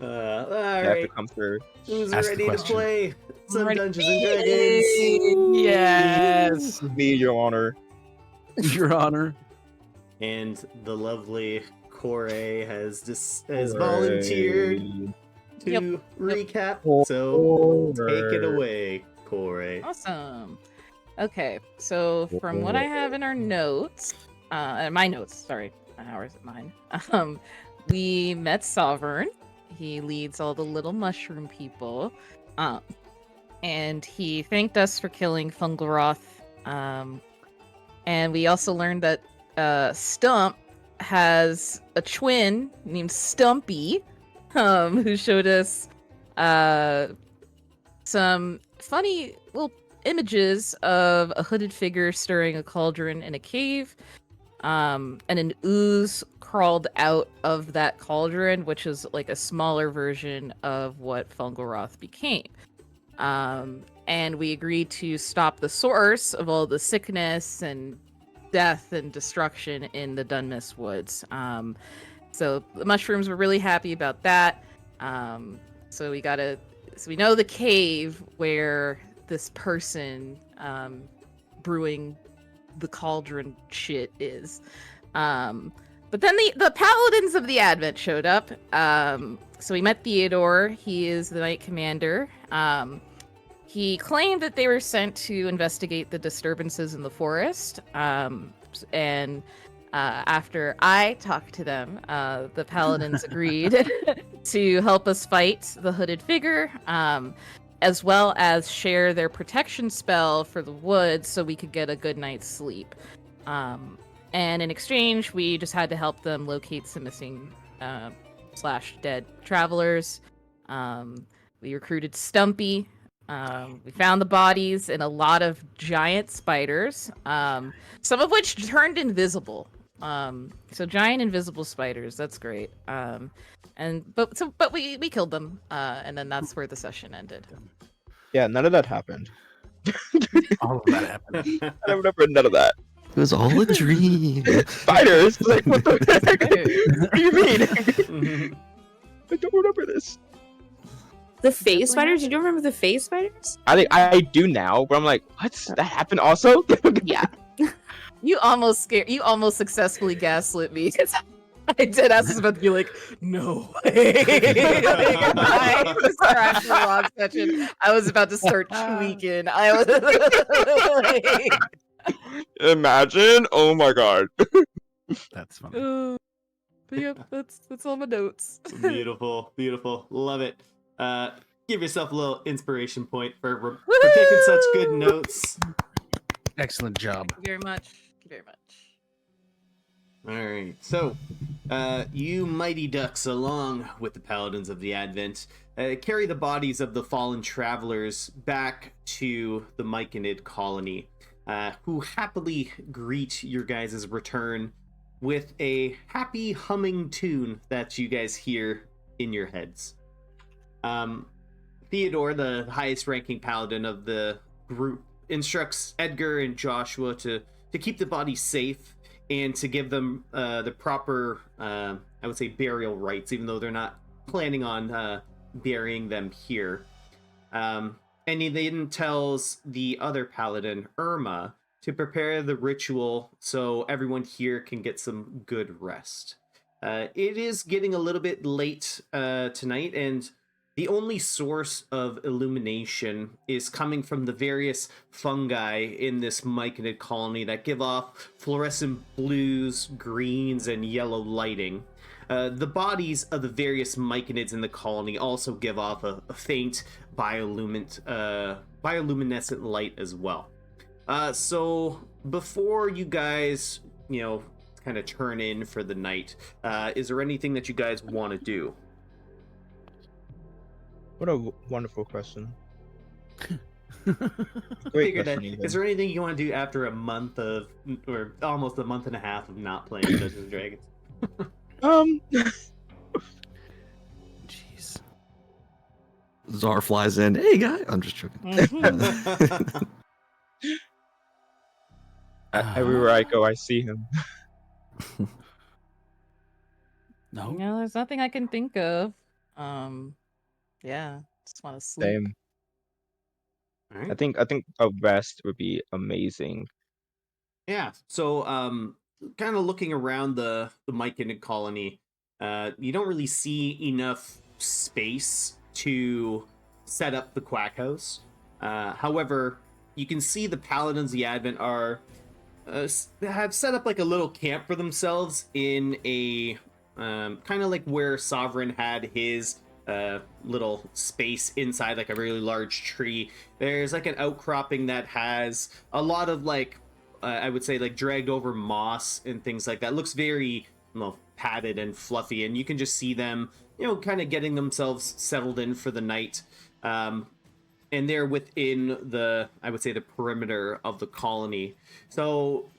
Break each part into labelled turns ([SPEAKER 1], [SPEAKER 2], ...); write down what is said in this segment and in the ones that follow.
[SPEAKER 1] All
[SPEAKER 2] I have to
[SPEAKER 1] right.
[SPEAKER 2] come through.
[SPEAKER 1] Who's
[SPEAKER 3] Ask the
[SPEAKER 1] ready to
[SPEAKER 3] question.
[SPEAKER 1] play some
[SPEAKER 4] Ready.
[SPEAKER 1] Dungeons and Dragons?
[SPEAKER 4] Yes.
[SPEAKER 2] Me, Your Honor.
[SPEAKER 3] Your Honor.
[SPEAKER 1] And the lovely Corey has
[SPEAKER 2] Hooray.
[SPEAKER 1] volunteered to
[SPEAKER 4] Yep.
[SPEAKER 1] recap. So take it
[SPEAKER 2] Hooray.
[SPEAKER 1] away, Corey.
[SPEAKER 4] Awesome. Okay, so from what I have in our notes, my notes, sorry, or is it mine? We met Sovereign. He leads all the little mushroom people, and he thanked us for killing Fungalroth. And we also learned that Stump has a twin named Stumpy, who showed us some funny little images of a hooded figure stirring a cauldron in a cave, and an ooze crawled out of that cauldron, which is like a smaller version of what Fungalroth became. And we agreed to stop the source of all the sickness and death and destruction in the Dunmis Woods. So the mushrooms were really happy about that. So we know the cave where this person brewing the cauldron shit is. But then the Paladins of the Advent showed up. So we met Theodore. He is the Knight Commander. He claimed that they were sent to investigate the disturbances in the forest. And after I talked to them, the Paladins agreed to help us fight the hooded figure, as well as share their protection spell for the woods so we could get a good night's sleep. And in exchange, we just had to help them locate some missing / dead travelers. We recruited Stumpy. We found the bodies and a lot of giant spiders, some of which turned invisible. So giant invisible spiders, that's great. But we killed them, and then that's where the session ended.
[SPEAKER 2] Yeah, none of that happened.
[SPEAKER 3] All of that happened.
[SPEAKER 2] I remember none of that.
[SPEAKER 5] It was all a dream.
[SPEAKER 2] Spiders? Like, what the heck? What do you mean? I don't remember this.
[SPEAKER 6] The phase spiders? You don't remember the phase spiders?
[SPEAKER 2] I think I do now, but I'm like, what? That happened also?
[SPEAKER 6] Yeah.
[SPEAKER 4] You almost successfully gaslit me because I did ask about to be like, no way. I just crashed the wrong session. I was about to start tweaking. I was like,
[SPEAKER 2] Imagine? Oh my god.
[SPEAKER 3] That's funny.
[SPEAKER 4] but yep, that's all my notes.
[SPEAKER 1] Beautiful, beautiful, love it. Give yourself a little inspiration point for taking such good notes.
[SPEAKER 3] Excellent job.
[SPEAKER 4] Thank you very much. Thank you very much.
[SPEAKER 1] All right, so you mighty ducks, along with the Paladins of the Advent, carry the bodies of the fallen travelers back to the Myconid colony, who happily greet your guys' return with a happy humming tune that you guys hear in your heads. Theodore, the highest ranking paladin of the group, instructs Edgar and Joshua to keep the bodies safe and to give them the proper, I would say, burial rites, even though they're not planning on burying them here. And he then tells the other paladin, Irma, to prepare the ritual so everyone here can get some good rest. It is getting a little bit late tonight, and the only source of illumination is coming from the various fungi in this Myconid colony that give off fluorescent blues, greens, and yellow lighting. The bodies of the various Myconids in the colony also give off a faint bioluminescent light as well. So before you guys, kind of turn in for the night, is there anything that you guys want to do?
[SPEAKER 2] What a wonderful question.
[SPEAKER 1] Figured that. Is there anything you want to do after a month of, or almost a month and a half of not playing Dungeons and Dragons?
[SPEAKER 3] Jeez.
[SPEAKER 5] Czar flies in. Hey, guy. I'm just joking.
[SPEAKER 2] Everywhere I go, I see him.
[SPEAKER 3] No.
[SPEAKER 4] No, there's nothing I can think of. Yeah, just want to sleep.
[SPEAKER 2] Same.
[SPEAKER 1] All right.
[SPEAKER 2] I think a rest would be amazing.
[SPEAKER 1] Yeah. So, kind of looking around the Myconid colony, you don't really see enough space to set up the Quack House. However, you can see the Paladins of the Advent are have set up like a little camp for themselves in a kind of like where Sovereign had his little space inside like a really large tree. There's like an outcropping that has a lot of like I would say like dragged over moss and things like that. It looks very padded and fluffy, and you can just see them, kind of getting themselves settled in for the night. And they're within I would say the perimeter of the colony. So,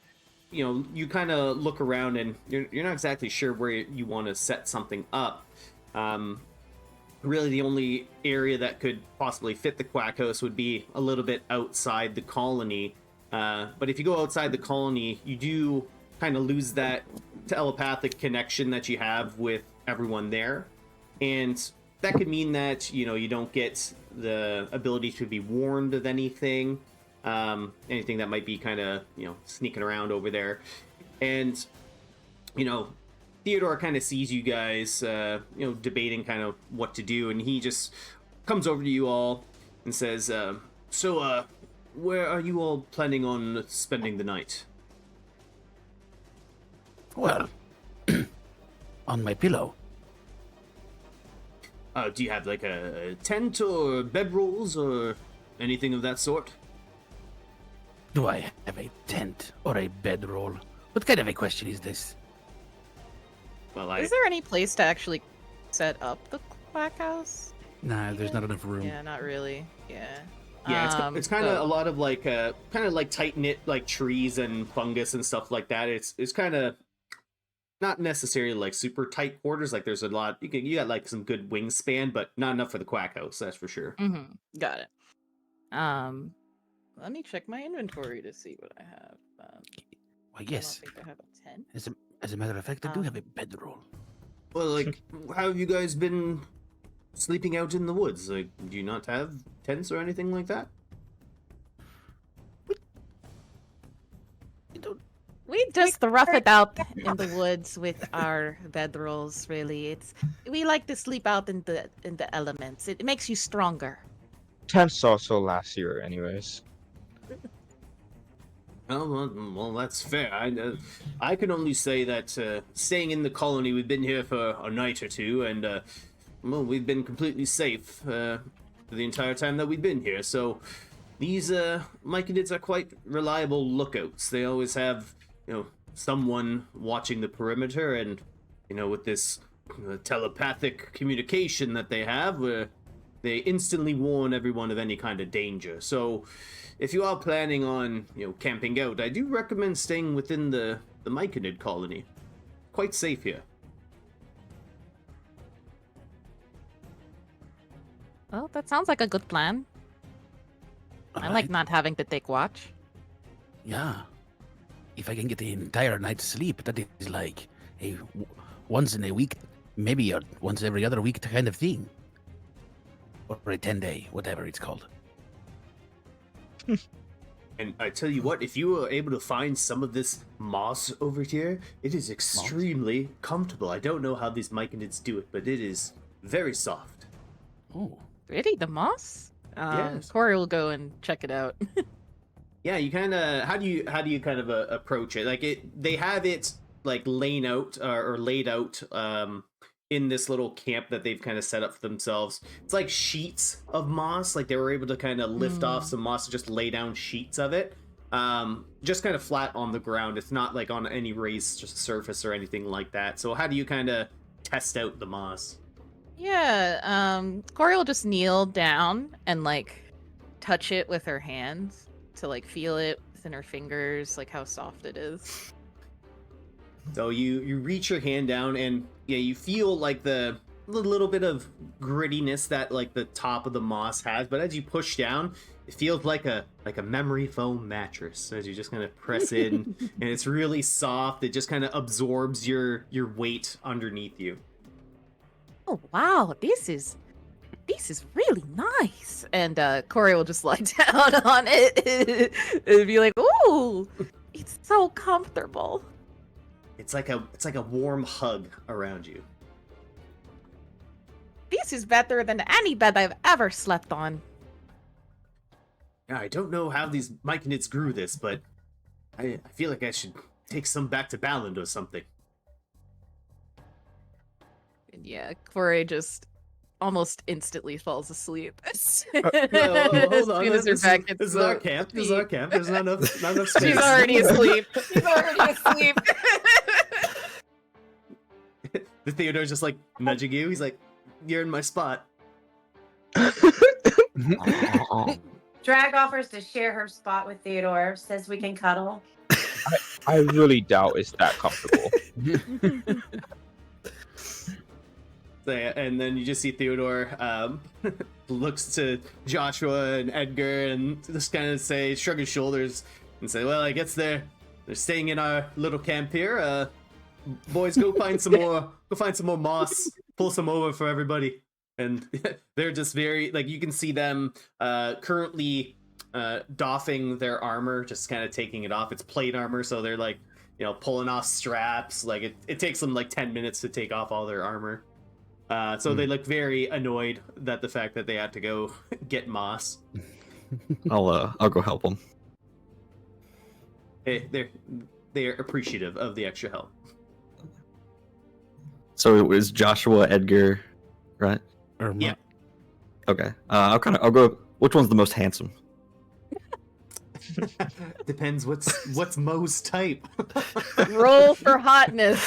[SPEAKER 1] you kind of look around and you're not exactly sure where you want to set something up. Really, the only area that could possibly fit the Quack House would be a little bit outside the colony. But if you go outside the colony, you do kind of lose that telepathic connection that you have with everyone there. And that could mean that, you don't get the ability to be warned of anything. Anything that might be kind of, sneaking around over there. And, Theodore kind of sees you guys, debating kind of what to do. And he just comes over to you all and says, so, where are you all planning on spending the night?
[SPEAKER 3] Well, on my pillow.
[SPEAKER 1] Do you have like a tent or bedrolls or anything of that sort?
[SPEAKER 3] Do I have a tent or a bedroll? What kind of a question is this?
[SPEAKER 1] Well,
[SPEAKER 4] Is there any place to actually set up the Quack House?
[SPEAKER 3] Nah, there's not enough room.
[SPEAKER 4] Yeah, not really. Yeah.
[SPEAKER 1] Yeah, it's kind of a lot of like tight knit like trees and fungus and stuff like that. It's kind of not necessarily like super tight quarters. Like there's a lot you got like some good wingspan, but not enough for the Quack House. That's for sure.
[SPEAKER 4] Mm-hmm. Got it. Let me check my inventory to see what I have.
[SPEAKER 3] Why, yes.
[SPEAKER 4] I don't think I have a tent.
[SPEAKER 3] As a matter of fact, I do have a bedroll.
[SPEAKER 1] Well, like, how have you guys been sleeping out in the woods? Like, do you not have tents or anything like that?
[SPEAKER 4] We just rough it out in the woods with our bedrolls. Really, we like to sleep out in the elements. It makes you stronger.
[SPEAKER 2] Tents also last year, anyways.
[SPEAKER 1] Well, that's fair. I can only say that staying in the colony, we've been here for a night or two, and well, we've been completely safe for the entire time that we've been here. So these Myconids are quite reliable lookouts. They always have, someone watching the perimeter, and with this telepathic communication that they have, they instantly warn everyone of any kind of danger. So if you are planning on, camping out, I do recommend staying within the Myconid colony. Quite safe here.
[SPEAKER 4] Well, that sounds like a good plan. I like not having to take watch.
[SPEAKER 3] Yeah. If I can get the entire night's sleep, that is like a once in a week, maybe a once every other week kind of thing. Or a 10-day, whatever it's called.
[SPEAKER 1] And I tell you what, if you were able to find some of this moss over here, it is extremely comfortable. I don't know how these Myconids do it, but it is very soft.
[SPEAKER 3] Oh.
[SPEAKER 4] Really, the moss?
[SPEAKER 1] Yes.
[SPEAKER 4] Corey will go and check it out.
[SPEAKER 1] Yeah, you kind of how do you kind of approach it? Like they have it like laid out in this little camp that they've kind of set up for themselves. It's like sheets of moss. Like they were able to kind of lift off some moss and just lay down sheets of it. Just kind of flat on the ground. It's not like on any raised surface or anything like that. So how do you kind of test out the moss?
[SPEAKER 4] Yeah, Corey will just kneel down and like touch it with her hands to like feel it within her fingers, like how soft it is.
[SPEAKER 1] So you reach your hand down and yeah, you feel like the little bit of grittiness that like the top of the moss has, but as you push down, it feels like a memory foam mattress as you just kind of press in, and it's really soft. It just kind of absorbs your weight underneath you.
[SPEAKER 4] Oh wow, this is really nice. And Corey will just lie down on it and be like, "Ooh, it's so comfortable."
[SPEAKER 1] It's like a warm hug around you.
[SPEAKER 4] This is better than any bed I've ever slept on.
[SPEAKER 1] Yeah, I don't know how these myconids grew this, but I feel like I should take some back to Balland or something.
[SPEAKER 4] And yeah, Corey just almost instantly falls asleep.
[SPEAKER 1] No,
[SPEAKER 4] As
[SPEAKER 1] hold on.
[SPEAKER 4] soon as her back hits
[SPEAKER 1] This is
[SPEAKER 4] the
[SPEAKER 1] our camp. This is
[SPEAKER 4] feet.
[SPEAKER 1] our camp. There's not enough space.
[SPEAKER 4] She's already asleep. She's already asleep.
[SPEAKER 1] The Theodore's just like nudging you. He's like, "You're in my spot."
[SPEAKER 7] Drag offers to share her spot with Theodore. Says we can cuddle.
[SPEAKER 2] I really doubt it's that comfortable.
[SPEAKER 1] So, yeah, and then you just see Theodore looks to Joshua and Edgar and just kind of shrug his shoulders and say, "Well, I guess they're staying in our little camp here. Boys, go find some more. Go find some more moss. Pull some over for everybody." And they're just very you can see them currently doffing their armor, just kind of taking it off. It's plate armor, so they're pulling off straps. It takes them 10 minutes to take off all their armor. So they look very annoyed that the fact that they had to go get moss.
[SPEAKER 5] I'll go help them.
[SPEAKER 1] They're appreciative of the extra help.
[SPEAKER 5] So it was Joshua, Edgar, right?
[SPEAKER 1] Yeah.
[SPEAKER 5] Okay. I'll go. Which one's the most handsome?
[SPEAKER 1] Depends what's Mo's type.
[SPEAKER 4] Roll for hotness.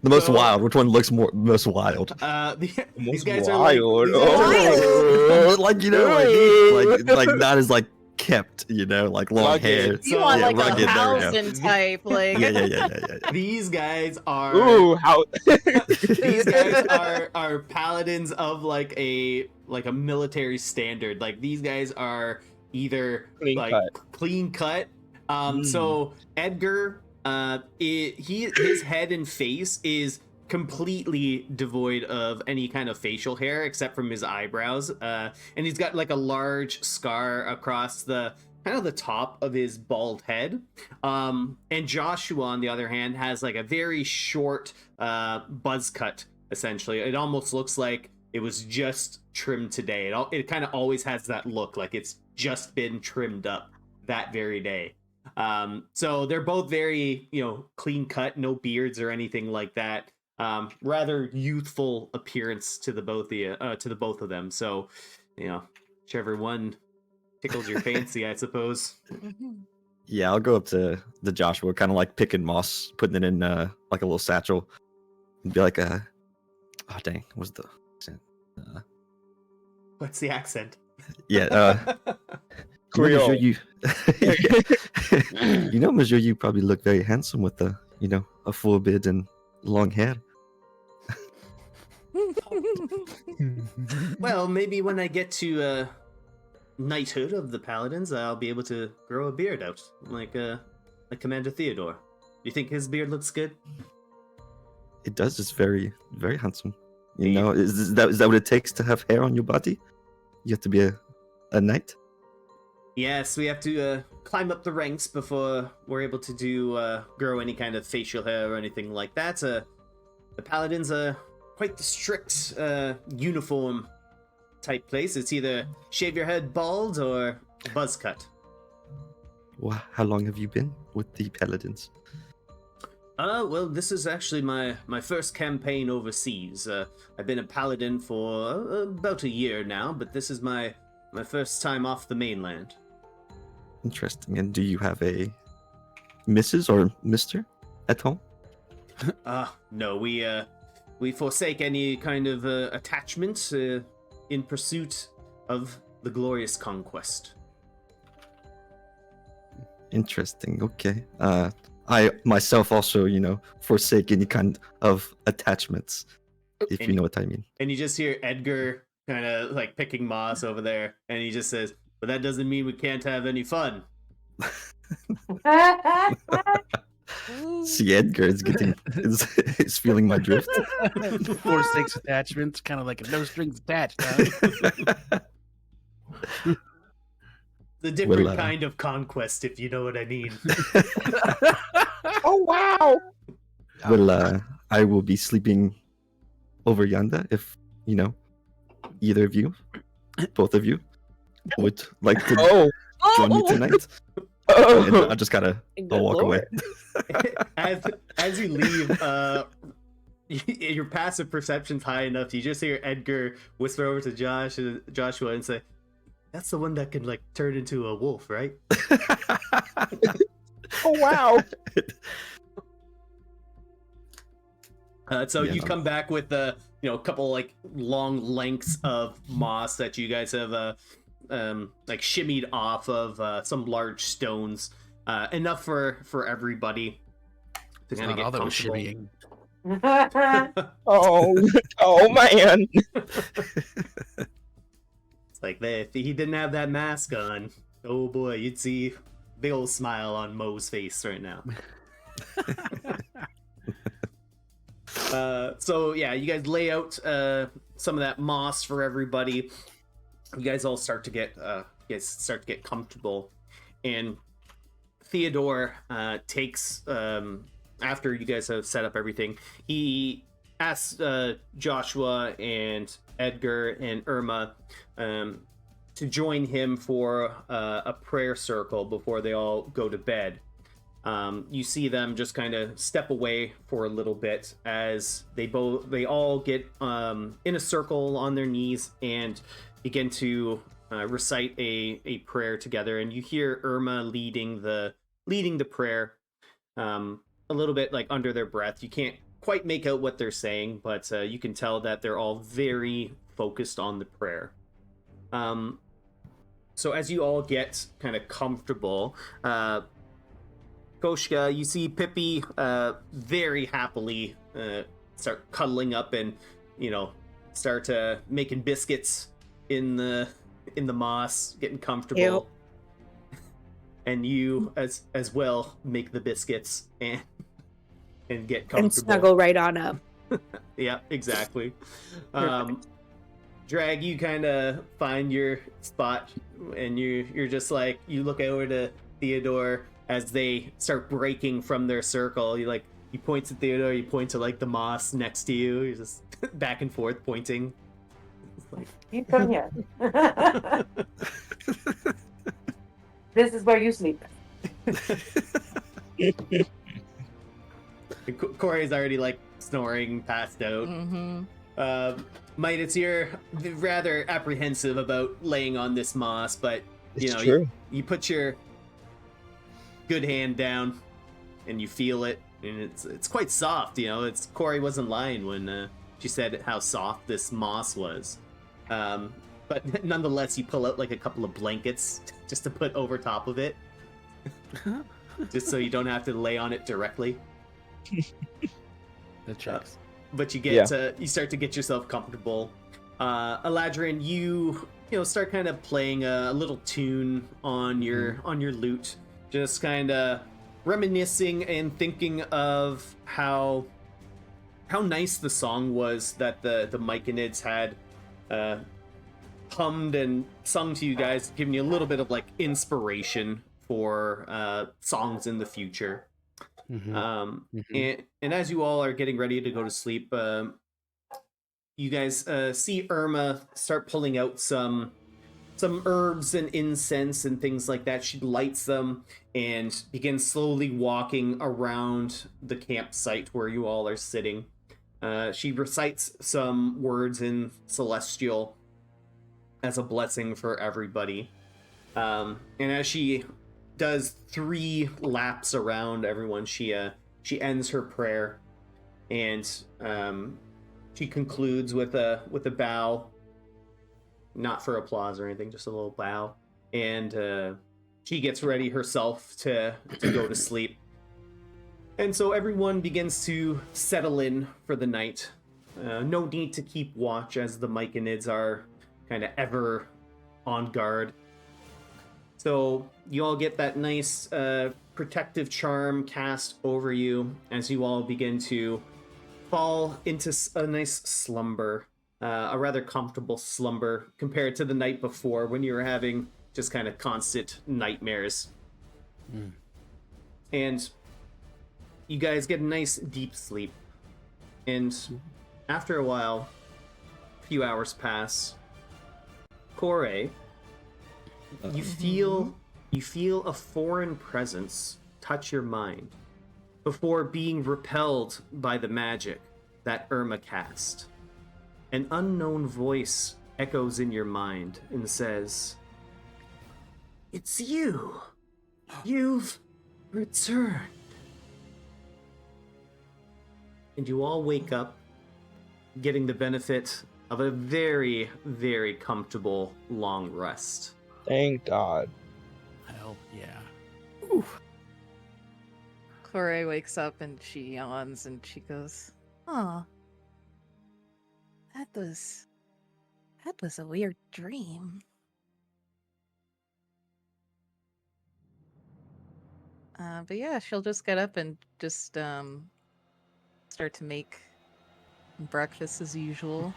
[SPEAKER 5] The most wild. Which one looks most wild?
[SPEAKER 1] These guys
[SPEAKER 2] wild.
[SPEAKER 5] Oh, like not as kept, long
[SPEAKER 2] Rugged.
[SPEAKER 5] hair.
[SPEAKER 4] You want
[SPEAKER 5] yeah,
[SPEAKER 4] a
[SPEAKER 5] rugged, there we go.
[SPEAKER 4] Hausen type,
[SPEAKER 5] Yeah.
[SPEAKER 1] These guys are
[SPEAKER 2] Ooh, how?
[SPEAKER 1] these guys are paladins of a military standard. These guys are either clean cut. So Edgar, his head and face is completely devoid of any kind of facial hair except from his eyebrows, and he's got a large scar across the top of his bald head. And Joshua, on the other hand, has a very short buzz cut. Essentially, it almost looks like it was just trimmed today. It kind of always has that look, like it's just been trimmed up that very day. So they're both very clean cut, no beards or anything like that. Rather youthful appearance to the both of them. So, whichever one tickled your fancy, I suppose.
[SPEAKER 5] Yeah, I'll go up to the Joshua, kind of picking moss, putting it in a little satchel, and be like, "Oh dang, what's the accent?"
[SPEAKER 1] What's the accent?
[SPEAKER 5] Yeah,
[SPEAKER 2] Creole.
[SPEAKER 5] Monsieur, you probably look very handsome with a full beard and long hair.
[SPEAKER 1] Well, maybe when I get to knighthood of the paladins, I'll be able to grow a beard out, like Commander Theodore. You think his beard looks good?
[SPEAKER 5] It does. It's very, very handsome. Is that what it takes to have hair on your body? You have to be a knight?
[SPEAKER 1] Yes, we have to climb up the ranks before we're able to grow any kind of facial hair or anything like that. The paladins are quite the strict uniform type place. It's either shave your head bald or buzz cut.
[SPEAKER 5] Well, how long have you been with the paladins?
[SPEAKER 1] Well, this is actually my first campaign overseas. I've been a paladin for about a year now, but this is my first time off the mainland.
[SPEAKER 5] Interesting. And do you have a Mrs. or Mr. at home?
[SPEAKER 1] No, we forsake any kind of attachment in pursuit of the glorious conquest.
[SPEAKER 5] Interesting. Okay. I myself also, forsake any kind of attachments, if you know what I mean.
[SPEAKER 1] And you just hear Edgar kind of picking moss over there, and he just says, "But that doesn't mean we can't have any fun."
[SPEAKER 5] See, Edgar is is feeling my drift.
[SPEAKER 3] 4-6 attachments, kind of like no strings attached. Huh?
[SPEAKER 1] The different
[SPEAKER 5] Well,
[SPEAKER 1] kind of conquest, if you know what I mean.
[SPEAKER 2] Oh wow!
[SPEAKER 5] Well, I will be sleeping over yonder if, either of you, both of you, would like to
[SPEAKER 2] Oh,
[SPEAKER 5] join me tonight. And I just gotta I'll walk away.
[SPEAKER 1] As you leave, your passive perception's high enough. You just hear Edgar whisper over to Joshua and say, "That's the one that can like turn into a wolf, right?"
[SPEAKER 2] oh wow!
[SPEAKER 1] So
[SPEAKER 5] Yeah,
[SPEAKER 1] you
[SPEAKER 5] no.
[SPEAKER 1] come back with a couple like long lengths of moss that you guys have like shimmied off of some large stones, enough for everybody to
[SPEAKER 3] It's
[SPEAKER 1] kind of
[SPEAKER 3] not
[SPEAKER 1] get
[SPEAKER 3] all that was
[SPEAKER 1] comfortable.
[SPEAKER 3] shimmying.
[SPEAKER 2] Oh man!
[SPEAKER 1] It's like if he didn't have that mask on, oh boy, you'd see a big old smile on Mo's face right now. So yeah, you guys lay out some of that moss for everybody. You guys all start to get comfortable, and Theodore takes after you guys have set up everything. He asks Joshua and Edgar and Irma to join him for a prayer circle before they all go to bed. You see them just kind of step away for a little bit as they all get in a circle on their knees and begin to recite a prayer together. And you hear Irma leading the prayer a little bit like under their breath. You can't quite make out what they're saying, but you can tell that they're all very focused on the prayer. So as you all get kind of comfortable, Koshka, you see Pippi very happily start cuddling up and start making biscuits in the moss, getting comfortable. And you as well make the biscuits and get comfortable
[SPEAKER 6] And snuggle right on up.
[SPEAKER 1] Yeah, exactly. Drag, you kind of find your spot, and you're just like, you look over to Theodore as they start breaking from their circle. You point to Theodore, you point to like the moss next to you. You're just back and forth pointing.
[SPEAKER 7] You come here. This is where you sleep.
[SPEAKER 1] Corey's already like snoring, passed out.
[SPEAKER 4] Mm-hmm.
[SPEAKER 1] Might, it's you're rather apprehensive about laying on this moss, but
[SPEAKER 2] It's true.
[SPEAKER 1] you put your good hand down and you feel it, and it's quite soft. It's Corey wasn't lying when she said how soft this moss was. But nonetheless, you pull out like a couple of blankets just to put over top of it, just so you don't have to lay on it directly.
[SPEAKER 3] That checks.
[SPEAKER 1] But you get you start to get yourself comfortable. Eladrin, you start kind of playing a little tune on your lute, just kind of reminiscing and thinking of how nice the song was that the Myconids had hummed and sung to you guys, giving you a little bit of like inspiration for songs in the future. And as you all are getting ready to go to sleep, you guys see Irma start pulling out some herbs and incense and things like that. She lights them and begins slowly walking around the campsite where you all are sitting. She recites some words in Celestial as a blessing for everybody. And as she does 3 laps around everyone, she ends her prayer, and she concludes with a bow, not for applause or anything, just a little bow, and she gets ready herself to go to sleep. And so everyone begins to settle in for the night. No need to keep watch, as the Myconids are kind of ever on guard. So you all get that nice protective charm cast over you as you all begin to fall into a nice slumber, a rather comfortable slumber compared to the night before when you were having just kind of constant nightmares. And you guys get a nice deep sleep. And after a while, a few hours pass. Kore, you feel a foreign presence touch your mind before being repelled by the magic that Irma cast. An unknown voice echoes in your mind and says, "It's you. You've returned." And you all wake up getting the benefit of a very, very comfortable long rest.
[SPEAKER 2] Thank God.
[SPEAKER 3] Hell yeah.
[SPEAKER 4] Kore wakes up and she yawns and she goes, "Oh, that was a weird dream." But yeah, she'll just get up and just start to make breakfast as usual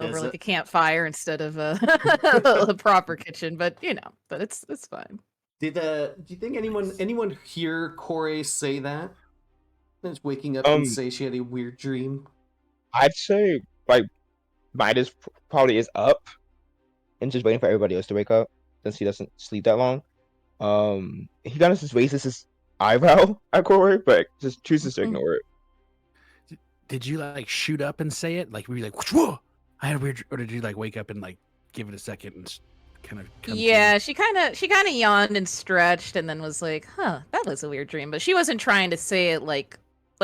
[SPEAKER 4] over like a campfire instead of a proper kitchen. But but it's fine.
[SPEAKER 1] Do you think anyone hear Kore say that? Just waking up and say she had a weird dream.
[SPEAKER 2] I'd say like Midas probably is up and just waiting for everybody else to wake up since he doesn't sleep that long. He kind of just raises his eyebrow at Kore, but just chooses to ignore it.
[SPEAKER 3] Did you like shoot up and say it? Like were you like, whoa, I had a weird, or did you like wake up and like give it a second and kind of come
[SPEAKER 4] Yeah,
[SPEAKER 3] to?
[SPEAKER 4] she kind of yawned and stretched and then was like, "Huh, that was a weird dream." But she wasn't trying to say it like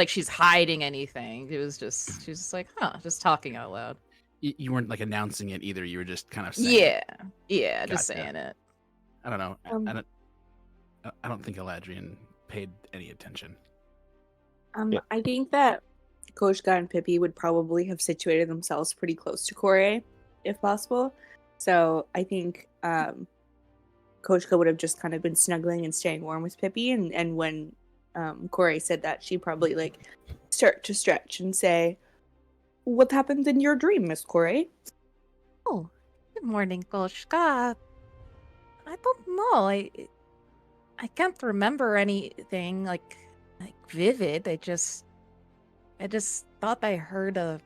[SPEAKER 4] she's hiding anything. She was just like, "Huh," just talking out loud.
[SPEAKER 3] You weren't like announcing it either. You were just kind of saying
[SPEAKER 4] Yeah, just
[SPEAKER 3] Gotcha.
[SPEAKER 4] saying it.
[SPEAKER 3] I don't know. I don't think Eladrian paid any attention.
[SPEAKER 2] Yeah.
[SPEAKER 6] I think that Koshka and Pippi would probably have situated themselves pretty close to Kore, if possible. So I think Koshka would have just kind of been snuggling and staying warm with Pippi, and when Kore said that, she'd probably like start to stretch and say, "What happened in your dream, Miss Kore?"
[SPEAKER 4] Oh, good morning, Koshka. I don't know. I can't remember anything like vivid. I just thought I heard a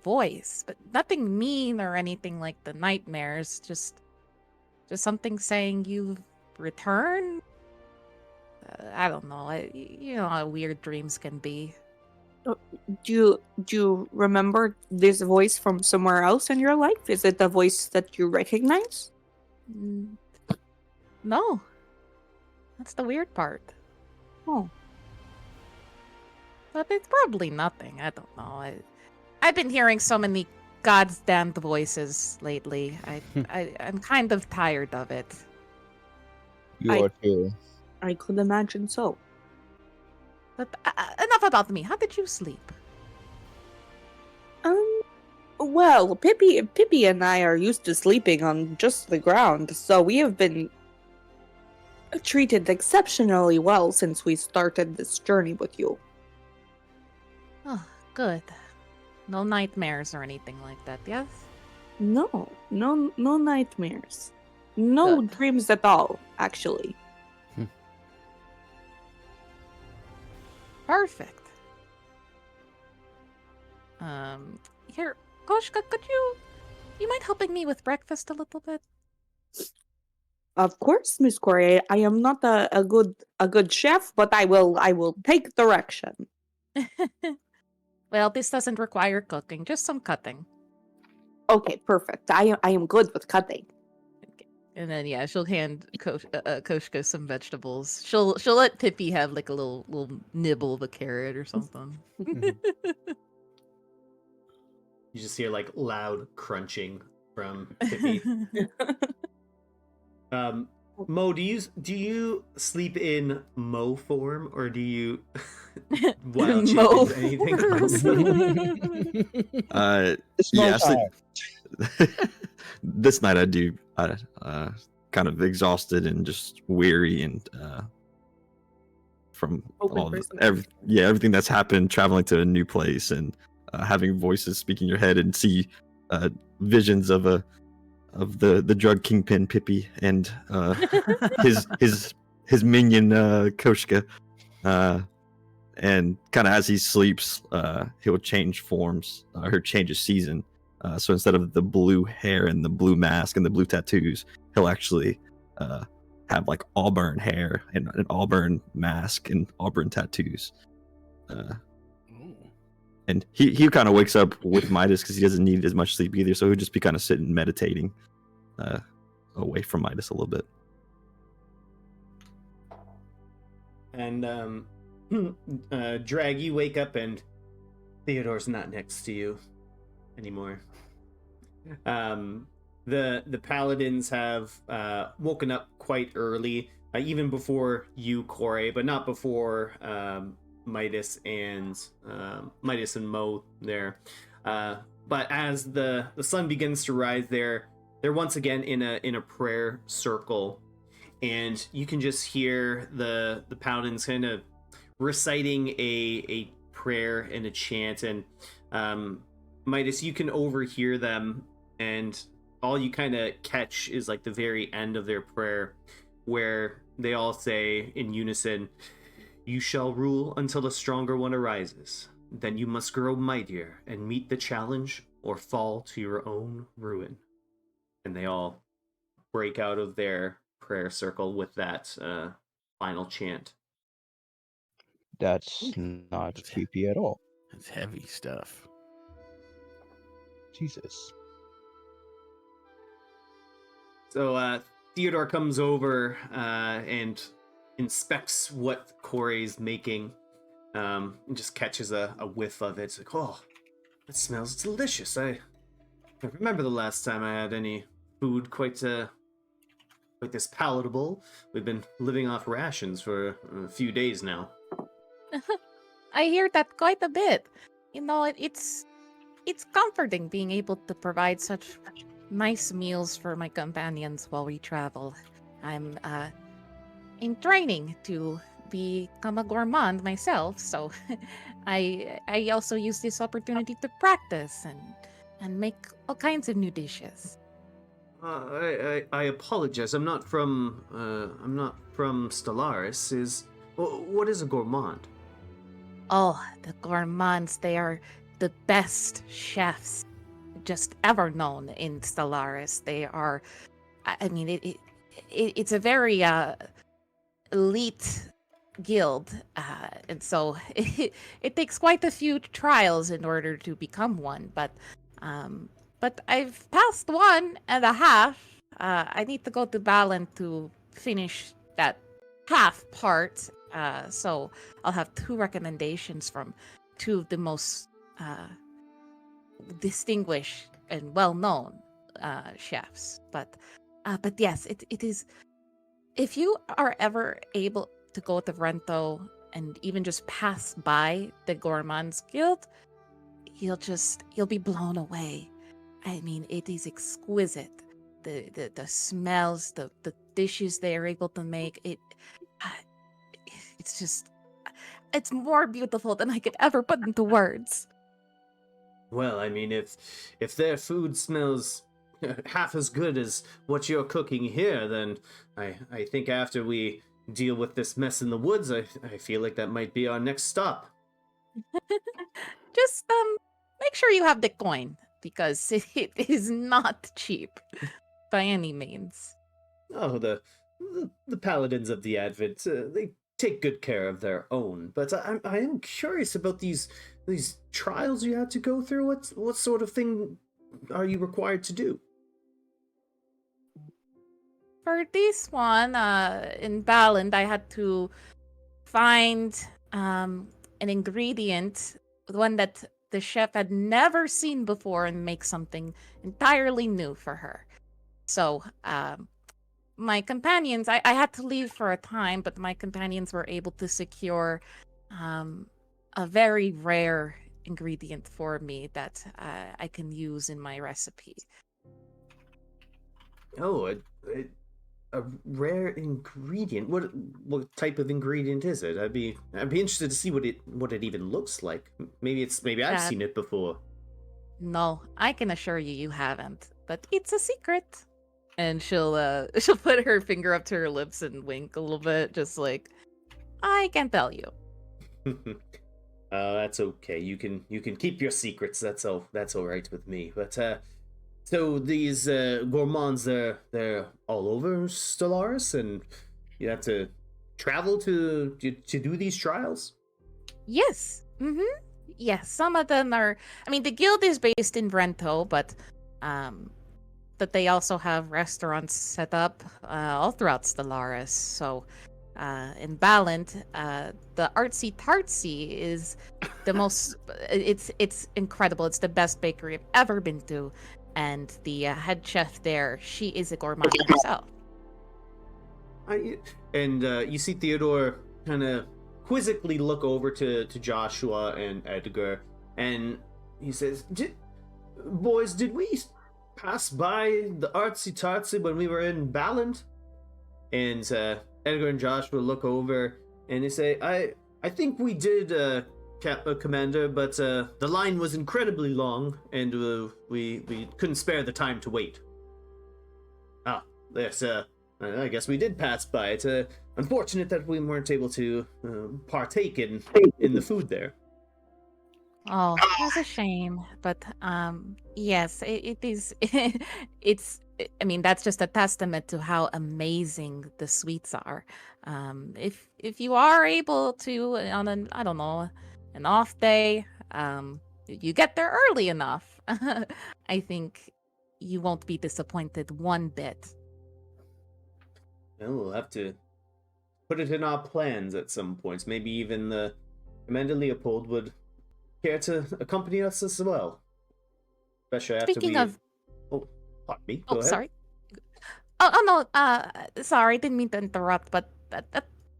[SPEAKER 4] voice, but nothing mean or anything like the nightmares. Just something saying you've returned. I don't know. You know how weird dreams can be.
[SPEAKER 6] Do you remember this voice from somewhere else in your life? Is it the voice that you recognize?
[SPEAKER 4] No. That's the weird part.
[SPEAKER 6] Oh.
[SPEAKER 4] But it's probably nothing. I don't know. I've been hearing so many goddamn voices lately. I'm kind of tired of it.
[SPEAKER 2] You are too.
[SPEAKER 6] I could imagine so.
[SPEAKER 4] But enough about me. How did you sleep?
[SPEAKER 6] Well, Pippi and I are used to sleeping on just the ground, so we have been treated exceptionally well since we started this journey with you.
[SPEAKER 4] Oh, good. No nightmares or anything like that, yes?
[SPEAKER 6] No nightmares. No
[SPEAKER 4] Good.
[SPEAKER 6] dreams at all, actually.
[SPEAKER 4] Perfect. Here, Koshka, could you mind helping me with breakfast a little bit?
[SPEAKER 6] Of course, Miss Kore. I am not a good chef, but I will take direction.
[SPEAKER 4] Well, this doesn't require cooking, just some cutting.
[SPEAKER 6] Okay, perfect. I am good with cutting.
[SPEAKER 4] And then yeah, she'll hand Koshka some vegetables. She'll let Pippi have like a little nibble of a carrot or something.
[SPEAKER 1] You just hear like loud crunching from Pippi. Mo, do you sleep in Mo form or do you wild shape
[SPEAKER 4] Mo.
[SPEAKER 1] into anything else?
[SPEAKER 5] Yeah, this night I do kind of exhausted and just weary and from
[SPEAKER 6] Open
[SPEAKER 5] all
[SPEAKER 6] person.
[SPEAKER 5] everything that's happened, traveling to a new place and having voices speak in your head and see visions of the drug kingpin Pippi and his minion Koshka, and kind of as he sleeps, he'll change forms or change his season. So instead of the blue hair and the blue mask and the blue tattoos, he'll actually have like auburn hair and an auburn mask and auburn tattoos. And he kind of wakes up with Midas because he doesn't need as much sleep either, so he'll just be kind of sitting meditating away from Midas a little bit.
[SPEAKER 1] And Drag, you wake up and Theodore's not next to you anymore. The paladins have woken up quite early, even before you, Corey, but not before Midas and Mo there. But as the sun begins to rise, they're once again in a prayer circle, and you can just hear the paladins kind of reciting a prayer and a chant, and Midas, you can overhear them, and all you kind of catch is like the very end of their prayer, where they all say in unison, "You shall rule until a stronger one arises. Then you must grow mightier and meet the challenge or fall to your own ruin." And they all break out of their prayer circle with that final chant.
[SPEAKER 2] That's not creepy at all.
[SPEAKER 3] It's heavy stuff.
[SPEAKER 2] Jesus.
[SPEAKER 1] So Theodore comes over and inspects what Corey's making, and just catches a whiff of it. It's like, oh, it smells delicious. I remember the last time I had any food quite this palatable. We've been living off rations for a few days now.
[SPEAKER 4] I hear that quite a bit. You know, it's comforting being able to provide such nice meals for my companions while we travel. I'm in training to become a gourmand myself, so I also use this opportunity to practice and make all kinds of new dishes.
[SPEAKER 1] I apologize. I'm not from Stellaris. What is a gourmand?
[SPEAKER 4] Oh, the gourmands, they are the best chefs just ever known in Stellaris. They are, I mean, it's a very elite guild, and so it takes quite a few trials in order to become one. But I've passed 1.5. I need to go to Balan to finish that half part. So I'll have 2 recommendations from 2 of the most distinguished and well-known chefs. But yes, it is. If you are ever able to go to Rento and even just pass by the Gourmands Guild, you'll be blown away. I mean, it is exquisite. The smells, the dishes they are able to make. It's more beautiful than I could ever put into words.
[SPEAKER 1] Well, I mean, if their food smells half as good as what you're cooking here, then I think after we deal with this mess in the woods, I feel like that might be our next stop.
[SPEAKER 4] Just make sure you have the coin, because it is not cheap by any means.
[SPEAKER 1] Oh, the paladins of the Advent, they take good care of their own. But I am curious about these trials you had to go through. What sort of thing are you required to do?
[SPEAKER 4] For this one, in Baland, I had to find an ingredient, one that the chef had never seen before, and make something entirely new for her. So, my companions, I had to leave for a time, but my companions were able to secure a very rare ingredient for me that I can use in my recipe.
[SPEAKER 1] Oh, a rare ingredient. What type of ingredient is it? I'd be interested to see what it even looks like. Maybe I've
[SPEAKER 4] That-
[SPEAKER 1] seen it before.
[SPEAKER 4] No, I can assure you, you haven't. But it's a secret. And she'll she'll put her finger up to her lips and wink a little bit, just like, I can't tell you.
[SPEAKER 1] That's okay. You can keep your secrets. That's all right with me. But so these gourmands, they're all over Stellaris, and you have to travel to do these trials.
[SPEAKER 4] Yes. Mm-hmm. Yes, some of them are. I mean, the guild is based in Brento, but they also have restaurants set up all throughout Stellaris. So, in Ballant, the artsy tartsy is the most. It's incredible. It's the best bakery I've ever been to, and the head chef there, she is a gourmand herself.
[SPEAKER 1] You see Theodore kind of quizzically look over to Joshua and Edgar, and he says, "Boys, did we pass by the artsy tartsy when we were in Ballant?" And Edgar and Joshua look over and they say, I think we did, Commander, but the line was incredibly long, and we couldn't spare the time to wait." "Ah, yes, I guess we did pass by. It's unfortunate that we weren't able to partake in the food there."
[SPEAKER 4] Oh, that's a shame. But yes, it is. I mean, that's just a testament to how amazing the sweets are. If you are able to on I don't know, an off day, you get there early enough, I think you won't be disappointed one bit.
[SPEAKER 1] Well, we'll have to put it in our plans at some points. Maybe even the Commander Leopold would care to accompany us as well. Especially after
[SPEAKER 4] Speaking of,
[SPEAKER 1] Oh, pardon me. Go ahead.
[SPEAKER 4] sorry. Oh no. Sorry, didn't mean to interrupt. But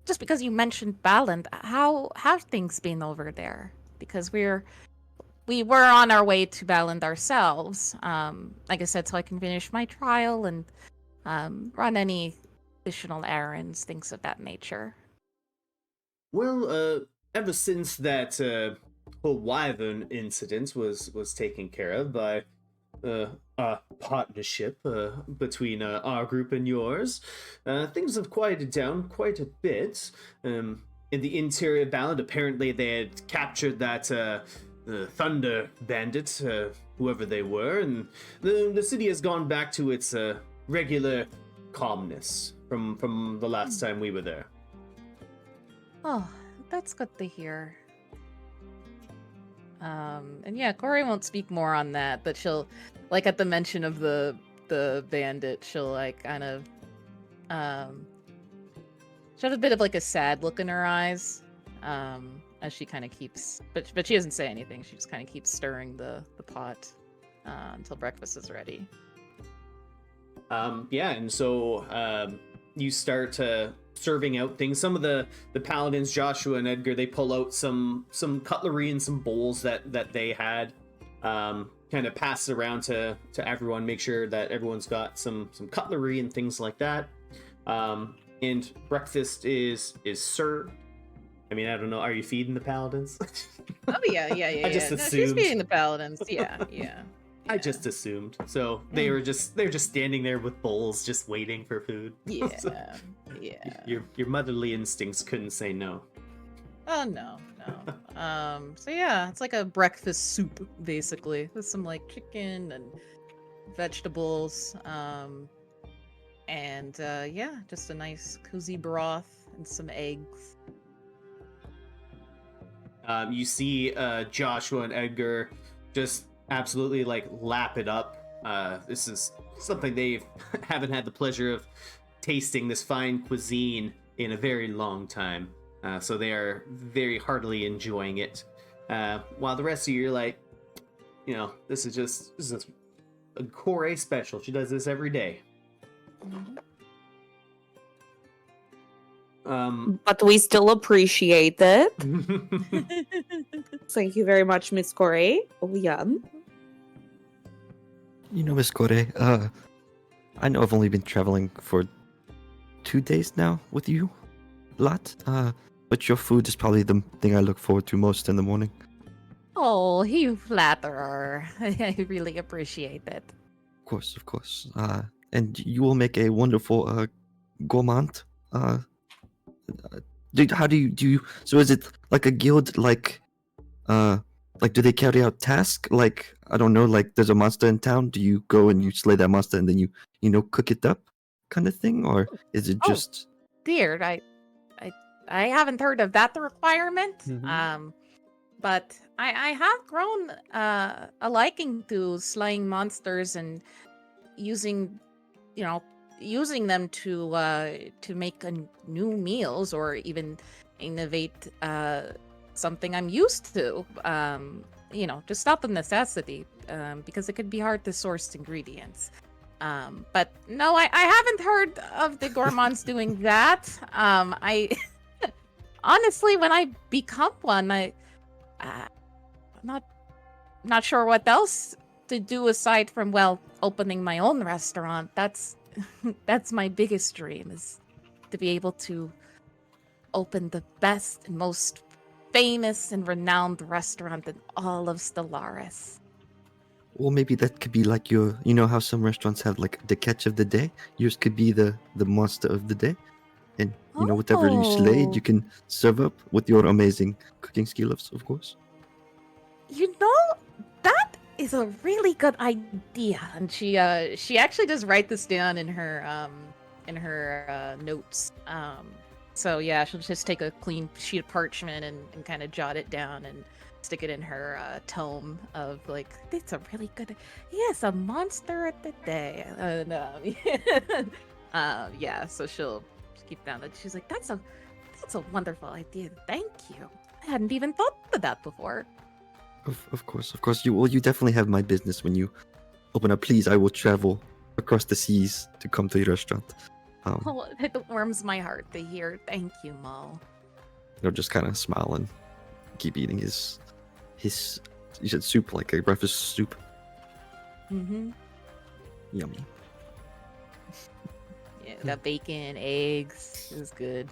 [SPEAKER 4] just because you mentioned Ballant, how have things been over there? Because we were on our way to Ballant ourselves. Like I said, so I can finish my trial and run any additional errands, things of that nature.
[SPEAKER 1] Well, ever since that whole Wyvern incident was taken care of by a partnership between our group and yours, things have quieted down quite a bit. In the interior of Ballant, apparently they had captured that Thunder Bandit, whoever they were, and the city has gone back to its regular calmness from the last time we were there.
[SPEAKER 4] Oh, that's good to hear. And yeah, Corey won't speak more on that, but she'll, like, at the mention of the bandit, she'll like kind of she'll have a bit of like a sad look in her eyes, as she kind of keeps, but she doesn't say anything. She just kind of keeps stirring the pot until breakfast is ready.
[SPEAKER 1] Yeah, and so you start serving out things. Some of the paladins, Joshua and Edgar, they pull out some cutlery and some bowls that they had, kind of pass it around to everyone, make sure that everyone's got some cutlery and things like that. And breakfast is served. I mean, I don't know, are you feeding the paladins?
[SPEAKER 4] Oh yeah.
[SPEAKER 1] I just
[SPEAKER 4] No, she's
[SPEAKER 1] assumed.
[SPEAKER 4] feeding the paladins. Yeah.
[SPEAKER 1] I just assumed. So they're just standing there with bowls, just waiting for food.
[SPEAKER 4] Yeah.
[SPEAKER 1] Your motherly instincts couldn't say no.
[SPEAKER 4] Oh no. So yeah, it's like a breakfast soup basically, with some like chicken and vegetables, and yeah, just a nice cozy broth and some eggs.
[SPEAKER 1] You see Joshua and Edgar just absolutely like lap it up. This is something they haven't had the pleasure of tasting, this fine cuisine, in a very long time. So they are very heartily enjoying it. While the rest of you are like, this is a Corey special. She does this every day.
[SPEAKER 6] But we still appreciate it. Thank you very much, Miss Corey. Oh, yum.
[SPEAKER 5] Miss Kore, I know I've only been traveling for 2 days now with you lot. But your food is probably the thing I look forward to most in the morning.
[SPEAKER 4] Oh, you flatterer. I really appreciate it.
[SPEAKER 5] Of course. And you will make a wonderful gourmand. How do you? So is it like a guild? Like do they carry out tasks? Like, I don't know. Like, there's a monster in town. Do you go and you slay that monster and then you cook it up, kind of thing, or is it
[SPEAKER 4] Oh.
[SPEAKER 5] just?
[SPEAKER 4] Dear, I haven't heard of that requirement.
[SPEAKER 8] Mhm.
[SPEAKER 4] But I have grown a liking to slaying monsters and using them to make new meals or even innovate something I'm used to. Just out of necessity, because it could be hard to source ingredients. But no, I haven't heard of the gourmands doing that. I honestly, when I become one, I'm not sure what else to do aside from opening my own restaurant. That's my biggest dream, is to be able to open the best and most famous and renowned restaurant in all of Stellaris.
[SPEAKER 5] Well, maybe that could be like your. You know how some restaurants have like the catch of the day. Yours could be the monster of the day, and whatever you slayed, you can serve up with your amazing cooking skills, of course.
[SPEAKER 4] That is a really good idea. And she actually does write this down in her notes. So yeah, she'll just take a clean sheet of parchment and kind of jot it down and stick it in her tome of like, it's a really good, yes, a monster of the day. And yeah, so she'll keep down that. She's like, that's a wonderful idea. Thank you. I hadn't even thought of that before.
[SPEAKER 5] Of course. You definitely have my business when you open up. Please, I will travel across the seas to come to your restaurant.
[SPEAKER 4] Oh, it warms my heart to hear. Thank you, Mo.
[SPEAKER 5] He'll just kind of smile and keep eating his. You said soup, like a breakfast soup.
[SPEAKER 4] Mm-hmm.
[SPEAKER 5] Yummy.
[SPEAKER 4] Yeah, that bacon, eggs, it was good.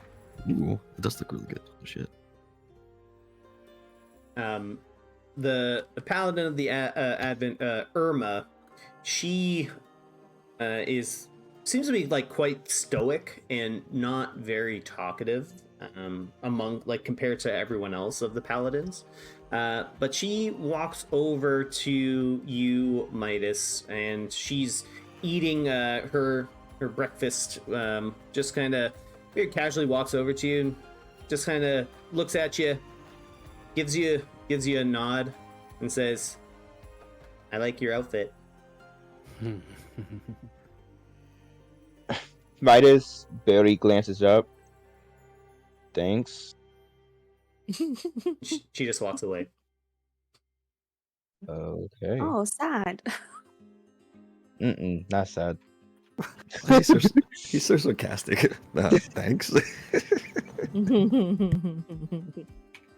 [SPEAKER 5] Ooh, it does look really good. Shit.
[SPEAKER 1] The paladin of the Advent, Irma, she seems to be like quite stoic and not very talkative among compared to everyone else of the paladins. But she walks over to you, Midas, and she's eating her breakfast. Just kind of very casually walks over to you and just kind of looks at you, gives you a nod, and says, "I like your outfit."
[SPEAKER 2] Midas barely glances up. Thanks.
[SPEAKER 1] She just walks away.
[SPEAKER 2] Okay.
[SPEAKER 6] Oh, sad.
[SPEAKER 2] Not sad.
[SPEAKER 5] He's so sarcastic. Thanks.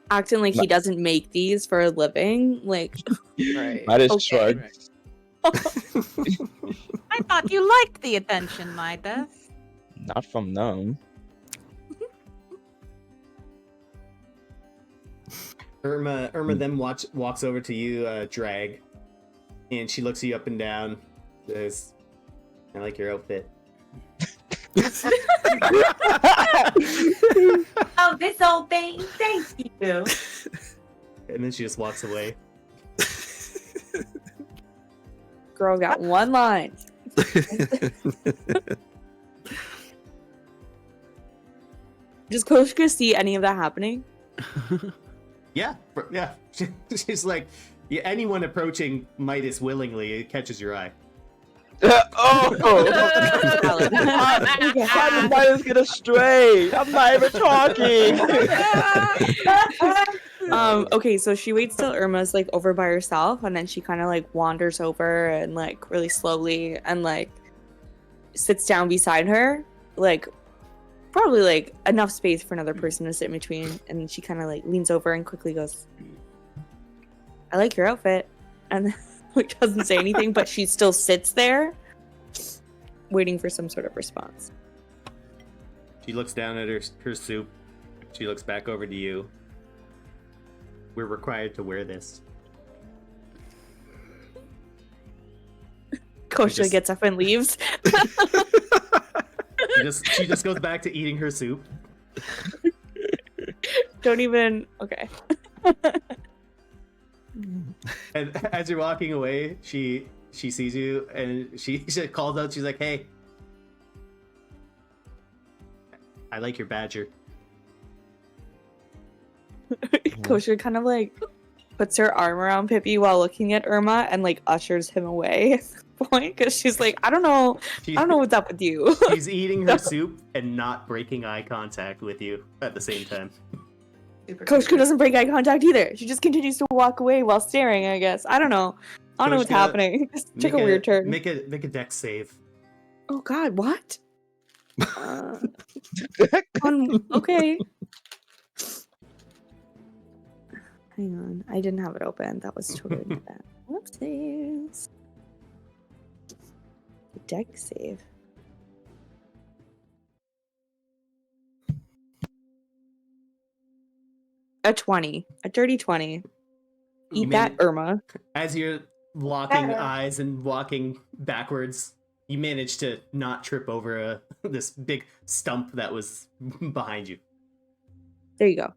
[SPEAKER 6] Acting like he doesn't make these for a living. Like,
[SPEAKER 4] Right.
[SPEAKER 2] Midas
[SPEAKER 6] Okay.
[SPEAKER 2] shrugs.
[SPEAKER 4] I thought you liked the attention, Midas.
[SPEAKER 2] Not from them.
[SPEAKER 1] Irma then walks over to you, Drag, and she looks you up and down. Says, "I like your outfit."
[SPEAKER 7] Oh, this old thing. Thank you.
[SPEAKER 1] And then she just walks away.
[SPEAKER 6] girl got one line. Does Koshka see any of that happening?
[SPEAKER 1] Yeah. She's like, yeah, anyone approaching Midas willingly, it catches your eye.
[SPEAKER 2] Oh!
[SPEAKER 6] Valid.
[SPEAKER 2] How did Midas get astray? I'm not even talking.
[SPEAKER 6] Okay, so she waits till Irma's like over by herself, and then she kind of like wanders over and like really slowly and like sits down beside her, like probably like enough space for another person to sit in between, and she kind of like leans over and quickly goes, "I like your outfit," and like doesn't say anything, but she still sits there waiting for some sort of response.
[SPEAKER 1] She looks down at her soup. She looks back over to you. We're required to wear this.
[SPEAKER 6] Kosha gets up and leaves.
[SPEAKER 1] She just goes back to eating her soup.
[SPEAKER 6] Don't even. Okay.
[SPEAKER 1] And as you're walking away, she sees you and she calls out. She's like, "Hey, I like your badger."
[SPEAKER 6] Kosha kind of like puts her arm around Pippi while looking at Irma and like ushers him away at the point because she's like, I don't know what's up with you.
[SPEAKER 1] She's eating her soup and not breaking eye contact with you at the same time.
[SPEAKER 6] Kosha doesn't break eye contact either. She just continues to walk away while staring, I guess. I don't know. I don't know what's
[SPEAKER 1] Koshka,
[SPEAKER 6] happening. It just took a weird turn.
[SPEAKER 1] Make a dex save.
[SPEAKER 6] Oh god, what? Okay. Hang on. I didn't have it open. That was totally my bad. Whoopsies. Deck save. A 20. A dirty 20. Eat that, Irma.
[SPEAKER 1] As you're locking eyes and walking backwards, you manage to not trip over this big stump that was behind you.
[SPEAKER 6] There you go.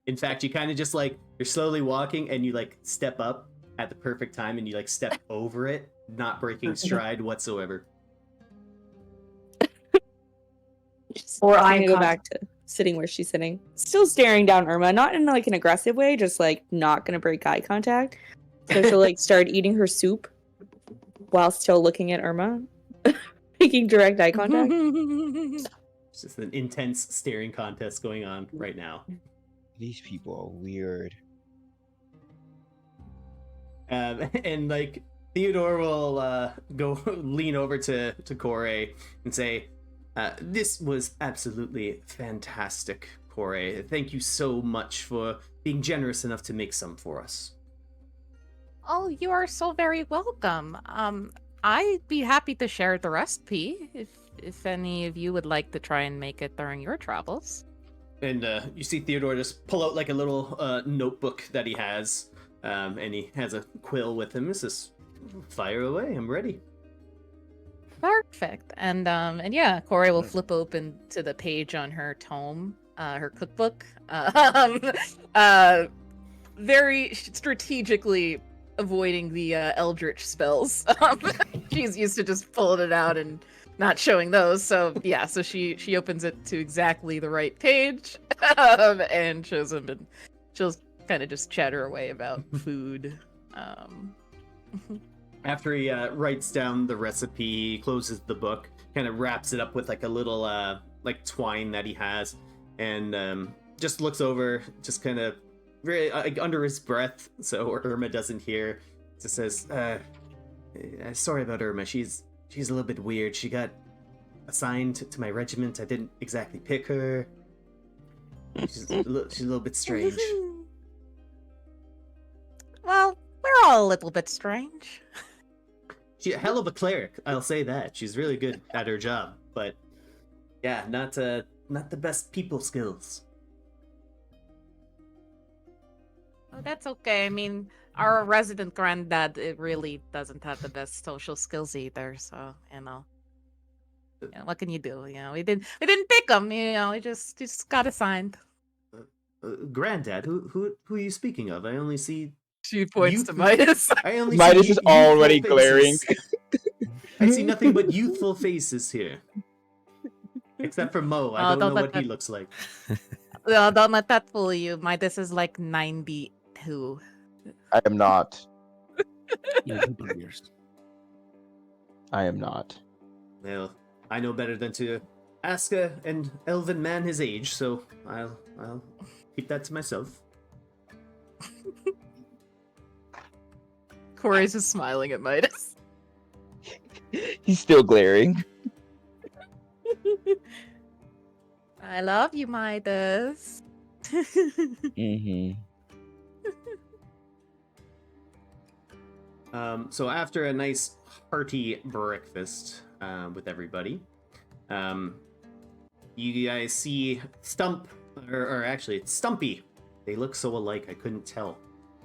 [SPEAKER 1] In fact, you kind of just like, you're slowly walking and you like step up at the perfect time and you like step over it, not breaking stride whatsoever.
[SPEAKER 6] Or I go back to sitting where she's sitting. Still staring down Irma, not in like an aggressive way, just like not gonna break eye contact. So she'll like start eating her soup while still looking at Irma, making direct eye contact.
[SPEAKER 1] It's just an intense staring contest going on right now.
[SPEAKER 2] These people are weird.
[SPEAKER 1] And like Theodore will go lean over to Corey and say, "This was absolutely fantastic, Corey. Thank you so much for being generous enough to make some for us."
[SPEAKER 4] Oh, you are so very welcome. I'd be happy to share the recipe if any of you would like to try and make it during your travels.
[SPEAKER 1] And you see Theodore just pull out like a little notebook that he has, and he has a quill with him. He says, "Fire away, I'm ready."
[SPEAKER 4] Perfect. And yeah, Corey will flip open to the page on her tome, her cookbook. Very strategically avoiding the eldritch spells. She's used to just pulling it out and not showing those. So yeah, so she opens it to exactly the right page and shows him, and she'll kind of just chatter away about food.
[SPEAKER 1] After he writes down the recipe, he closes the book, kind of wraps it up with like a little like twine that he has, and just looks over, just kind of very under his breath, so Irma doesn't hear. Just says, "Sorry about Irma. She's a little bit weird. She got assigned to my regiment. I didn't exactly pick her. She's a little bit strange."
[SPEAKER 4] Well, we're all a little bit strange.
[SPEAKER 1] She's a hell of a cleric, I'll say that. She's really good at her job, but yeah, not the best people skills.
[SPEAKER 4] Oh, that's okay. I mean, our resident granddad, it really doesn't have the best social skills either. So what can you do? We didn't pick him. We just got assigned.
[SPEAKER 1] Granddad, who are you speaking of? I only see.
[SPEAKER 4] She points to Midas.
[SPEAKER 1] I only
[SPEAKER 2] Midas
[SPEAKER 1] see
[SPEAKER 2] is already
[SPEAKER 1] youthful
[SPEAKER 2] glaring.
[SPEAKER 1] faces. I see nothing but youthful faces here, except for Mo. I don't know what he looks like.
[SPEAKER 4] Well, don't let that fool you. Midas is like 92.
[SPEAKER 2] I am not.
[SPEAKER 3] Yeah, a couple of years.
[SPEAKER 2] I am not.
[SPEAKER 1] Well, I know better than to ask an elven man his age, so I'll keep that to myself.
[SPEAKER 4] Corey's just smiling at Midas.
[SPEAKER 2] He's still glaring.
[SPEAKER 4] I love you, Midas.
[SPEAKER 2] Mm-hmm.
[SPEAKER 1] So after a nice hearty breakfast with everybody, you guys see Stump, or actually it's Stumpy. They look so alike, I couldn't tell.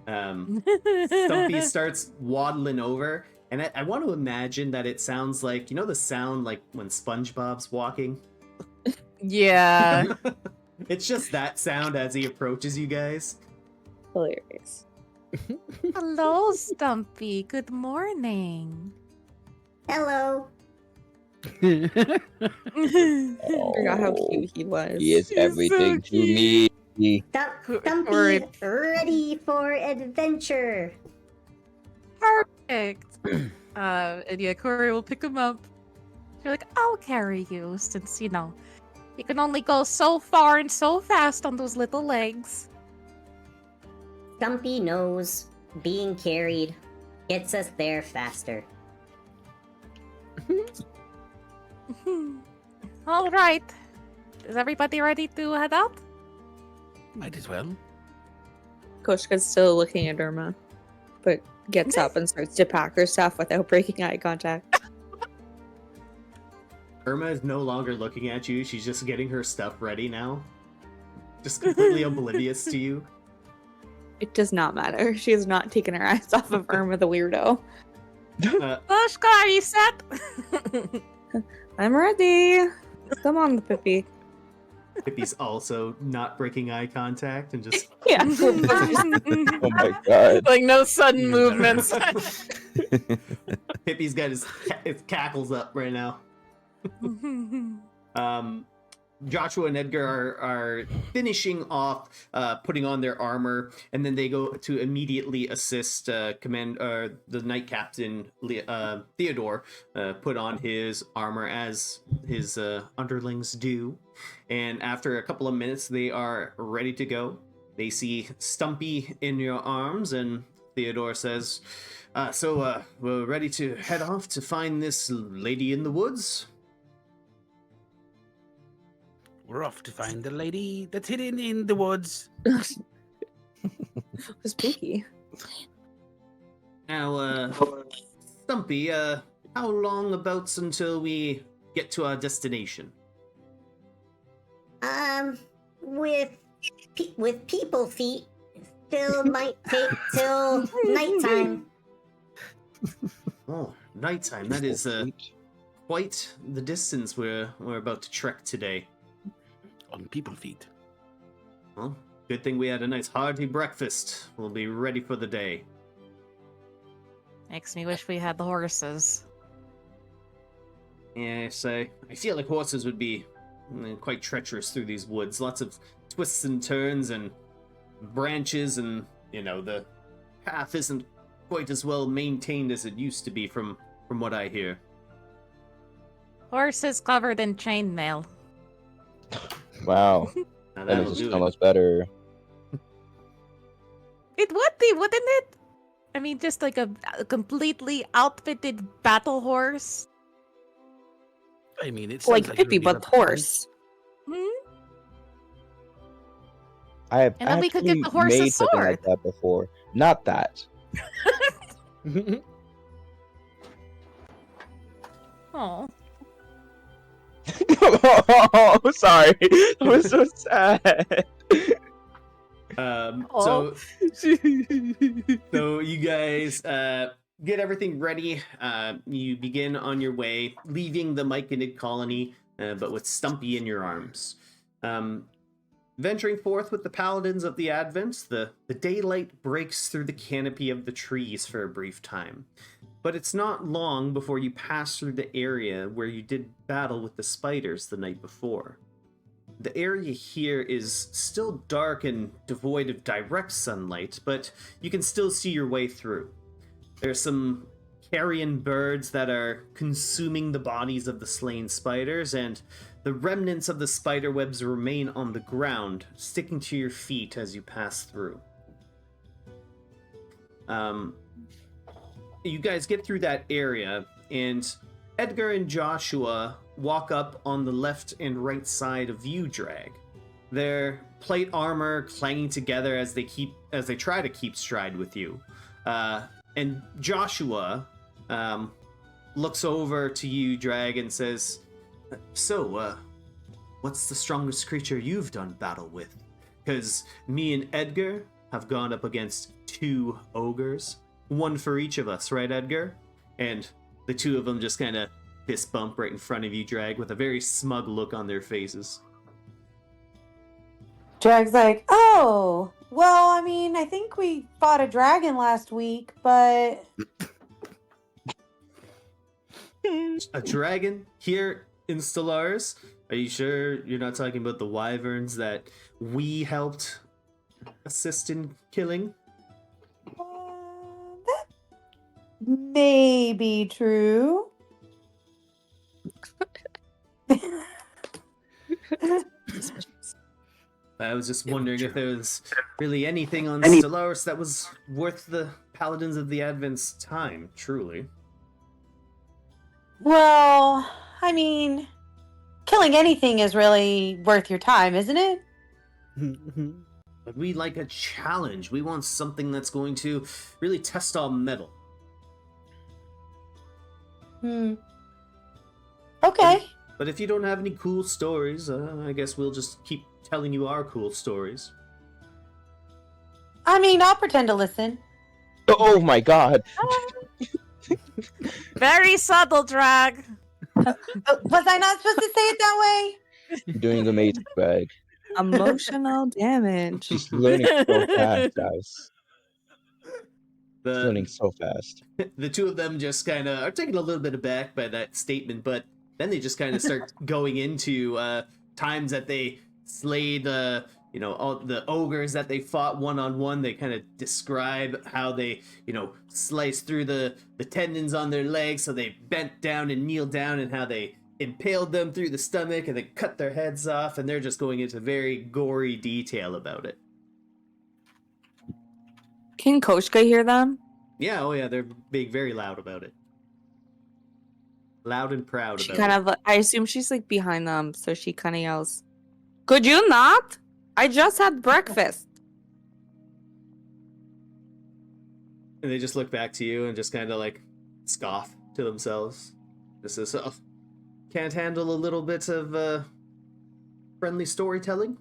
[SPEAKER 1] Stumpy starts waddling over, and I want to imagine that it sounds like, you know the sound like when SpongeBob's walking?
[SPEAKER 4] Yeah.
[SPEAKER 1] It's just that sound as he approaches you guys.
[SPEAKER 6] Hilarious.
[SPEAKER 4] Hello, Stumpy. Good morning.
[SPEAKER 7] Hello.
[SPEAKER 6] I forgot how cute he was.
[SPEAKER 2] He is
[SPEAKER 4] He's
[SPEAKER 2] everything
[SPEAKER 4] so
[SPEAKER 2] to me.
[SPEAKER 7] Stumpy,
[SPEAKER 4] Alright.
[SPEAKER 7] ready for adventure.
[SPEAKER 4] Perfect. And yeah, Corey will pick him up. You're like, I'll carry you, since, you know, you can only go so far and so fast on those little legs.
[SPEAKER 7] Stumpy knows being carried gets us there faster.
[SPEAKER 4] All right. Is everybody ready to head out?
[SPEAKER 3] Might as well.
[SPEAKER 6] Koshka's still looking at Irma, but gets up and starts to pack her stuff without breaking eye contact.
[SPEAKER 1] Irma is no longer looking at you. She's just getting her stuff ready now. Just completely oblivious to you.
[SPEAKER 6] It does not matter. She has not taken her eyes off of Irma the weirdo.
[SPEAKER 4] Koshka, are you set?
[SPEAKER 6] I'm ready. Come on, Pippi.
[SPEAKER 1] Pippi's also not breaking eye contact and just
[SPEAKER 6] Yeah.
[SPEAKER 2] Oh my god.
[SPEAKER 4] Like no sudden movements.
[SPEAKER 1] Pippi's got his cackles up right now. Joshua and Edgar are finishing off putting on their armor, and then they go to immediately assist the Knight Captain Theodore put on his armor as his underlings do. And after a couple of minutes, they are ready to go. They see Stumpy in your arms, and Theodore says, "So we're ready to head off to find this lady in the woods."
[SPEAKER 3] We're off to find the lady that's hidden in the woods.
[SPEAKER 6] Spooky.
[SPEAKER 1] Now, Stumpy, how long abouts until we get to our destination?
[SPEAKER 7] With people feet, still might take till nighttime.
[SPEAKER 1] Oh, nighttime. That is quite the distance we're about to trek today.
[SPEAKER 3] On people feet.
[SPEAKER 1] Well, good thing we had a nice hearty breakfast. We'll be ready for the day.
[SPEAKER 4] Makes me wish we had the horses.
[SPEAKER 1] Yes, I feel like horses would be quite treacherous through these woods. Lots of twists and turns and branches, and, you know, the path isn't quite as well maintained as it used to be from what I hear.
[SPEAKER 4] Horses covered in chainmail.
[SPEAKER 2] Wow.
[SPEAKER 1] Now
[SPEAKER 2] That
[SPEAKER 1] that'll
[SPEAKER 2] makes it
[SPEAKER 1] do
[SPEAKER 2] so
[SPEAKER 1] it.
[SPEAKER 2] much better.
[SPEAKER 4] It would be, wouldn't it? I mean, just like a completely outfitted battle horse.
[SPEAKER 3] I mean, it's
[SPEAKER 6] Like Pippi, but horse.
[SPEAKER 4] Hmm?
[SPEAKER 2] I have
[SPEAKER 4] And then we could get
[SPEAKER 2] actually
[SPEAKER 4] the horse's
[SPEAKER 2] made something like
[SPEAKER 4] sword.
[SPEAKER 2] that before. Not that.
[SPEAKER 4] Oh.
[SPEAKER 2] Oh, sorry. I was so sad.
[SPEAKER 1] So you guys get everything ready. You begin on your way, leaving the Myconid colony, but with Stumpy in your arms. Venturing forth with the Paladins of the Advent, the daylight breaks through the canopy of the trees for a brief time. But it's not long before you pass through the area where you did battle with the spiders the night before. The area here is still dark and devoid of direct sunlight, but you can still see your way through. There's some carrion birds that are consuming the bodies of the slain spiders, and the remnants of the spider webs remain on the ground, sticking to your feet as you pass through. You guys get through that area, and Edgar and Joshua walk up on the left and right side of you, Drag. Their plate armor clanging together as they try to keep stride with you. And Joshua looks over to you, Drag, and says, "So, what's the strongest creature you've done battle with? Because me and Edgar have gone up against 2 ogres, one for each of us, right, Edgar? And the 2 of them just kind of fist bump right in front of you, Drag, with a very smug look on their faces.
[SPEAKER 8] Drag's like, oh, well, I mean, I think we fought a dragon last week, but
[SPEAKER 1] A dragon here in Stellaris? Are you sure you're not talking about the wyverns that we helped assist in killing?
[SPEAKER 8] that may be true.
[SPEAKER 1] I was just wondering if there was really anything on Stellaris that was worth the Paladins of the Advent's time, truly.
[SPEAKER 8] Well, I mean, killing anything is really worth your time, isn't it?
[SPEAKER 1] But we like a challenge. We want something that's going to really test our mettle.
[SPEAKER 8] Okay.
[SPEAKER 1] But if you don't have any cool stories, I guess we'll just keep telling you our cool stories.
[SPEAKER 8] I mean, I'll pretend to listen.
[SPEAKER 2] Oh my god.
[SPEAKER 4] Very subtle, Drag.
[SPEAKER 8] Was I not supposed to say it that way?
[SPEAKER 2] You're doing amazing, Greg.
[SPEAKER 6] Emotional damage.
[SPEAKER 2] She's learning so fast, guys. She's learning
[SPEAKER 1] The,
[SPEAKER 2] so fast.
[SPEAKER 1] the 2 of them just kind of are taken a little bit aback by that statement, but then they just kind of start going into times that they slayed all the ogres that they fought one-on-one. They kind of describe how they sliced through the tendons on their legs, so they bent down and kneeled down, and how they impaled them through the stomach and then cut their heads off, and they're just going into very gory detail about it.
[SPEAKER 6] Can Koshka hear them?
[SPEAKER 1] Yeah, oh yeah, they're being very loud about it. Loud and proud
[SPEAKER 6] She
[SPEAKER 1] about
[SPEAKER 6] kind
[SPEAKER 1] it.
[SPEAKER 6] of, I assume she's like behind them, so she kind of yells, "Could you not? I just had breakfast."
[SPEAKER 1] And they just look back to you and just kind of like scoff to themselves. This is can't handle a little bit of friendly storytelling.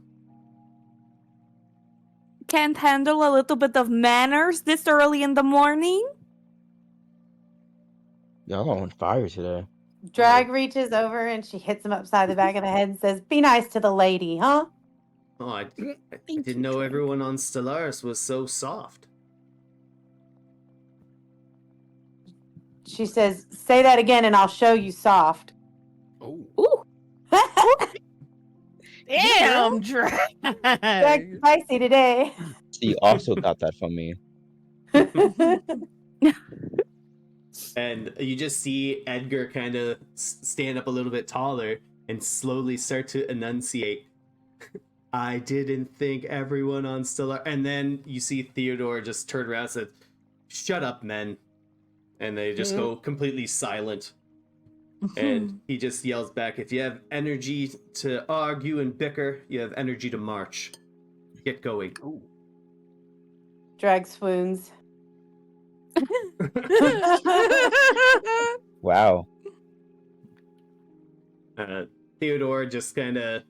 [SPEAKER 6] Can't handle a little bit of manners this early in the morning?
[SPEAKER 2] Y'all on fire today.
[SPEAKER 8] Drag reaches over and she hits him upside the back of the head and says, "Be nice to the lady, huh?"
[SPEAKER 1] Oh, I didn't know everyone on Stellaris was so soft.
[SPEAKER 8] She says, "Say that again and I'll show you soft."
[SPEAKER 3] Oh.
[SPEAKER 6] Ooh.
[SPEAKER 4] Damn, Drag.
[SPEAKER 8] Drag spicy today.
[SPEAKER 2] She also got that from me.
[SPEAKER 1] And you just see Edgar kind of stand up a little bit taller and slowly start to enunciate. I didn't think everyone on Stellar. And then you see Theodore just turn around and says, "Shut up, men." And they just go completely silent. And he just yells back, "If you have energy to argue and bicker, you have energy to march. Get going."
[SPEAKER 8] Drag swoons.
[SPEAKER 2] Wow.
[SPEAKER 1] Theodore just kind of,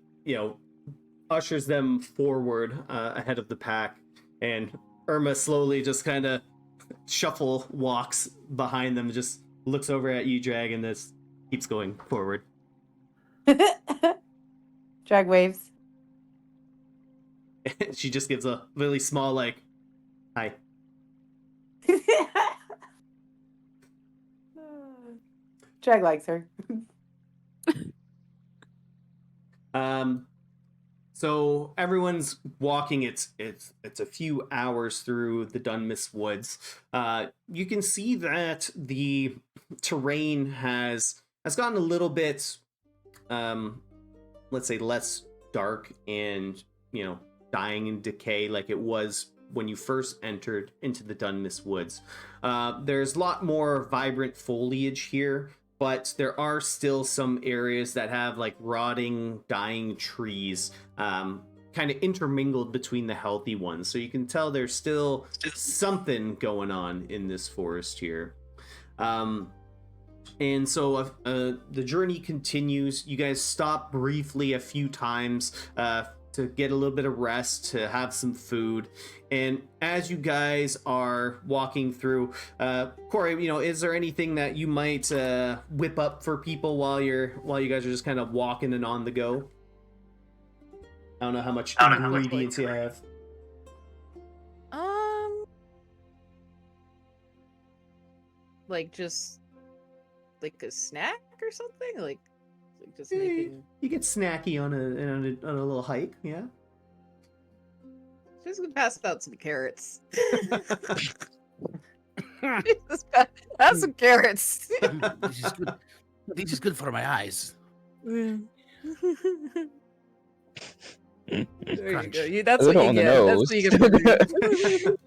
[SPEAKER 1] ushers them forward ahead of the pack, and Irma slowly just kind of shuffle walks behind them, just looks over at you, Drag, and this keeps going forward.
[SPEAKER 8] Drag waves.
[SPEAKER 1] She just gives a really small, like, hi.
[SPEAKER 8] Drag likes her.
[SPEAKER 1] So everyone's walking. It's a few hours through the Dunmis Woods. You can see that the terrain has gotten a little bit, let's say, less dark and dying in decay like it was when you first entered into the Dunmis Woods. There's a lot more vibrant foliage here, but there are still some areas that have like rotting, dying trees kind of intermingled between the healthy ones. So you can tell there's still something going on in this forest here. And so the journey continues. You guys stop briefly a few times to get a little bit of rest, to have some food. And as you guys are walking through, Corey, is there anything that you might whip up for people while you guys are just kind of walking and on the go? I don't know how much ingredients you have.
[SPEAKER 4] Like just like a snack or something, like just making.
[SPEAKER 1] You get snacky on a little hike, yeah.
[SPEAKER 4] Just gonna pass out some carrots. Just have some carrots.
[SPEAKER 3] This is good. This is good for my eyes.
[SPEAKER 4] There you
[SPEAKER 3] Crunch.
[SPEAKER 4] go. That's
[SPEAKER 2] A
[SPEAKER 4] what
[SPEAKER 2] little
[SPEAKER 4] you
[SPEAKER 2] on the
[SPEAKER 4] get. That's
[SPEAKER 2] nose.
[SPEAKER 4] what you get.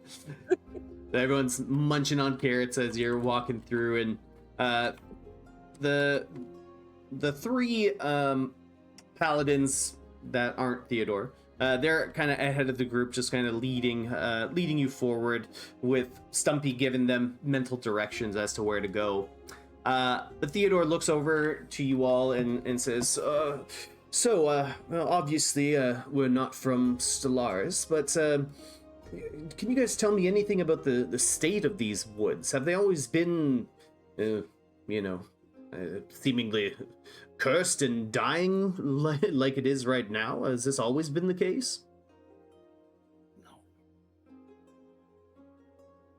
[SPEAKER 1] Everyone's munching on carrots as you're walking through, and the three paladins that aren't Theodore, they're kind of ahead of the group, just kind of leading you forward, with Stumpy giving them mental directions as to where to go. But Theodore looks over to you all and says, well, obviously we're not from Stellaris, but can you guys tell me anything about the state of these woods? Have they always been, seemingly cursed and dying like it is right now? Has this always been the case?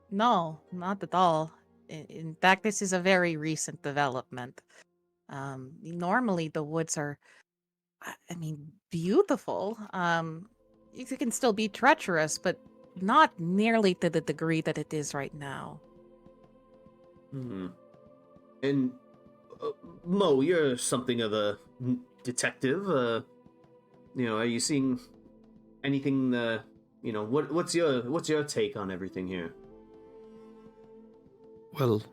[SPEAKER 4] No, not at all. In fact, this is a very recent development. Normally the woods are, beautiful. It can still be treacherous, but not nearly to the degree that it is right now.
[SPEAKER 1] Hmm. And Mo, you're something of a detective. Are you seeing anything? What's your take on everything here?
[SPEAKER 5] Well,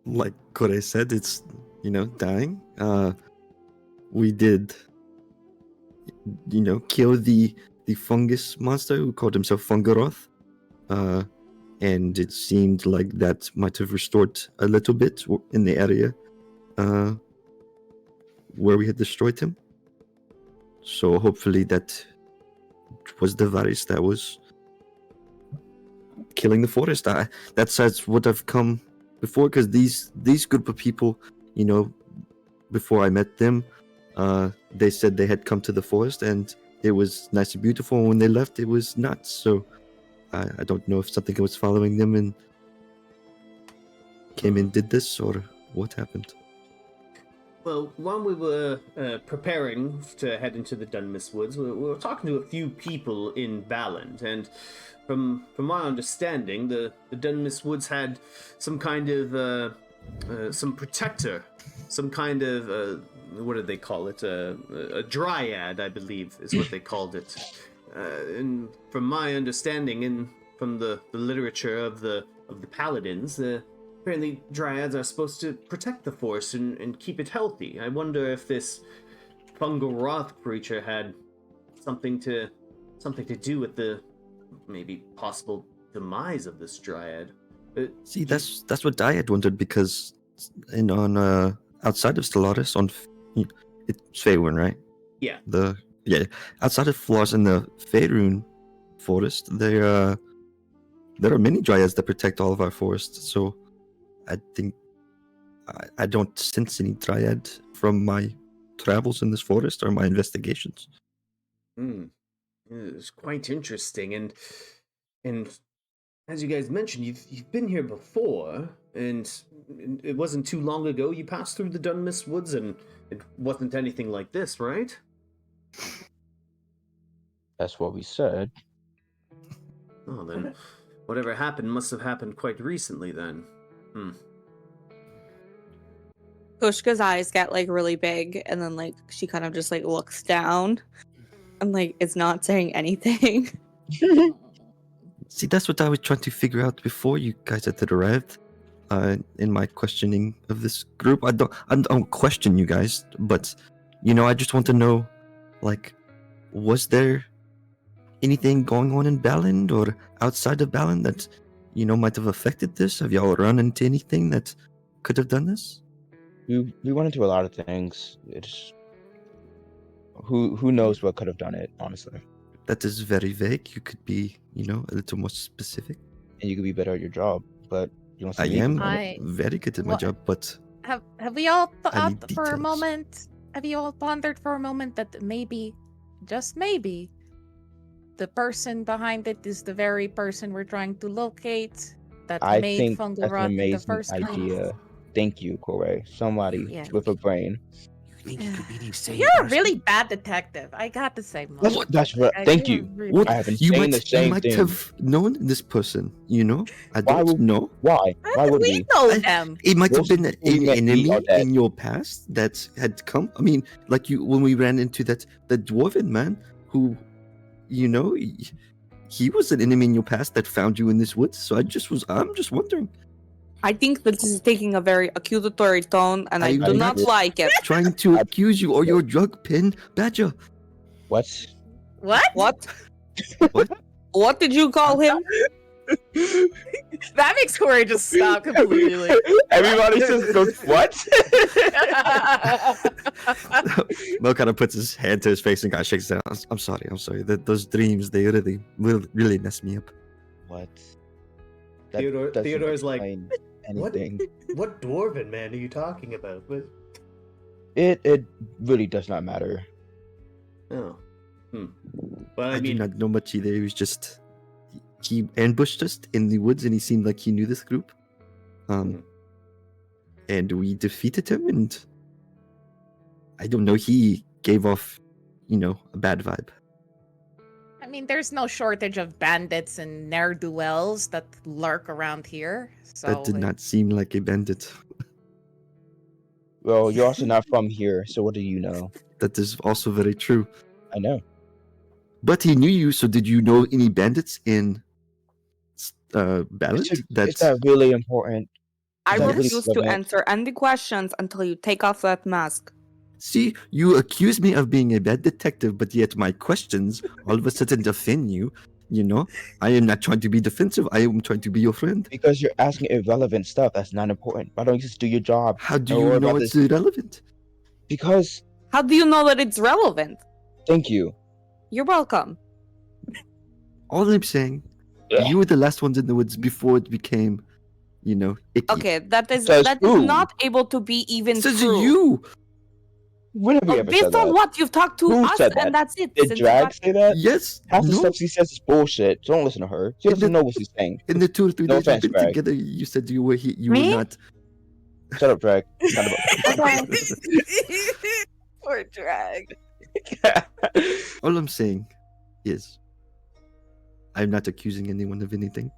[SPEAKER 5] like Kore said, it's dying. We did kill the fungus monster who called himself Fungaroth, and it seemed like that might have restored a little bit in the area where we had destroyed him. So hopefully that was the virus that was killing the forest. That's what I've come before, because these group of people, before I met them, they said they had come to the forest and it was nice and beautiful, and when they left it was nuts. So I don't know if something was following them and came and did this, or what happened.
[SPEAKER 1] Well, while we were preparing to head into the Dunmis Woods, we were talking to a few people in Balland, and from my understanding, the Dunmis Woods had some kind of some protector, some kind of what did they call it? A dryad, I believe, is what they called it. And from my understanding, and from the literature of the paladins, apparently dryads are supposed to protect the forest and keep it healthy. I wonder if this fungal Roth creature had something to do with the maybe possible demise of this dryad.
[SPEAKER 5] See, that's what I had wondered, because on outside of Stellaris, it's Faerun, right?
[SPEAKER 1] Yeah.
[SPEAKER 5] Outside of Floss in the Faerun forest, there are many dryads that protect all of our forests. So I think I don't sense any dryad from my travels in this forest or my investigations.
[SPEAKER 1] It's quite interesting, and as you guys mentioned, you've been here before, and it wasn't too long ago you passed through the Dunmis Woods, and it wasn't anything like this, right?
[SPEAKER 2] That's what we said.
[SPEAKER 1] Oh, then whatever happened must have happened quite recently then.
[SPEAKER 6] Koshka's eyes get really big, and then she kind of just looks down. I'm it's not saying anything.
[SPEAKER 5] See, that's what I was trying to figure out before you guys had arrived. In my questioning of this group, I don't question you guys, but I just want to know, was there anything going on in Balland or outside of Balland that might have affected this? Have y'all run into anything that could have done this?
[SPEAKER 2] We went into a lot of things. It's who knows what could have done it, honestly.
[SPEAKER 5] That is very vague. You could be, a little more specific.
[SPEAKER 2] And you could be better at your job, but you don't.
[SPEAKER 5] I
[SPEAKER 2] see
[SPEAKER 5] am
[SPEAKER 2] me.
[SPEAKER 5] very good at my
[SPEAKER 4] What-
[SPEAKER 5] job, but
[SPEAKER 4] Have we all
[SPEAKER 5] I need
[SPEAKER 4] thought for a
[SPEAKER 5] details.
[SPEAKER 4] moment? Have you all pondered for a moment that maybe, just maybe, the person behind it is the very person we're trying to locate that
[SPEAKER 2] I
[SPEAKER 4] made
[SPEAKER 2] think
[SPEAKER 4] fungal
[SPEAKER 2] that's an
[SPEAKER 4] rot in the
[SPEAKER 2] amazing
[SPEAKER 4] first place?
[SPEAKER 2] idea. Thank you, Corey. Somebody
[SPEAKER 4] Yeah.
[SPEAKER 2] with a brain.
[SPEAKER 3] You think it could be the same
[SPEAKER 4] You're a
[SPEAKER 3] person?
[SPEAKER 4] really bad detective. I got to say,
[SPEAKER 2] That's right. Thank
[SPEAKER 4] you're
[SPEAKER 2] you.
[SPEAKER 4] really
[SPEAKER 5] what?
[SPEAKER 2] I have been
[SPEAKER 5] You
[SPEAKER 2] saying the
[SPEAKER 5] might,
[SPEAKER 2] same
[SPEAKER 5] might
[SPEAKER 2] thing.
[SPEAKER 5] have known this person, I
[SPEAKER 2] Why
[SPEAKER 5] don't
[SPEAKER 2] would-
[SPEAKER 5] know.
[SPEAKER 2] Why? Why would
[SPEAKER 4] we
[SPEAKER 2] we?
[SPEAKER 4] know
[SPEAKER 5] I-
[SPEAKER 4] them.
[SPEAKER 5] It might have
[SPEAKER 2] Most
[SPEAKER 5] been
[SPEAKER 2] people we
[SPEAKER 5] an
[SPEAKER 2] met
[SPEAKER 5] enemy
[SPEAKER 2] are dead.
[SPEAKER 5] in your past that had come. I mean, like when we ran into the dwarven man who, he was an enemy in your past that found you in this woods. So I'm just wondering.
[SPEAKER 6] I think that this is taking a very accusatory tone, and I
[SPEAKER 5] I'm
[SPEAKER 6] do not
[SPEAKER 2] not-
[SPEAKER 6] like it.
[SPEAKER 5] Trying to accuse you or your drug pin badger.
[SPEAKER 2] What?
[SPEAKER 4] What?
[SPEAKER 6] What?
[SPEAKER 5] What?
[SPEAKER 6] What did you call him?
[SPEAKER 4] That makes Corey just stop completely.
[SPEAKER 2] Everybody just goes, what?
[SPEAKER 5] Mo kind of puts his hand to his face and kind of shakes his head. I'm sorry. Those dreams, they really messed me up.
[SPEAKER 2] What?
[SPEAKER 1] Theodore's like,
[SPEAKER 2] explain
[SPEAKER 1] "What?
[SPEAKER 2] anything.
[SPEAKER 1] What dwarven man are you talking about?" But
[SPEAKER 2] It really does not matter.
[SPEAKER 1] oh, well,
[SPEAKER 5] I
[SPEAKER 1] I
[SPEAKER 5] do
[SPEAKER 1] mean,
[SPEAKER 5] not know much either. He was just he ambushed us in the woods, and he seemed like he knew this group. And we defeated him, and I don't know. He gave off, a bad vibe.
[SPEAKER 4] I mean, there's no shortage of bandits and ne'er-do-wells that lurk around here. So
[SPEAKER 5] That did not seem like a bandit.
[SPEAKER 2] Well, you're also not from here, so what do you know?
[SPEAKER 5] That is also very true.
[SPEAKER 2] I know.
[SPEAKER 5] But he knew you, so did you know any bandits in Ballad?
[SPEAKER 2] Is that really important?
[SPEAKER 6] I
[SPEAKER 2] Is that really
[SPEAKER 6] refuse to
[SPEAKER 2] relevant?
[SPEAKER 6] answer any questions until you take off that mask.
[SPEAKER 5] See, you accuse me of being a bad detective, but yet my questions all of a sudden defend you. I am not trying to be defensive. I am trying to be your friend.
[SPEAKER 2] Because you're asking irrelevant stuff that's not important. Why don't you just do your job?
[SPEAKER 5] How do
[SPEAKER 2] Don't worry
[SPEAKER 5] you know
[SPEAKER 2] about
[SPEAKER 5] it's
[SPEAKER 2] this.
[SPEAKER 5] irrelevant?
[SPEAKER 2] Because,
[SPEAKER 6] How do you know that it's relevant?
[SPEAKER 2] thank you.
[SPEAKER 6] You're welcome.
[SPEAKER 5] All I'm saying,
[SPEAKER 2] Ugh.
[SPEAKER 5] you were the last ones in the woods before it became, icky.
[SPEAKER 6] Okay, that is
[SPEAKER 2] Says who?
[SPEAKER 6] not able to be even
[SPEAKER 5] Says
[SPEAKER 6] true.
[SPEAKER 5] you.
[SPEAKER 2] When have we ever said
[SPEAKER 6] Based on
[SPEAKER 2] that?
[SPEAKER 6] what you've talked to
[SPEAKER 2] Who
[SPEAKER 6] us,
[SPEAKER 2] said that?
[SPEAKER 6] and that's it.
[SPEAKER 2] Did
[SPEAKER 6] Since
[SPEAKER 2] Drag say that?
[SPEAKER 5] Yes.
[SPEAKER 2] Half the
[SPEAKER 5] No.
[SPEAKER 2] stuff she says is bullshit. Don't listen to her. She
[SPEAKER 5] In
[SPEAKER 2] doesn't
[SPEAKER 5] the-
[SPEAKER 2] know what she's saying.
[SPEAKER 5] In the 2 or 3
[SPEAKER 2] No
[SPEAKER 5] days we've
[SPEAKER 2] offense,
[SPEAKER 5] been
[SPEAKER 2] Greg.
[SPEAKER 5] together, you said you were you
[SPEAKER 6] Me?
[SPEAKER 5] were not.
[SPEAKER 2] Shut up, Drag. Not about-
[SPEAKER 4] Poor drag.
[SPEAKER 5] All I'm saying is, I'm not accusing anyone of anything.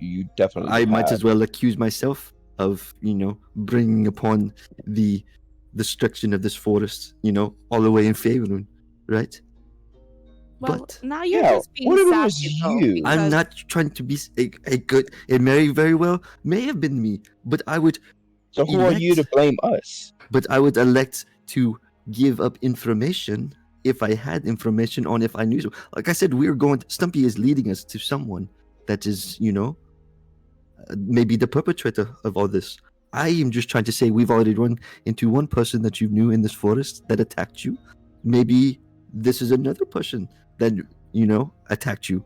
[SPEAKER 2] You definitely
[SPEAKER 5] I might
[SPEAKER 2] have.
[SPEAKER 5] as well accuse myself of, bringing upon the destruction of this forest, all the way in Faerun, right?
[SPEAKER 6] Well,
[SPEAKER 5] But
[SPEAKER 6] now you're
[SPEAKER 2] Yeah,
[SPEAKER 6] just being
[SPEAKER 2] what if it was
[SPEAKER 6] sassy, though,
[SPEAKER 2] you?
[SPEAKER 5] I'm
[SPEAKER 6] because-
[SPEAKER 5] not trying to be a good. It very well may have been me, but I would
[SPEAKER 2] So who are you to
[SPEAKER 5] elect-
[SPEAKER 2] blame us?
[SPEAKER 5] But I would elect to give up information if I had information on if I knew so. Like I said, we're going. Stumpy is leading us to someone that is, maybe the perpetrator of all this. I am just trying to say we've already run into one person that you knew in this forest that attacked you. Maybe this is another person that attacked you.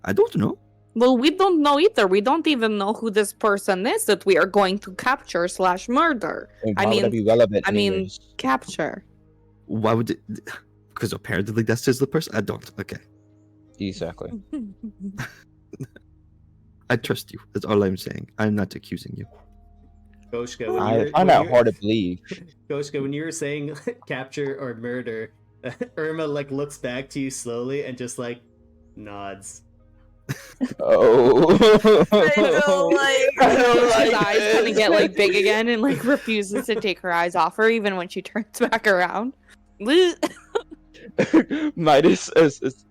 [SPEAKER 5] I don't know.
[SPEAKER 6] Well, we don't know either. We don't even know who this person is that we are going to capture / murder.
[SPEAKER 2] And
[SPEAKER 6] I
[SPEAKER 2] why would that
[SPEAKER 6] mean-
[SPEAKER 2] be relevant?
[SPEAKER 6] I mean-
[SPEAKER 2] anyways?
[SPEAKER 6] Capture.
[SPEAKER 5] Why would it? Because apparently that's just the person. I don't. Okay.
[SPEAKER 2] Exactly.
[SPEAKER 5] I trust you. That's all I'm saying. I'm not accusing you.
[SPEAKER 1] Goshka, when
[SPEAKER 2] I
[SPEAKER 1] you're,
[SPEAKER 2] find
[SPEAKER 1] when
[SPEAKER 2] that
[SPEAKER 1] you're-
[SPEAKER 2] hard to believe.
[SPEAKER 1] Goshka, when you were saying capture or murder, Irma looks back to you slowly and just nods.
[SPEAKER 2] Oh.
[SPEAKER 6] His eyes kind of get big again and refuses to take her eyes off her even when she turns back around.
[SPEAKER 2] Midas is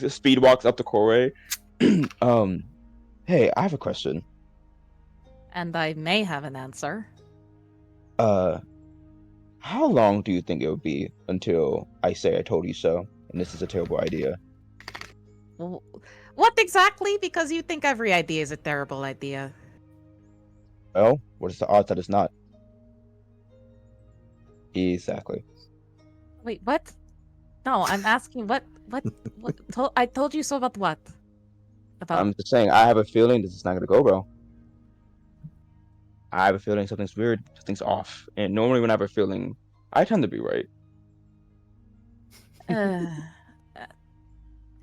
[SPEAKER 2] speed walks up to Corey. Hey, I have a question.
[SPEAKER 4] And I may have an answer.
[SPEAKER 2] How long do you think it would be until I say I told you so, and this is a terrible idea?
[SPEAKER 4] What exactly? Because you think every idea is a terrible idea.
[SPEAKER 2] Well, what is the odds that it's not? Exactly.
[SPEAKER 4] Wait, what? No, I'm asking what I told you so about what? About
[SPEAKER 2] I'm just saying, I have a feeling this is not gonna go well. I have a feeling something's weird, something's off. And normally when I have a feeling, I tend to be right.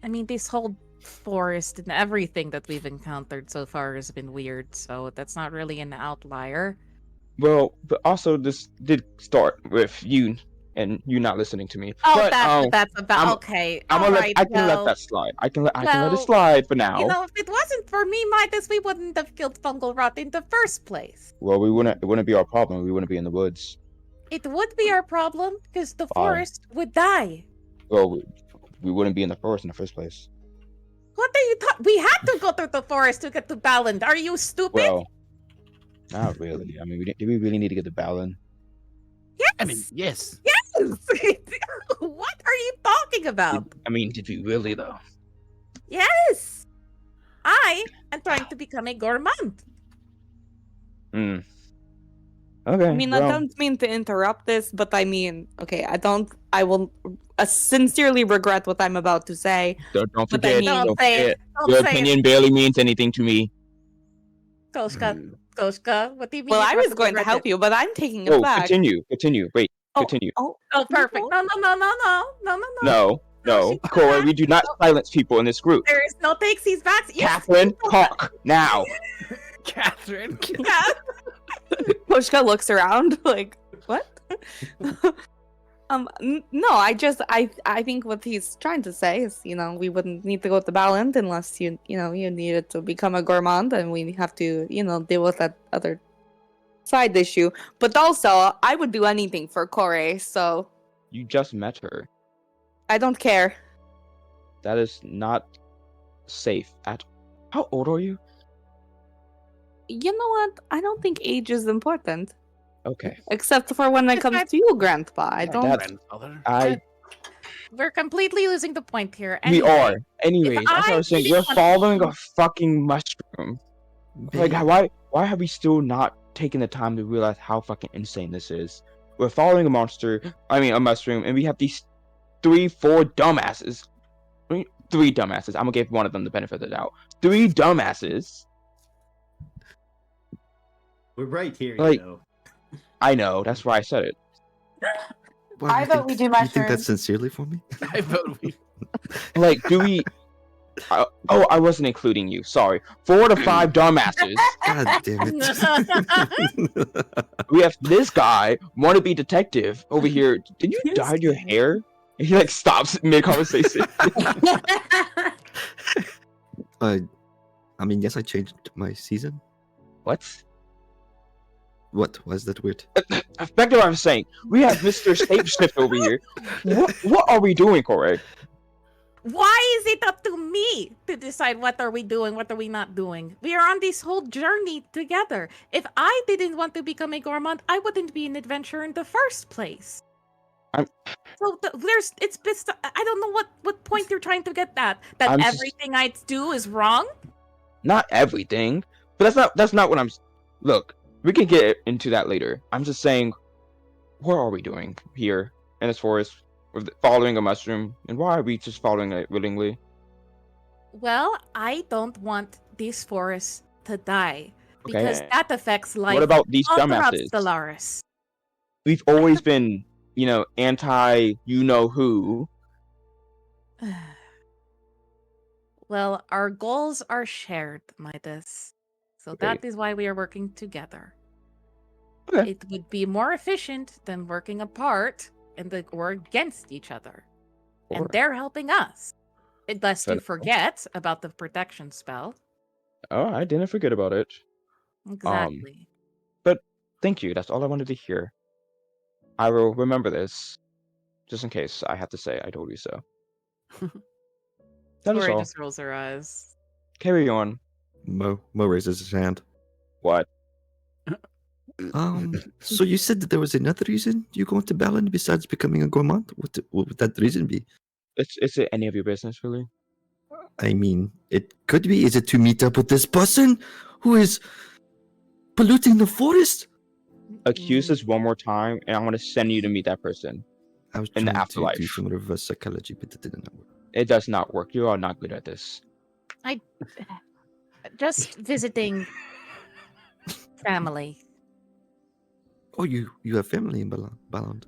[SPEAKER 4] I mean, this whole forest and everything that we've encountered so far has been weird, so that's not really an outlier.
[SPEAKER 2] Well, but also this did start with you and you not listening to me.
[SPEAKER 4] Oh,
[SPEAKER 2] but
[SPEAKER 4] that's what that's about.
[SPEAKER 2] I'm-
[SPEAKER 4] Okay,
[SPEAKER 2] I'm
[SPEAKER 4] all
[SPEAKER 2] gonna
[SPEAKER 4] right.
[SPEAKER 2] I can let
[SPEAKER 4] well,
[SPEAKER 2] that slide. I can let it
[SPEAKER 4] well,
[SPEAKER 2] slide for now.
[SPEAKER 4] You know, if it wasn't for me, Midas, we wouldn't have killed fungal rot in the first place.
[SPEAKER 2] Well, it wouldn't be our problem. We wouldn't be in the woods.
[SPEAKER 4] It would be our problem because the
[SPEAKER 2] Why?
[SPEAKER 4] forest would die.
[SPEAKER 2] Well, we wouldn't be in the forest in the first place.
[SPEAKER 4] What are you talking? We had to go through the forest to get to Baland. Are you stupid?
[SPEAKER 2] Well, not really. I mean, do we really need to get to Balin?
[SPEAKER 4] yes.
[SPEAKER 3] I mean, yes.
[SPEAKER 4] Yes. What are you talking about?
[SPEAKER 2] Did we really though?
[SPEAKER 4] Yes. I am trying to become a gourmand.
[SPEAKER 2] Hmm. Okay.
[SPEAKER 6] I mean, I don't mean to interrupt this, but I mean, okay, I will sincerely regret what I'm about to say.
[SPEAKER 2] Don't
[SPEAKER 6] But I
[SPEAKER 2] forget.
[SPEAKER 6] mean-
[SPEAKER 4] Don't say it. Don't
[SPEAKER 2] Your
[SPEAKER 4] say
[SPEAKER 2] opinion barely means anything to me.
[SPEAKER 4] it. Koshka, what do you mean?
[SPEAKER 6] Well,
[SPEAKER 4] you
[SPEAKER 6] I
[SPEAKER 4] have
[SPEAKER 6] was going to
[SPEAKER 4] regret
[SPEAKER 6] help
[SPEAKER 4] it?
[SPEAKER 6] you, but I'm taking it
[SPEAKER 2] Oh,
[SPEAKER 6] back.
[SPEAKER 2] continue. Wait,
[SPEAKER 6] Oh,
[SPEAKER 2] continue.
[SPEAKER 6] Oh,
[SPEAKER 4] Oh, perfect. No.
[SPEAKER 2] No,
[SPEAKER 4] she's
[SPEAKER 2] Cora,
[SPEAKER 4] not.
[SPEAKER 2] we do not silence people in this group.
[SPEAKER 4] There is no takesies backs. You
[SPEAKER 2] Catherine, talk now.
[SPEAKER 3] Catherine.
[SPEAKER 4] Yeah.
[SPEAKER 6] Koshka looks around like, what? No, I think what he's trying to say is, we wouldn't need to go to Baland unless you needed to become a gourmand, and we have to, deal with that other side issue. But also, I would do anything for Kore, so
[SPEAKER 2] You just met her.
[SPEAKER 6] I don't care.
[SPEAKER 2] That is not safe at. How old are you?
[SPEAKER 6] You know what? I don't think age is important,
[SPEAKER 2] Okay.
[SPEAKER 6] except for when it comes to you, Grandpa. I
[SPEAKER 2] Yeah,
[SPEAKER 6] don't.
[SPEAKER 2] Grandfather.
[SPEAKER 4] We're completely losing the point here.
[SPEAKER 2] We
[SPEAKER 4] Anyway,
[SPEAKER 2] are. Anyways, that's what I was saying. You're following a fucking mushroom. Like, why have we still not taken the time to realize how fucking insane this is? We're following a mushroom, and we have these 4 dumbasses. Three dumbasses. I'm gonna give one of them the benefit of the doubt. 3 dumbasses.
[SPEAKER 1] We're right here,
[SPEAKER 2] Like-
[SPEAKER 1] you know.
[SPEAKER 2] I know. That's why I said it.
[SPEAKER 5] Well,
[SPEAKER 8] I
[SPEAKER 5] you
[SPEAKER 8] vote
[SPEAKER 5] think-
[SPEAKER 8] we do
[SPEAKER 5] You think
[SPEAKER 8] mushrooms.
[SPEAKER 5] that's sincerely for me?
[SPEAKER 3] I vote we.
[SPEAKER 2] Like, do we? I wasn't including you. Sorry. 4 to 5 dumbasses.
[SPEAKER 5] God damn it.
[SPEAKER 2] We have this guy, wannabe detective, over here. Did you dye your hair? And he like stops mid conversation.
[SPEAKER 5] I mean, yes, I changed my season.
[SPEAKER 2] What?
[SPEAKER 5] What? Why is that weird?
[SPEAKER 2] Back to what I was saying. We have Mr. Shapeshift over here. What are we doing, Corey?
[SPEAKER 4] why is it up to me to decide what are we doing, what are we not doing? We are on this whole journey together. If I didn't want to become a gourmand, I wouldn't be an adventurer in the first place. So I don't know what point you're trying to get at. That
[SPEAKER 2] I'm
[SPEAKER 4] everything I do is wrong?
[SPEAKER 2] Not everything, but that's not what I'm. Look, we can get into that later. I'm just saying, what are we doing here in this forest? With following a mushroom, and why are we just following it willingly?
[SPEAKER 4] Well, I don't want this forest to die because
[SPEAKER 2] Okay.
[SPEAKER 4] that affects life.
[SPEAKER 2] What about these
[SPEAKER 4] all throughout
[SPEAKER 2] dumbasses?
[SPEAKER 4] Stellaris.
[SPEAKER 2] We've always been, anti you know who.
[SPEAKER 4] Well, our goals are shared, Midas. So
[SPEAKER 2] Okay.
[SPEAKER 4] that is why we are working together.
[SPEAKER 2] Okay.
[SPEAKER 4] It would be more efficient than working apart or against each other. And
[SPEAKER 2] Sure.
[SPEAKER 4] they're helping us. Unless you
[SPEAKER 2] Fair.
[SPEAKER 4] forget about the protection spell.
[SPEAKER 2] Oh, I didn't forget about it.
[SPEAKER 4] Exactly.
[SPEAKER 2] Thank you. That's all I wanted to hear. I will remember this, just in case I have to say I told you so. That is
[SPEAKER 4] Tori
[SPEAKER 2] all.
[SPEAKER 4] just rolls her eyes.
[SPEAKER 2] Carry on.
[SPEAKER 5] Mo raises his hand.
[SPEAKER 2] What?
[SPEAKER 5] So you said that there was another reason you going to Balin besides becoming a gourmand? What would that reason be?
[SPEAKER 2] Is it any of your business, really?
[SPEAKER 5] I mean, it could be. Is it to meet up with this person who is polluting the forest.
[SPEAKER 2] Accuse us one more time, and I'm gonna send you to meet that person.
[SPEAKER 5] I was
[SPEAKER 2] In the
[SPEAKER 5] trying to
[SPEAKER 2] afterlife.
[SPEAKER 5] do some reverse psychology, but it didn't work.
[SPEAKER 2] It does not work. You are not good at this.
[SPEAKER 4] Just visiting family.
[SPEAKER 5] Oh, you have family in Balland.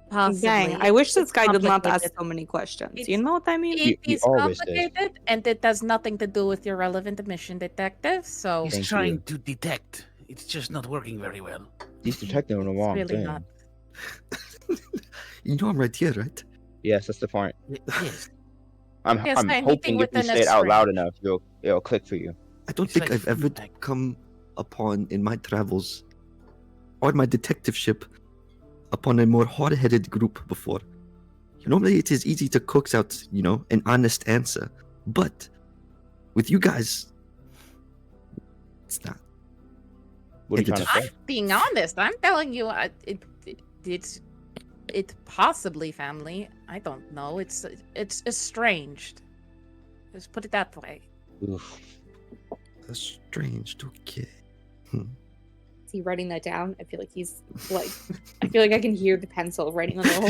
[SPEAKER 4] Possibly.
[SPEAKER 6] Dang, I wish this guy did not ask
[SPEAKER 4] complicated.
[SPEAKER 6] so many questions.
[SPEAKER 4] It's-
[SPEAKER 6] You know what I mean?
[SPEAKER 4] It
[SPEAKER 2] We
[SPEAKER 4] is
[SPEAKER 2] always did.
[SPEAKER 4] complicated, and it has nothing to do with your relevant mission, detective. So
[SPEAKER 3] He's
[SPEAKER 2] Thank
[SPEAKER 3] trying
[SPEAKER 2] you.
[SPEAKER 3] to detect. It's just not working very well.
[SPEAKER 2] He's detecting on the
[SPEAKER 4] it's
[SPEAKER 2] wrong
[SPEAKER 4] really
[SPEAKER 2] thing.
[SPEAKER 4] not.
[SPEAKER 5] You know I'm right here, right?
[SPEAKER 2] Yes, that's the point.
[SPEAKER 3] Yes.
[SPEAKER 2] I'm
[SPEAKER 4] Yes, anything
[SPEAKER 2] hoping if you
[SPEAKER 4] within a
[SPEAKER 2] say it out loud
[SPEAKER 4] string.
[SPEAKER 2] enough, it'll click for you.
[SPEAKER 5] I don't
[SPEAKER 3] It's
[SPEAKER 5] think
[SPEAKER 3] like
[SPEAKER 5] I've ever
[SPEAKER 3] feedback.
[SPEAKER 5] come upon in my travels on my detective ship upon a more hard-headed group before. Normally it is easy to coax out, an honest answer. But with you guys, it's not.
[SPEAKER 2] What are you
[SPEAKER 5] It
[SPEAKER 2] trying to
[SPEAKER 5] just-
[SPEAKER 2] say?
[SPEAKER 4] I'm being honest. I'm telling you, it's possibly family. I don't know. It's estranged. Just put it that way.
[SPEAKER 2] Oof.
[SPEAKER 5] That's strange. Okay.
[SPEAKER 6] Is he writing that down? I feel like he's like, I feel like I can hear the pencil writing on the whole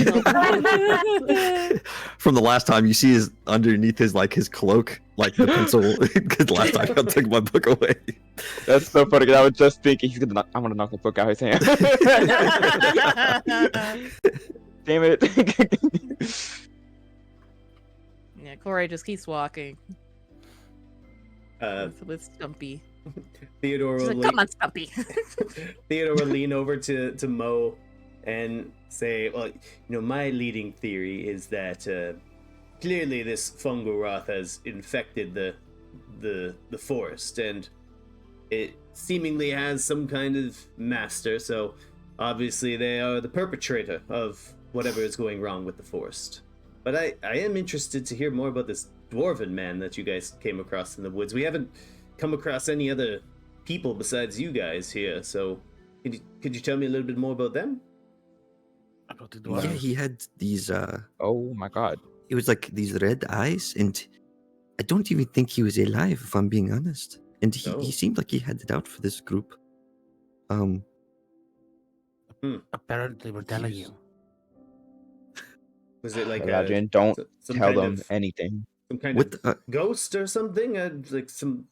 [SPEAKER 6] note.
[SPEAKER 5] From the last time, you see his underneath his cloak, like the pencil. Because last time I took my book away.
[SPEAKER 2] That's so funny. 'Cause I was just thinking I'm gonna knock the book out of his hand. Damn it.
[SPEAKER 4] Yeah, Corey just keeps walking
[SPEAKER 1] Uh,
[SPEAKER 4] with Stumpy.
[SPEAKER 1] Theodore
[SPEAKER 4] She's
[SPEAKER 1] will
[SPEAKER 4] like, "Come on, Stumpy."
[SPEAKER 1] Theodore will lean over to Mo and say, well, my leading theory is that clearly this Fungoroth has infected the forest, and it seemingly has some kind of master, so obviously they are the perpetrator of whatever is going wrong with the forest. But I am interested to hear more about this dwarven man that you guys came across in the woods. We haven't come across any other people besides you guys here, so could you tell me a little bit more about them?
[SPEAKER 3] About the
[SPEAKER 5] Yeah,
[SPEAKER 3] dwarves.
[SPEAKER 5] he had these.
[SPEAKER 2] Oh my god.
[SPEAKER 5] It was like these red eyes, and I don't even think he was alive, if I'm being honest. And he,
[SPEAKER 1] Oh.
[SPEAKER 5] he seemed like he had it out for this group.
[SPEAKER 3] Apparently, we're telling
[SPEAKER 5] Yes.
[SPEAKER 3] you.
[SPEAKER 1] Was it like
[SPEAKER 2] Imagine, don't
[SPEAKER 1] some
[SPEAKER 2] tell
[SPEAKER 1] kind
[SPEAKER 2] them
[SPEAKER 1] of
[SPEAKER 2] anything.
[SPEAKER 1] some kind
[SPEAKER 5] What?
[SPEAKER 1] of ghost or something? Like some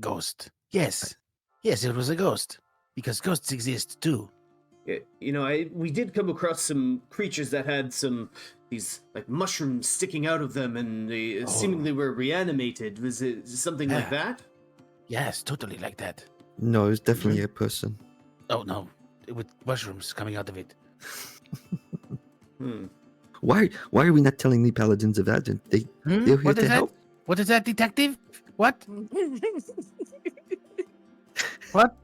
[SPEAKER 3] Ghost. Yes. Yes, it was a ghost. Because ghosts exist too.
[SPEAKER 1] we did come across some creatures that had these like mushrooms sticking out of them, and they seemingly were reanimated. Was it something like
[SPEAKER 3] Yeah.
[SPEAKER 1] that?
[SPEAKER 3] Yes, totally like that.
[SPEAKER 5] No, it was definitely a person.
[SPEAKER 3] Oh no, with mushrooms coming out of it.
[SPEAKER 1] Hmm.
[SPEAKER 5] Why are we not telling the paladins of Advent? They're here
[SPEAKER 3] What
[SPEAKER 5] to
[SPEAKER 3] is that?
[SPEAKER 5] help.
[SPEAKER 3] What is that, detective? What? What?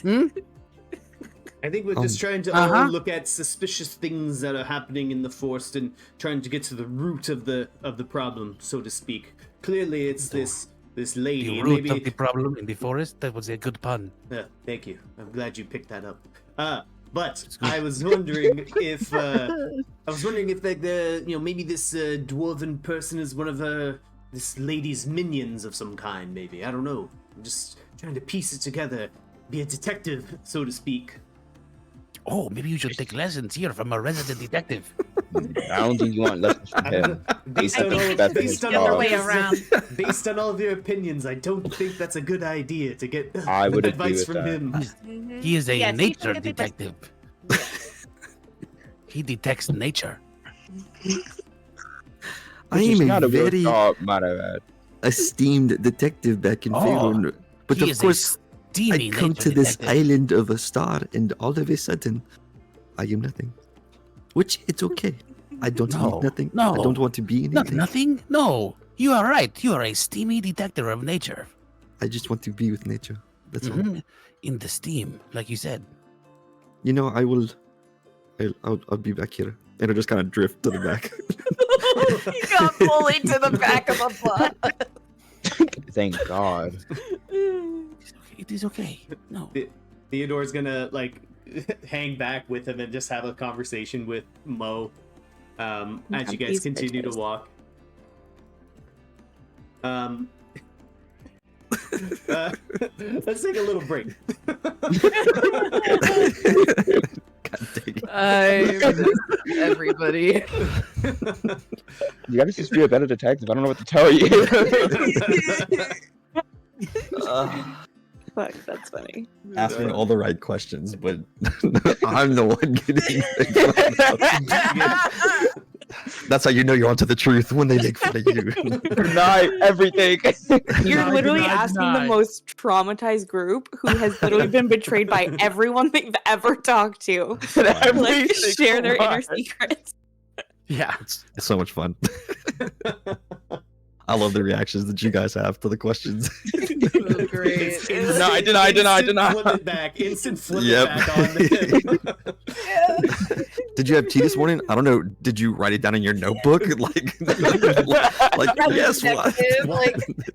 [SPEAKER 3] Hmm?
[SPEAKER 1] I think we're just trying to
[SPEAKER 3] Uh-huh.
[SPEAKER 1] all look at suspicious things that are happening in the forest and trying to get to the root of the problem, so to speak. Clearly, it's this lady.
[SPEAKER 3] The
[SPEAKER 1] and
[SPEAKER 3] root
[SPEAKER 1] maybe
[SPEAKER 3] of the problem in the forest? That was a good pun.
[SPEAKER 1] Yeah, thank you. I'm glad you picked that up. But
[SPEAKER 3] It's good.
[SPEAKER 1] I was wondering if like maybe this dwarven person is one of this lady's minions of some kind. Maybe, I don't know. I'm just trying to piece it together, be a detective, so to speak.
[SPEAKER 3] Oh, maybe you should take lessons here from a resident detective.
[SPEAKER 2] I don't think you want lessons from him.
[SPEAKER 1] Based
[SPEAKER 2] I
[SPEAKER 1] on
[SPEAKER 2] think
[SPEAKER 1] all,
[SPEAKER 2] that's
[SPEAKER 1] based
[SPEAKER 2] his
[SPEAKER 1] on
[SPEAKER 2] job.
[SPEAKER 1] all
[SPEAKER 2] The
[SPEAKER 4] way
[SPEAKER 1] this,
[SPEAKER 4] around.
[SPEAKER 1] based on all of your opinions, I don't think that's a good idea to get
[SPEAKER 2] I would agree
[SPEAKER 1] advice
[SPEAKER 2] with
[SPEAKER 1] from
[SPEAKER 2] that.
[SPEAKER 1] him.
[SPEAKER 4] Mhm.
[SPEAKER 3] He is a
[SPEAKER 4] Yes, he
[SPEAKER 3] nature
[SPEAKER 4] should get advice.
[SPEAKER 3] detective. He detects nature.
[SPEAKER 5] I
[SPEAKER 2] Which is
[SPEAKER 5] am
[SPEAKER 2] not
[SPEAKER 5] a
[SPEAKER 2] a real
[SPEAKER 5] very
[SPEAKER 2] job, my bad.
[SPEAKER 5] esteemed detective back in
[SPEAKER 3] Oh,
[SPEAKER 5] Faerun, but
[SPEAKER 3] he
[SPEAKER 5] of
[SPEAKER 3] is
[SPEAKER 5] course
[SPEAKER 3] a steamy
[SPEAKER 5] I come
[SPEAKER 3] nature
[SPEAKER 5] to this
[SPEAKER 3] detective.
[SPEAKER 5] island of a star, and all of a sudden, I am nothing. Which it's okay. I don't
[SPEAKER 3] No,
[SPEAKER 5] need nothing.
[SPEAKER 3] no.
[SPEAKER 5] I don't want to be
[SPEAKER 3] Not
[SPEAKER 5] anything.
[SPEAKER 3] nothing? No. You are right. You are a steamy detector of nature.
[SPEAKER 5] I just want to be with nature. That's all.
[SPEAKER 3] Mhm. In the steam, like you said.
[SPEAKER 5] I will. I'll be back here, and I'll just kind of drift to the back.
[SPEAKER 4] He got bullied to the back of the butt.
[SPEAKER 2] Thank God.
[SPEAKER 3] It is okay. No.
[SPEAKER 1] Theodore's gonna hang back with him and just have a conversation with Mo as you guys
[SPEAKER 6] These
[SPEAKER 1] continue to
[SPEAKER 6] bitches.
[SPEAKER 1] walk. Let's take a little break.
[SPEAKER 5] God dang it.
[SPEAKER 4] I miss everybody.
[SPEAKER 2] You gotta just be a better detective. I don't know what to tell you.
[SPEAKER 6] Fuck, that's funny.
[SPEAKER 5] Asking all the right questions, but I'm the one getting That's how you know you're onto the truth, when they make fun of you.
[SPEAKER 2] Deny everything.
[SPEAKER 6] You're
[SPEAKER 3] Deny,
[SPEAKER 6] literally
[SPEAKER 3] deny,
[SPEAKER 6] asking
[SPEAKER 3] deny.
[SPEAKER 6] the most traumatized group who has literally been betrayed by everyone they've ever talked to. Like, share their inner secrets.
[SPEAKER 3] Yeah.
[SPEAKER 5] It's so much fun. I love the reactions that you guys have to the questions.
[SPEAKER 4] Oh, great.
[SPEAKER 2] Deny, deny, deny, deny.
[SPEAKER 1] Flip it back. Instant flip
[SPEAKER 5] Yep.
[SPEAKER 1] it back on them.
[SPEAKER 5] Did you have tea this morning? I don't know. Did you write it down in your notebook? Like yes, what?
[SPEAKER 1] Why,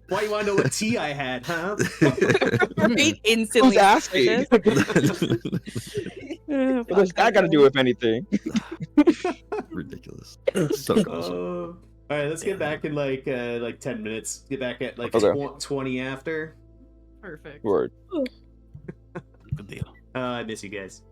[SPEAKER 1] why you want to know what tea I had, huh?
[SPEAKER 6] They instantly
[SPEAKER 2] Who's asking?
[SPEAKER 6] Fuck,
[SPEAKER 2] What does that got to do with anything?
[SPEAKER 5] Ridiculous. So awesome.
[SPEAKER 1] All right, let's get back in like 10 minutes. Get back at like
[SPEAKER 2] Okay.
[SPEAKER 1] 20 after.
[SPEAKER 4] Perfect.
[SPEAKER 2] Word.
[SPEAKER 3] Good deal.
[SPEAKER 1] I miss you guys.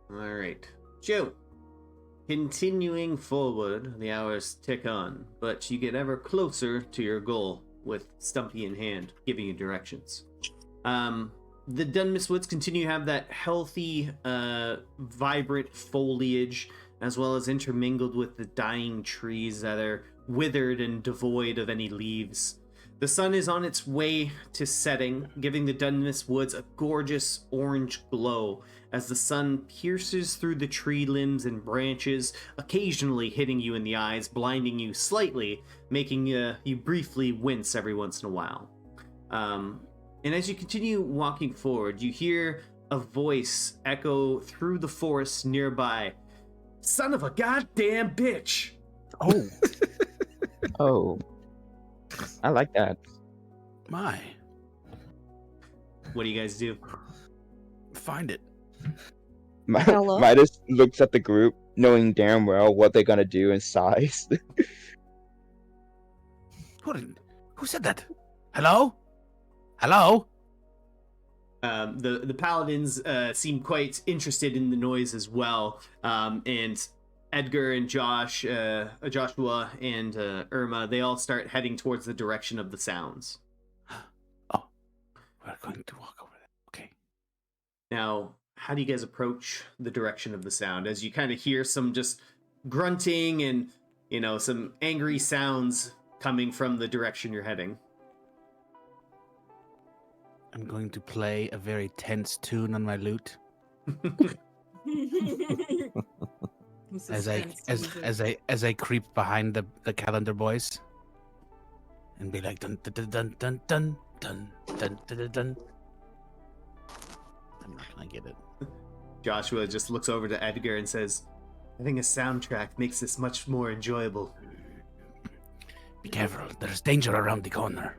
[SPEAKER 1] All right, Joe. Continuing forward, the hours tick on, but you get ever closer to your goal with Stumpy in hand, giving you directions. The Dunmis Woods continue to have that healthy, vibrant foliage, as well as intermingled with the dying trees that are withered and devoid of any leaves. The sun is on its way to setting, giving the Dunmis Woods a gorgeous orange glow as the sun pierces through the tree limbs and branches, occasionally hitting you in the eyes, blinding you slightly, making you briefly wince every once in a while. And as you continue walking forward, you hear a voice echo through the forest nearby. Son of a goddamn bitch!
[SPEAKER 3] Oh,
[SPEAKER 2] Oh. I like that.
[SPEAKER 3] my.
[SPEAKER 1] What do you guys do?
[SPEAKER 3] Find it.
[SPEAKER 6] Hello?
[SPEAKER 2] Midas looks at the group, knowing damn well what they're gonna do and sighs.
[SPEAKER 3] Who said that? Hello? Hello?
[SPEAKER 1] The paladins seem quite interested in the noise as well, and Edgar and Joshua and Irma, they all start heading towards the direction of the sounds.
[SPEAKER 3] Oh, we're going to walk over there. Okay.
[SPEAKER 1] Now, how do you guys approach the direction of the sound as you kind of hear some just grunting and, some angry sounds coming from the direction you're heading?
[SPEAKER 3] I'm going to play a very tense tune on my lute as I creep behind the calendar boys and be like dun dun dun dun dun dun dun dun dun. I'm not gonna get it.
[SPEAKER 1] Joshua just looks over to Edgar and says, I think a soundtrack makes this much more enjoyable.
[SPEAKER 3] Be careful. There's danger around the corner.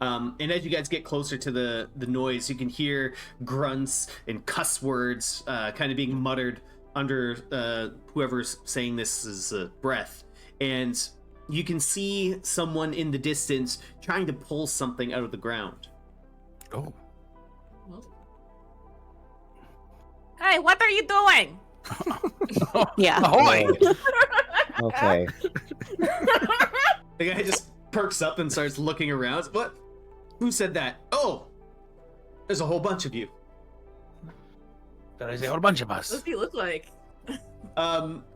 [SPEAKER 1] And as you guys get closer to the noise, you can hear grunts and cuss words kind of being muttered under whoever's saying this is breath. And you can see someone in the distance trying to pull something out of the ground.
[SPEAKER 3] Oh.
[SPEAKER 4] Hey, what are you doing?
[SPEAKER 6] Yeah.
[SPEAKER 3] Ahoy!
[SPEAKER 2] Okay.
[SPEAKER 1] The guy just perks up and starts looking around. What? Who said that? Oh! There's a whole bunch of you.
[SPEAKER 3] There is a whole bunch of
[SPEAKER 4] What
[SPEAKER 3] us.
[SPEAKER 4] does he look like?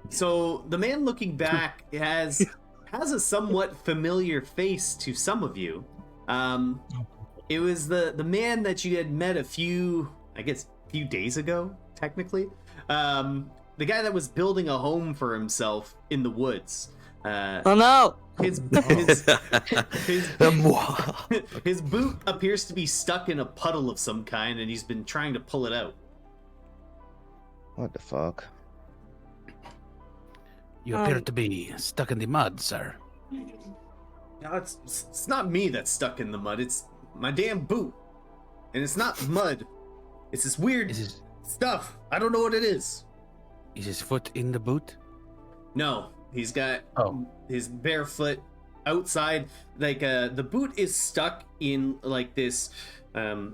[SPEAKER 1] So the man looking back has a somewhat familiar face to some of you. It was the man that you had met a few days ago, technically. The guy that was building a home for himself in the woods.
[SPEAKER 6] Oh no!
[SPEAKER 1] His boot appears to be stuck in a puddle of some kind, and he's been trying to pull it out.
[SPEAKER 2] What the fuck?
[SPEAKER 3] You appear to be stuck in the mud, sir.
[SPEAKER 1] No, it's not me that's stuck in the mud. It's my damn boot, and it's not mud. It's this weird stuff. I don't know what it is.
[SPEAKER 3] Is his foot in the boot?
[SPEAKER 1] No, he's got
[SPEAKER 3] Oh.
[SPEAKER 1] his bare foot outside. Like the boot is stuck in like this 5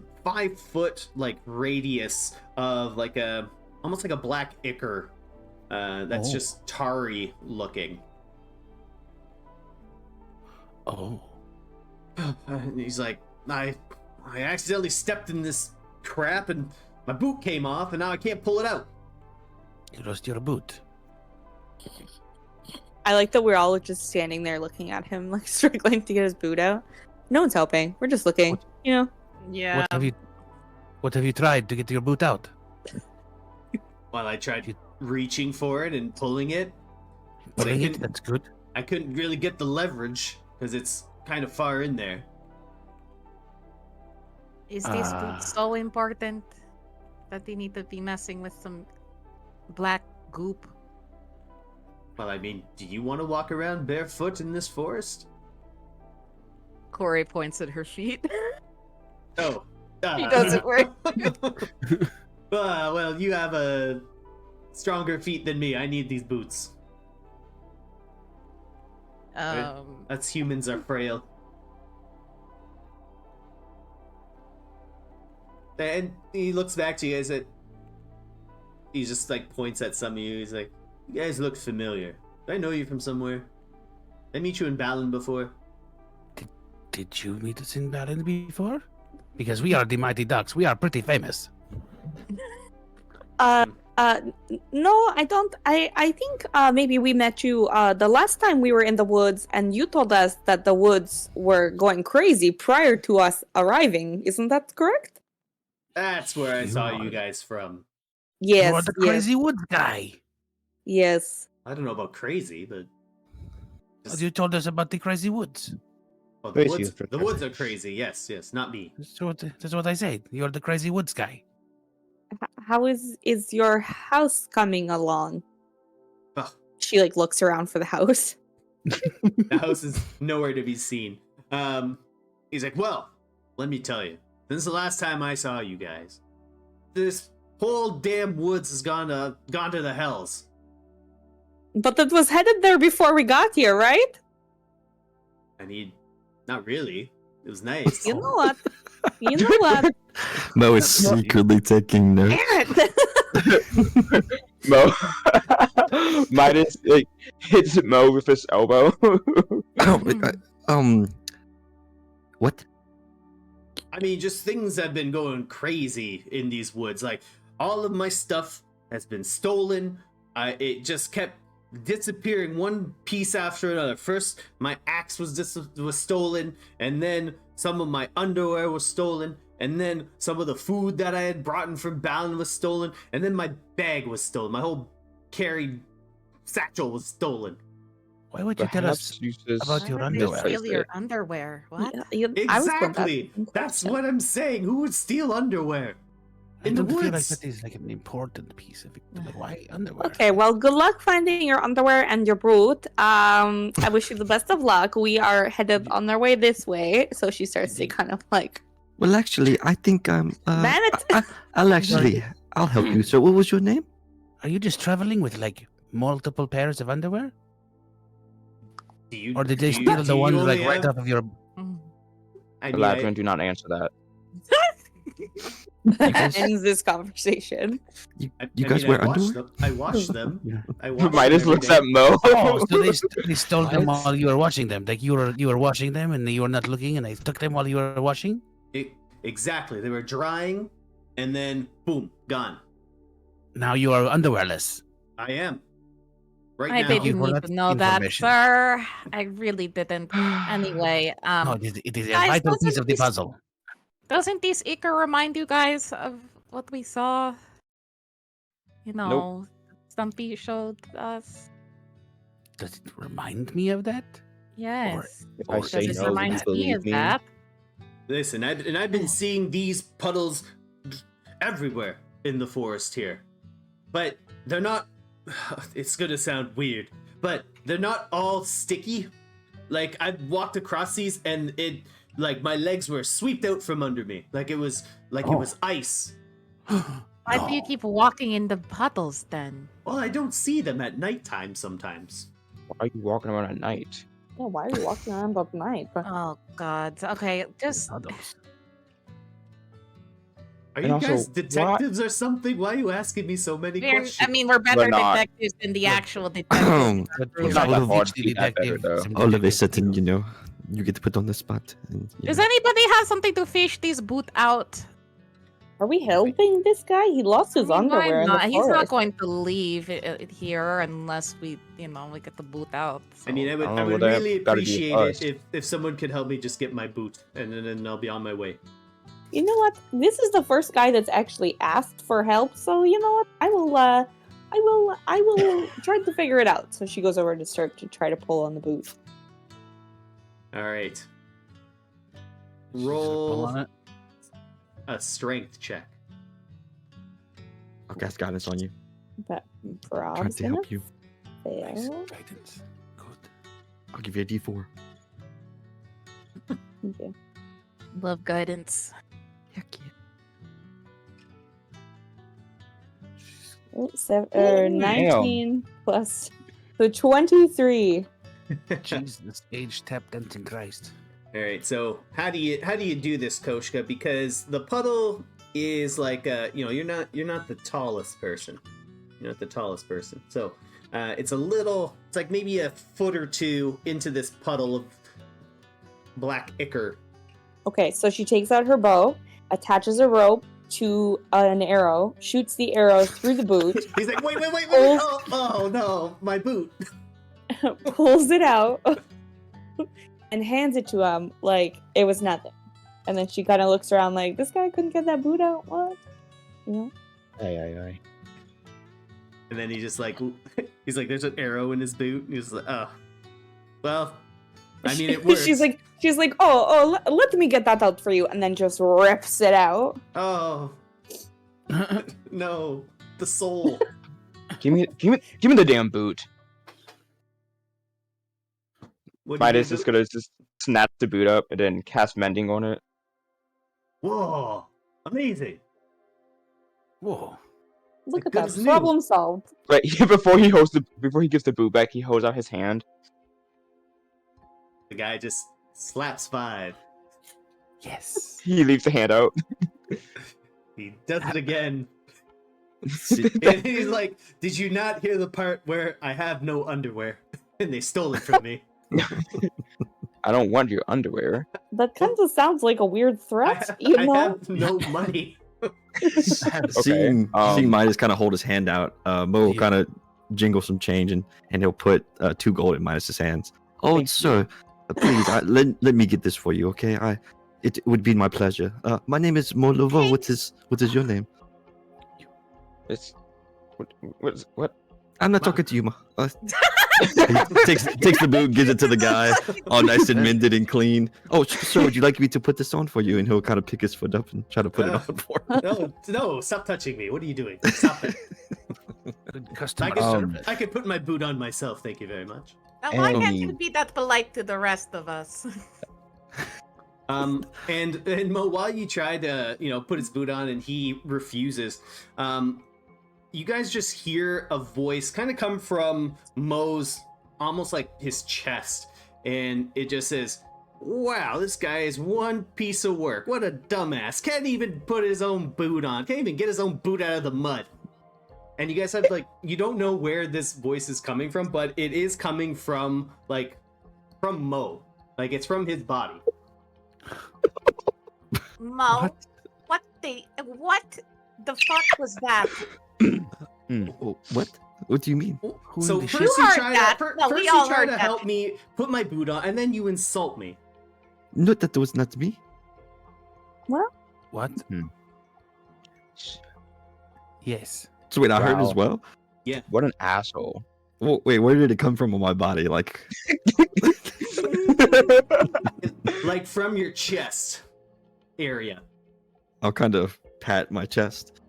[SPEAKER 1] foot like radius of like a almost like a black ichor that's
[SPEAKER 3] Oh.
[SPEAKER 1] just tarry looking.
[SPEAKER 3] Oh.
[SPEAKER 1] And he's like, I accidentally stepped in this crap and my boot came off and now I can't pull it out.
[SPEAKER 3] You lost your boot.
[SPEAKER 6] I like that we're all just standing there looking at him, like struggling to get his boot out. No one's helping. We're just looking, you know.
[SPEAKER 4] Yeah.
[SPEAKER 3] What have you tried to get your boot out?
[SPEAKER 1] While I tried reaching for it and pulling it, but
[SPEAKER 3] Pulling it? That's good.
[SPEAKER 1] I couldn't really get the leverage because it's kind of far in there.
[SPEAKER 4] Is this boot so important that they need to be messing with some black goop?
[SPEAKER 1] Well, I mean, do you want to walk around barefoot in this forest?
[SPEAKER 4] Corey points at her feet.
[SPEAKER 1] Oh.
[SPEAKER 4] He doesn't work.
[SPEAKER 1] Well, you have a stronger feet than me. I need these boots. That's humans are frail. And he looks back to you guys. He just like points at some of you. He's like, "You guys look familiar. I know you from somewhere. Did I meet you in Balan before?"
[SPEAKER 3] Did you meet us in Baran before? Because we are the Mighty Ducks. We are pretty famous.
[SPEAKER 6] No, I don't. I think maybe we met you the last time we were in the woods, and you told us that the woods were going crazy prior to us arriving. Isn't that correct?
[SPEAKER 1] That's where I saw you guys from.
[SPEAKER 6] Yes.
[SPEAKER 3] You are the
[SPEAKER 6] yes,
[SPEAKER 3] Crazy Woods guy.
[SPEAKER 6] Yes.
[SPEAKER 1] I don't know about crazy, but
[SPEAKER 3] You told us about the Crazy Woods.
[SPEAKER 1] well,
[SPEAKER 2] Crazy
[SPEAKER 1] the woods are crazy. Yes, not me.
[SPEAKER 3] That's what I said. You're the Crazy Woods guy.
[SPEAKER 6] How is your house coming along?
[SPEAKER 1] Ugh.
[SPEAKER 6] She like looks around for the house.
[SPEAKER 1] The house is nowhere to be seen. He's like, well, let me tell you. Since the last time I saw you guys, this whole damn woods has gone to the hells.
[SPEAKER 6] But it was headed there before we got here, right?
[SPEAKER 1] I mean, not really. It was nice.
[SPEAKER 6] You know what? You know what?
[SPEAKER 5] Mo is secretly taking notes.
[SPEAKER 2] Mo, Midas like hits Mo with his elbow.
[SPEAKER 5] What?
[SPEAKER 1] I mean, just things have been going crazy in these woods. Like, all of my stuff has been stolen. It just kept disappearing one piece after another. First, my axe was stolen, and then some of my underwear was stolen, and then some of the food that I had brought in from Balan was stolen, and then my bag was stolen. My whole carried satchel was stolen.
[SPEAKER 3] Why would you tell us about your underwear?
[SPEAKER 4] Steal your underwear. What?
[SPEAKER 1] Exactly. That's what I'm saying. Who would steal underwear?
[SPEAKER 3] I
[SPEAKER 1] In the
[SPEAKER 3] don't feel like
[SPEAKER 1] woods.
[SPEAKER 3] that is like an important piece of it. Like, why underwear?
[SPEAKER 6] Okay, well, good luck finding your underwear and your boot. I wish you the best of luck. We are headed on our way this way. So she starts to kind of like,
[SPEAKER 5] Well, actually, I think
[SPEAKER 6] man it.
[SPEAKER 5] I'll help you. So, what was your name?
[SPEAKER 3] Are you just traveling with like multiple pairs of underwear? Or did they steal the ones like right off of your?
[SPEAKER 2] Ladrin, do not answer that.
[SPEAKER 6] Ends this conversation.
[SPEAKER 5] You guys wear underwear?
[SPEAKER 1] I wash them.
[SPEAKER 5] Yeah.
[SPEAKER 1] I wash
[SPEAKER 2] Midas
[SPEAKER 1] them every
[SPEAKER 2] looks
[SPEAKER 1] day.
[SPEAKER 2] at Mo.
[SPEAKER 3] Oh, so they stole them while you were washing them. Like you were washing them and you were not looking, and they took them while you were washing.
[SPEAKER 1] Exactly. They were drying, and then boom, gone.
[SPEAKER 3] Now you are underwearless.
[SPEAKER 1] I am. Right
[SPEAKER 4] I
[SPEAKER 1] now.
[SPEAKER 4] didn't
[SPEAKER 3] you for
[SPEAKER 4] need
[SPEAKER 3] that
[SPEAKER 4] to know that,
[SPEAKER 3] information.
[SPEAKER 4] sir. I really didn't. Anyway,
[SPEAKER 3] No, it is a
[SPEAKER 4] guys,
[SPEAKER 3] vital piece
[SPEAKER 4] doesn't
[SPEAKER 3] of the
[SPEAKER 4] this-
[SPEAKER 3] puzzle.
[SPEAKER 4] doesn't this ichor remind you guys of what we saw? You know, Stumpy showed us.
[SPEAKER 3] Does it remind me of that?
[SPEAKER 4] Yes.
[SPEAKER 2] If I
[SPEAKER 3] Or
[SPEAKER 2] say
[SPEAKER 4] Does it
[SPEAKER 2] no,
[SPEAKER 4] remind
[SPEAKER 2] you
[SPEAKER 4] me
[SPEAKER 2] believe
[SPEAKER 4] of
[SPEAKER 2] me.
[SPEAKER 4] that?
[SPEAKER 1] Listen, I've been seeing these puddles everywhere in the forest here, but they're not. It's gonna sound weird, but they're not all sticky. Like I walked across these, and it like my legs were swept out from under me, like it was
[SPEAKER 3] Oh.
[SPEAKER 1] ice.
[SPEAKER 4] Why do you keep walking in the puddles then?
[SPEAKER 1] Well, I don't see them at nighttime sometimes.
[SPEAKER 2] Why are you walking around at night?
[SPEAKER 6] Yeah, why are you walking around at night?
[SPEAKER 4] Oh God. Okay, just
[SPEAKER 3] Puddles.
[SPEAKER 1] Are
[SPEAKER 2] And
[SPEAKER 1] you
[SPEAKER 2] also,
[SPEAKER 1] guys
[SPEAKER 2] why-
[SPEAKER 1] detectives or something? Why are you asking me so many questions?
[SPEAKER 4] I mean, we're better
[SPEAKER 2] We're not.
[SPEAKER 4] detectives than the actual detectives.
[SPEAKER 3] But
[SPEAKER 4] It's
[SPEAKER 2] not that
[SPEAKER 3] all
[SPEAKER 2] hard
[SPEAKER 3] of
[SPEAKER 2] to be that better, though.
[SPEAKER 5] All of a sudden, you know, you get put on the spot. And, you
[SPEAKER 4] Does
[SPEAKER 5] know.
[SPEAKER 4] anybody have something to fish this boot out?
[SPEAKER 6] Are we helping this guy? He lost his
[SPEAKER 4] I mean, why
[SPEAKER 6] underwear in the
[SPEAKER 4] not? He's not
[SPEAKER 6] forest.
[SPEAKER 4] going to leave it here unless we, we get the boot out.
[SPEAKER 1] I mean,
[SPEAKER 4] so-
[SPEAKER 1] I
[SPEAKER 2] don't know
[SPEAKER 1] would
[SPEAKER 2] what that
[SPEAKER 1] really
[SPEAKER 2] gotta do with
[SPEAKER 1] appreciate
[SPEAKER 2] us.
[SPEAKER 1] it if someone could help me just get my boot, and then I'll be on my way.
[SPEAKER 6] You know what? This is the first guy that's actually asked for help, so you know what? I will try to figure it out. So she goes over to start to try to pull on the boot.
[SPEAKER 1] All right.
[SPEAKER 3] Just pull
[SPEAKER 1] Roll
[SPEAKER 3] on it.
[SPEAKER 1] a strength check.
[SPEAKER 5] I'll cast guidance on you.
[SPEAKER 6] But
[SPEAKER 5] Trying
[SPEAKER 6] Rob's
[SPEAKER 5] to
[SPEAKER 6] gonna
[SPEAKER 5] help you.
[SPEAKER 3] Nice.
[SPEAKER 6] fail.
[SPEAKER 3] Guidance. Good.
[SPEAKER 5] I'll give you a D4.
[SPEAKER 6] Okay.
[SPEAKER 4] Love guidance.
[SPEAKER 5] Heck yeah.
[SPEAKER 6] Oh, 19 plus so 23.
[SPEAKER 3] Jesus, age tapped Antichrist.
[SPEAKER 1] All right. So how do you do this, Koshka? Because the puddle is like you're not the tallest person. You're not the tallest person. So it's like maybe a foot or two into this puddle of black ichor.
[SPEAKER 6] Okay, so she takes out her bow, attaches a rope to an arrow, shoots the arrow through the boot,
[SPEAKER 1] He's like, wait.
[SPEAKER 6] Pulls-
[SPEAKER 1] Oh no, my boot.
[SPEAKER 6] pulls it out, and hands it to him like it was nothing. And then she kind of looks around like, this guy couldn't get that boot out? What? You know?
[SPEAKER 2] Aye.
[SPEAKER 1] And then he just like, he's like, there's an arrow in his boot. And he's like, oh, well, I mean, it works.
[SPEAKER 6] she's like, let me get that out for you, and then just rips it out.
[SPEAKER 1] oh no, the soul.
[SPEAKER 2] Give me the damn boot.
[SPEAKER 1] What do you
[SPEAKER 2] Midas
[SPEAKER 1] do?
[SPEAKER 2] is gonna just snap the boot up and then cast mending on it.
[SPEAKER 1] Whoa, amazing.
[SPEAKER 3] Whoa.
[SPEAKER 6] Look
[SPEAKER 1] Like
[SPEAKER 6] at
[SPEAKER 1] good
[SPEAKER 6] that,
[SPEAKER 1] as new.
[SPEAKER 6] problem solved.
[SPEAKER 2] But before he gives the boot back, he holds out his hand.
[SPEAKER 1] The guy just slaps 5.
[SPEAKER 3] Yes.
[SPEAKER 2] He leaves the hand out.
[SPEAKER 1] He does it again.
[SPEAKER 5] See,
[SPEAKER 1] And he's like, did you not hear the part where I have no underwear? And they stole it from me.
[SPEAKER 2] I don't want your underwear.
[SPEAKER 6] That kind of sounds like a weird threat, you
[SPEAKER 1] I
[SPEAKER 6] know?
[SPEAKER 1] have no money.
[SPEAKER 5] seeing
[SPEAKER 2] um,
[SPEAKER 5] Midas kind of hold his hand out, Mo will
[SPEAKER 3] Yeah.
[SPEAKER 5] kind of jingle some change and he'll put 2 gold in Midas's hands. Oh,
[SPEAKER 2] Thank
[SPEAKER 5] sir, please let me get this for you, okay? It would be my pleasure. My name is Norvom. What is your name?
[SPEAKER 2] It's what?
[SPEAKER 5] I'm not talking to you, Ma. He takes the boot, gives it to the guy, all nice and mended and clean. Oh, sir, would you like me to put this on for you? And he'll kind of pick his foot up and try to put it on for him.
[SPEAKER 1] No, stop touching me. What are you doing? Stop it.
[SPEAKER 3] Good
[SPEAKER 1] I
[SPEAKER 3] customer
[SPEAKER 1] could,
[SPEAKER 3] service.
[SPEAKER 1] I could put my boot on myself. Thank you very much.
[SPEAKER 4] Now, why
[SPEAKER 2] And-
[SPEAKER 4] can't you be that polite to the rest of us?
[SPEAKER 1] And Mo, while you try to, put his boot on and he refuses, you guys just hear a voice kind of come from Mo's, almost like his chest, and it just says, "Wow, this guy is one piece of work. What a dumbass! Can't even put his own boot on. Can't even get his own boot out of the mud." And you guys have you don't know where this voice is coming from, but it is coming from from Mo. It's from his body.
[SPEAKER 4] Mo, what the fuck was that?
[SPEAKER 5] Oh, what? What do you mean?
[SPEAKER 3] Who
[SPEAKER 1] So
[SPEAKER 3] in the
[SPEAKER 1] first
[SPEAKER 3] shit?
[SPEAKER 1] you
[SPEAKER 4] heard
[SPEAKER 1] try
[SPEAKER 4] that.
[SPEAKER 1] to,
[SPEAKER 4] No,
[SPEAKER 1] first
[SPEAKER 4] we
[SPEAKER 1] you
[SPEAKER 4] all
[SPEAKER 1] try
[SPEAKER 4] heard
[SPEAKER 1] to
[SPEAKER 4] that.
[SPEAKER 1] help me put my boot on, and then you insult me.
[SPEAKER 5] No, that was not me.
[SPEAKER 3] What?
[SPEAKER 2] Hmm.
[SPEAKER 3] Yes.
[SPEAKER 5] So wait, I heard
[SPEAKER 2] Wow.
[SPEAKER 5] as well.
[SPEAKER 2] What an asshole.
[SPEAKER 5] Well, wait, where did it come from on my body?
[SPEAKER 1] From your chest area.
[SPEAKER 5] I'll kind of pat my chest.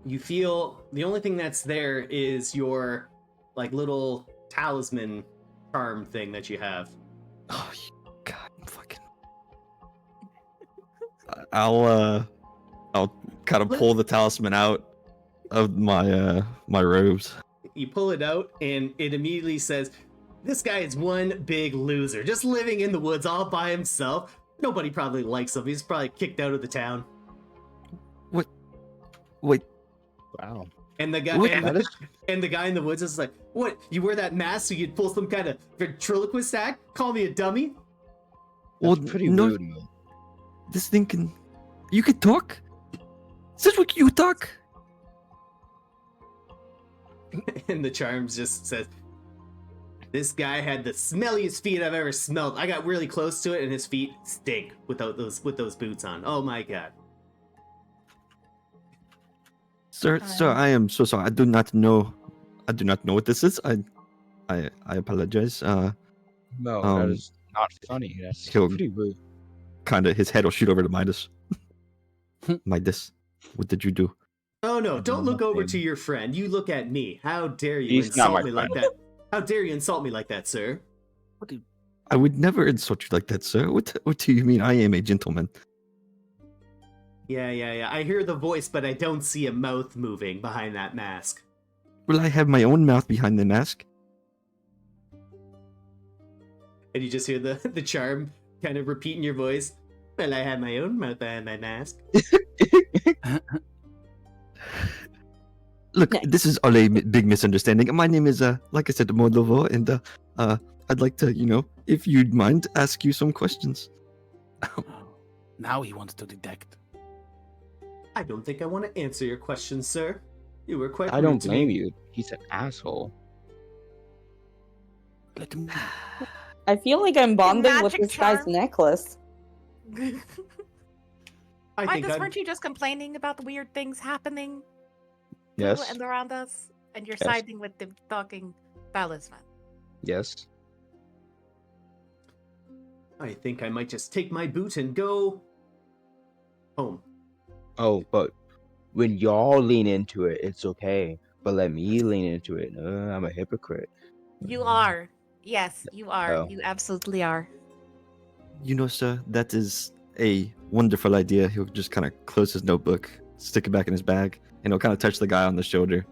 [SPEAKER 1] You feel the only thing that's there is your little talisman charm thing that you have.
[SPEAKER 5] Oh, God, fucking. I'll kind of pull the talisman out of my my robes.
[SPEAKER 1] You pull it out, and it immediately says, "This guy is one big loser, just living in the woods all by himself. Nobody probably likes him. He's probably kicked out of the town."
[SPEAKER 5] What? Wait.
[SPEAKER 2] Wow.
[SPEAKER 1] And the guy and the guy in the woods is like, "What? You wear that mask so you'd pull some kind of ventriloquist act? Call me a dummy?"
[SPEAKER 5] Well,
[SPEAKER 2] That's pretty
[SPEAKER 5] no,
[SPEAKER 2] rude, man.
[SPEAKER 5] this thing can. You can talk. Is this what you talk?
[SPEAKER 1] And the charm just says, "This guy had the smelliest feet I've ever smelled. I got really close to it, and his feet stink with those boots on. Oh my god."
[SPEAKER 5] Sir, I am so sorry. I do not know what this is. I apologize.
[SPEAKER 2] No, that is not funny. That's
[SPEAKER 5] he'll-
[SPEAKER 2] pretty rude.
[SPEAKER 5] Kind of, his head will shoot over to Midas. Midas, what did you do?
[SPEAKER 1] Oh no, don't look over to
[SPEAKER 2] Nothing.
[SPEAKER 1] your friend. You look at me. How dare you
[SPEAKER 2] He's not
[SPEAKER 1] insult
[SPEAKER 2] my
[SPEAKER 1] me like
[SPEAKER 2] friend.
[SPEAKER 1] that? How dare you insult me like that, sir?
[SPEAKER 5] I would never insult you like that, sir. What do you mean? I am a gentleman.
[SPEAKER 1] Yeah. I hear the voice, but I don't see a mouth moving behind that mask.
[SPEAKER 5] Well, I have my own mouth behind the mask.
[SPEAKER 1] And you just hear the charm kind of repeating your voice. Well, I have my own mouth behind my mask.
[SPEAKER 5] Look,
[SPEAKER 6] Nice.
[SPEAKER 5] this is all a big misunderstanding. My name is, like I said, Moldovo, and I'd like to, if you'd mind, ask you some questions.
[SPEAKER 3] Now he wants to detect.
[SPEAKER 1] I don't think I want to answer your questions, sir. You were quite
[SPEAKER 2] I
[SPEAKER 1] rude
[SPEAKER 2] don't
[SPEAKER 1] to
[SPEAKER 2] blame
[SPEAKER 1] me.
[SPEAKER 2] you. He's an asshole.
[SPEAKER 3] Let him.
[SPEAKER 6] I feel like I'm bonding with
[SPEAKER 7] magic
[SPEAKER 6] this guy's
[SPEAKER 7] charm.
[SPEAKER 6] necklace.
[SPEAKER 1] I think
[SPEAKER 7] Midas,
[SPEAKER 1] I'm...
[SPEAKER 7] weren't you just complaining about the weird things happening to
[SPEAKER 2] Yes.
[SPEAKER 7] and around us? And you're
[SPEAKER 2] Yes.
[SPEAKER 7] siding with the talking talisman.
[SPEAKER 2] Yes.
[SPEAKER 1] I think I might just take my boot and go home.
[SPEAKER 2] Oh, but when y'all lean into it, it's okay. But let me lean into it. I'm a hypocrite.
[SPEAKER 7] You are. Yes, you are.
[SPEAKER 2] Oh.
[SPEAKER 7] You absolutely are.
[SPEAKER 5] Sir, that is a wonderful idea. He'll just kind of close his notebook, stick it back in his bag, and he'll kind of touch the guy on the shoulder.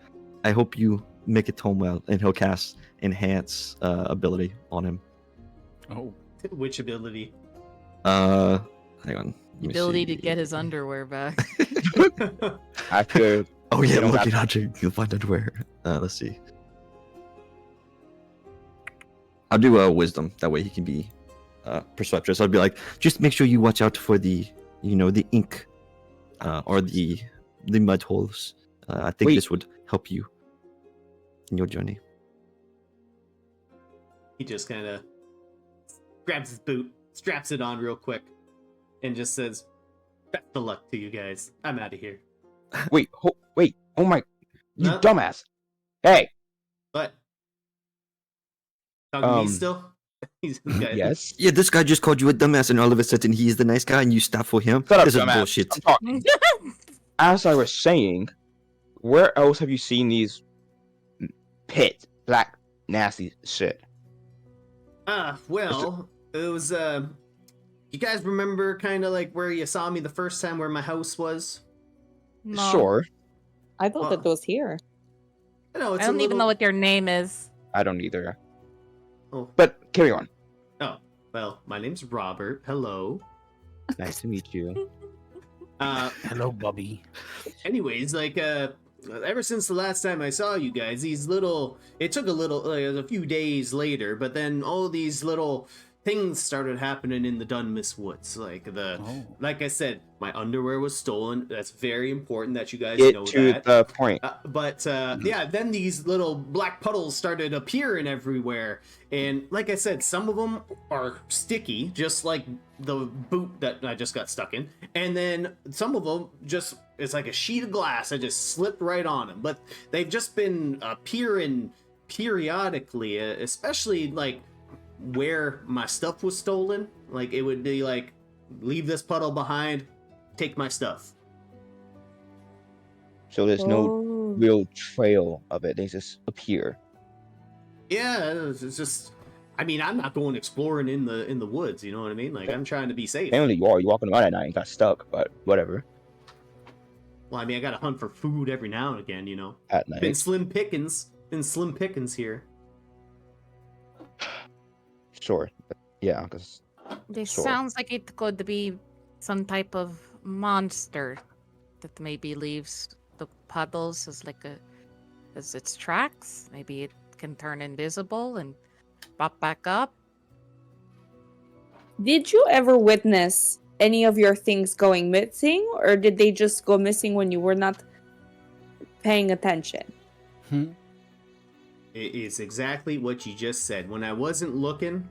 [SPEAKER 5] I hope you make it home well, and he'll cast Enhance ability on him.
[SPEAKER 3] Oh.
[SPEAKER 1] Which ability?
[SPEAKER 5] Hang on.
[SPEAKER 4] The ability to get his underwear back.
[SPEAKER 2] After
[SPEAKER 5] Oh yeah,
[SPEAKER 2] They don't
[SPEAKER 5] look
[SPEAKER 2] have-
[SPEAKER 5] at object. You'll find underwear. Let's see. I'll do wisdom. That way he can be perceptive. So I'll be like, just make sure you watch out for the ink, or the mud holes. I think
[SPEAKER 2] Wait.
[SPEAKER 5] this would help you in your journey.
[SPEAKER 1] He just kind of grabs his boot, straps it on real quick, and just says, "Best of luck to you guys. I'm out of here."
[SPEAKER 2] wait, oh my, you
[SPEAKER 1] Huh?
[SPEAKER 2] dumbass! Hey,
[SPEAKER 1] But talking to me
[SPEAKER 2] Um,
[SPEAKER 1] still? He's okay.
[SPEAKER 2] yes.
[SPEAKER 5] Yeah, this guy just called you a dumbass, and all of a sudden he's the nice guy, and you stop for him.
[SPEAKER 2] Shut up,
[SPEAKER 5] This is
[SPEAKER 2] dumbass.
[SPEAKER 5] bullshit.
[SPEAKER 2] I'm talking. As I was saying, where else have you seen these pit black nasty shit?
[SPEAKER 1] Well, it was you guys remember kind of like where you saw me the first time, where my house was?
[SPEAKER 4] No.
[SPEAKER 2] Sure,
[SPEAKER 6] I thought that was here.
[SPEAKER 1] I know it's
[SPEAKER 4] I don't even know what your name is.
[SPEAKER 2] I don't either.
[SPEAKER 1] Oh.
[SPEAKER 2] But carry on.
[SPEAKER 1] Oh, well, my name's Robert. Hello.
[SPEAKER 2] Nice to meet you.
[SPEAKER 3] Hello, Bobby.
[SPEAKER 1] Anyways, like ever since the last time I saw you guys, it took a few days later, but then all these little things started happening in the Dunmis Woods. Like I said, my underwear was stolen. That's very important that you guys
[SPEAKER 2] Get
[SPEAKER 1] know
[SPEAKER 2] to
[SPEAKER 1] that.
[SPEAKER 2] the point.
[SPEAKER 1] Yeah, then these little black puddles started appearing everywhere, and like I said, some of them are sticky, just like the boot that I just got stuck in, and then some of them it's like a sheet of glass. I just slipped right on them, but they've just been appearing periodically, especially like where my stuff was stolen. Like it would be like, leave this puddle behind, take my stuff.
[SPEAKER 2] So there's no
[SPEAKER 6] Oh.
[SPEAKER 2] real trail of it. They just appear.
[SPEAKER 1] Yeah, it's just, I mean, I'm not going exploring in the woods, you know what I mean? Like, I'm trying to be safe.
[SPEAKER 2] Apparently you are. You're walking around at night and got stuck, but whatever.
[SPEAKER 1] Well, I mean, I gotta hunt for food every now and again, you know.
[SPEAKER 2] At night.
[SPEAKER 1] Been slim pickings here.
[SPEAKER 2] Sure. Yeah, because
[SPEAKER 4] This
[SPEAKER 2] Sure.
[SPEAKER 4] sounds like it could be some type of monster that maybe leaves the puddles as its tracks. Maybe it can turn invisible and pop back up.
[SPEAKER 6] Did you ever witness any of your things going missing, or did they just go missing when you were not paying attention?
[SPEAKER 1] It is exactly what you just said. When I wasn't looking,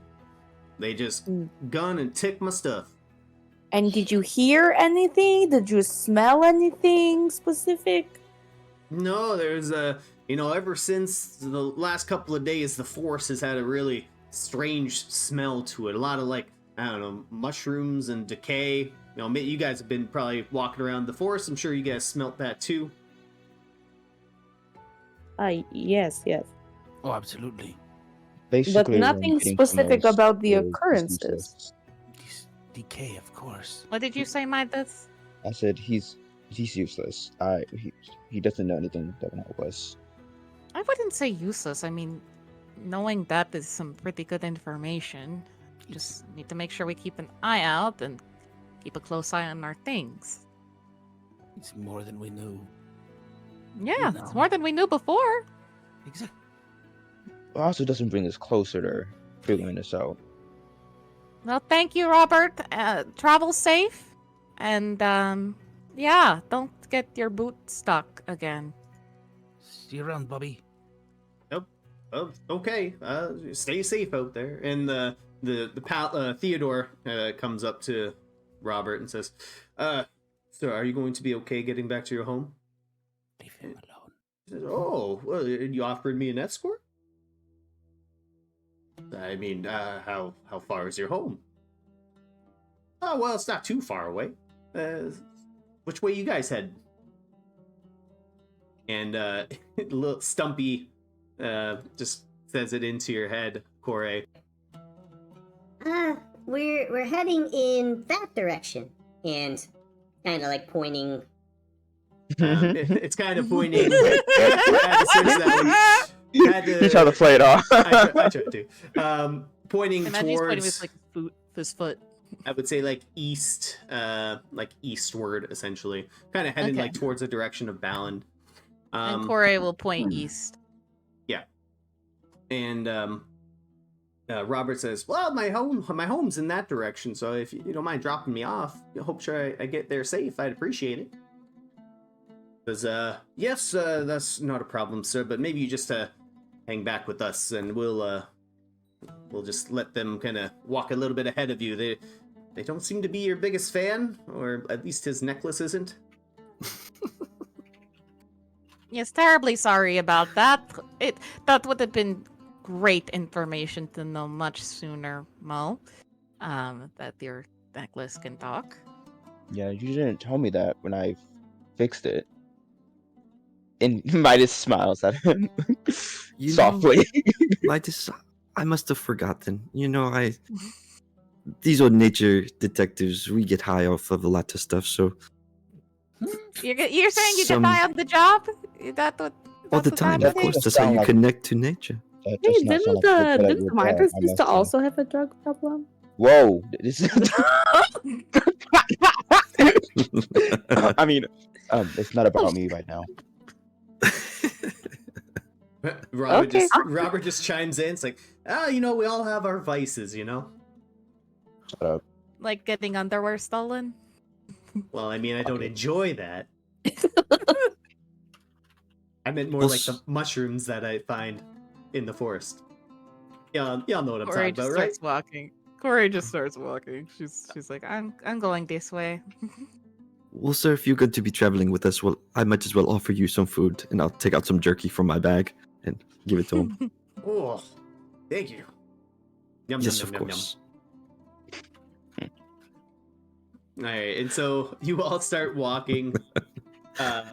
[SPEAKER 1] they just gone and took my stuff.
[SPEAKER 6] And did you hear anything? Did you smell anything specific?
[SPEAKER 1] No, there's ever since the last couple of days, the force has had a really strange smell to it. A lot of I don't know, mushrooms and decay. You know, you guys have been probably walking around the forest. I'm sure you guys smelt that too.
[SPEAKER 6] Yes.
[SPEAKER 3] Oh, absolutely.
[SPEAKER 2] basically,
[SPEAKER 6] But
[SPEAKER 2] what I'm
[SPEAKER 6] nothing
[SPEAKER 2] getting from
[SPEAKER 6] specific
[SPEAKER 2] this
[SPEAKER 6] about the
[SPEAKER 2] is
[SPEAKER 6] occurrences.
[SPEAKER 2] useless.
[SPEAKER 3] This decay, of course.
[SPEAKER 4] What did you say, Midas?
[SPEAKER 2] I said he's useless. He doesn't know anything that can help us.
[SPEAKER 4] I wouldn't say useless. I mean, knowing that is some pretty good information. Just need to make sure we keep an eye out and keep a close eye on our things.
[SPEAKER 3] It's more than we knew.
[SPEAKER 4] Yeah,
[SPEAKER 3] No.
[SPEAKER 4] it's more than we knew before.
[SPEAKER 3] Exactly.
[SPEAKER 2] It also doesn't bring us closer to figuring this out.
[SPEAKER 4] Well, thank you, Robert. Travel safe. And, yeah, don't get your boot stuck again.
[SPEAKER 3] See you around, Bobby.
[SPEAKER 1] Oh, okay. Stay safe out there. And Theodore comes up to Robert and says, "Sir, are you going to be okay getting back to your home?"
[SPEAKER 3] Leave him alone.
[SPEAKER 1] He says, "Oh, well, you offered me an escort? I mean, how far is your home?" "Oh, well, it's not too far away. Which way you guys head?" And little Stumpy just says it into your head, Corey.
[SPEAKER 9] We're heading in that direction, and kind of like pointing.
[SPEAKER 1] It's kind of pointing. I had to search that one.
[SPEAKER 2] He tried to play it off.
[SPEAKER 1] I tried to. Pointing
[SPEAKER 4] Imagine he's pointing
[SPEAKER 1] towards,
[SPEAKER 4] with his foot.
[SPEAKER 1] I would say east, eastward, essentially. Kind of heading
[SPEAKER 4] Okay.
[SPEAKER 1] towards the direction of Balland.
[SPEAKER 4] And Corey will point east.
[SPEAKER 1] And Robert says, "Well, my home's in that direction, so if you don't mind dropping me off, I hope I get there safe. I'd appreciate it." Says, "Yes, that's not a problem, sir, but maybe you just hang back with us, and we'll just let them kind of walk a little bit ahead of you. They don't seem to be your biggest fan, or at least his necklace isn't."
[SPEAKER 4] Yes, terribly sorry about that. That would have been great information to know much sooner, Mo. That your necklace can talk.
[SPEAKER 2] Yeah, you didn't tell me that when I fixed it. And Midas smiles at him
[SPEAKER 5] You know-
[SPEAKER 2] softly.
[SPEAKER 5] I must have forgotten. These old nature detectives, we get high off of a lot of stuff, so
[SPEAKER 4] You're saying you
[SPEAKER 5] Some-
[SPEAKER 4] get high on the job? Is that what?
[SPEAKER 5] all the
[SPEAKER 4] that's what's
[SPEAKER 5] time, of
[SPEAKER 4] happening?
[SPEAKER 5] course,
[SPEAKER 2] That
[SPEAKER 5] that's how
[SPEAKER 2] sound
[SPEAKER 5] you
[SPEAKER 2] like-
[SPEAKER 5] connect to nature.
[SPEAKER 2] That does not sound like a good idea,
[SPEAKER 6] Didn't
[SPEAKER 2] but
[SPEAKER 6] Midas
[SPEAKER 2] I
[SPEAKER 6] used to
[SPEAKER 2] must
[SPEAKER 6] also have a drug problem?
[SPEAKER 2] Whoa, this is. I mean, it's not about me right now.
[SPEAKER 1] Robert just chimes in. It's like, we all have our vices,
[SPEAKER 2] Shut up.
[SPEAKER 4] Like getting underwear stolen?
[SPEAKER 1] Well, I mean, I don't enjoy that. I meant more
[SPEAKER 5] Well,
[SPEAKER 1] like the mushrooms that I find in the forest. Y'all know what I'm
[SPEAKER 4] Corey
[SPEAKER 1] talking
[SPEAKER 4] just
[SPEAKER 1] about, right?
[SPEAKER 4] starts walking. Corey just starts walking. She's like, I'm going this way.
[SPEAKER 5] Well, sir, if you're going to be traveling with us, well, I might as well offer you some food, and I'll take out some jerky from my bag and give it to him.
[SPEAKER 1] Oh, thank you. Yum,
[SPEAKER 5] Yes,
[SPEAKER 1] yum,
[SPEAKER 5] of
[SPEAKER 1] yum, yum,
[SPEAKER 5] course.
[SPEAKER 1] yum. All right, and so you all start walking.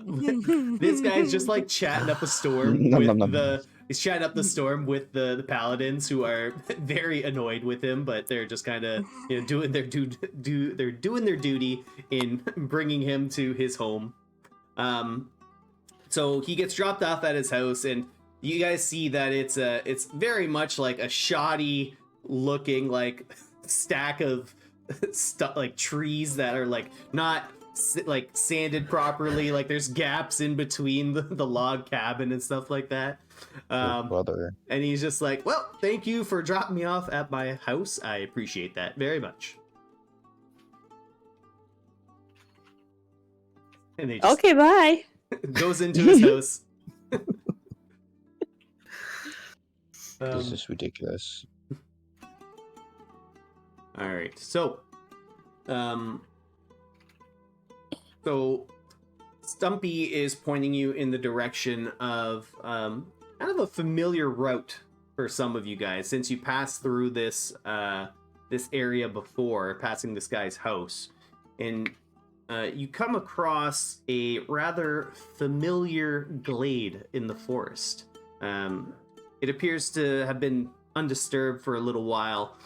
[SPEAKER 1] This guy's just chatting up a storm
[SPEAKER 2] Nom,
[SPEAKER 1] with
[SPEAKER 2] nom, nom.
[SPEAKER 1] he's chatting up the storm with the paladins who are very annoyed with him, but they're just kind of doing their duty in bringing him to his home. So he gets dropped off at his house, and you guys see that it's very much like a shoddy looking like stack of stuff, like trees that are like not like sanded properly. Like there's gaps in between the log cabin and stuff like that.
[SPEAKER 2] Brother.
[SPEAKER 1] And he's just like, well, thank you for dropping me off at my house. I appreciate that very much. And he just
[SPEAKER 6] Okay, bye.
[SPEAKER 1] goes into his house.
[SPEAKER 2] This is ridiculous.
[SPEAKER 1] All right, so Stumpy is pointing you in the direction of kind of a familiar route for some of you guys, since you passed through this this area before, passing this guy's house, and you come across a rather familiar glade in the forest. It appears to have been undisturbed for a little while,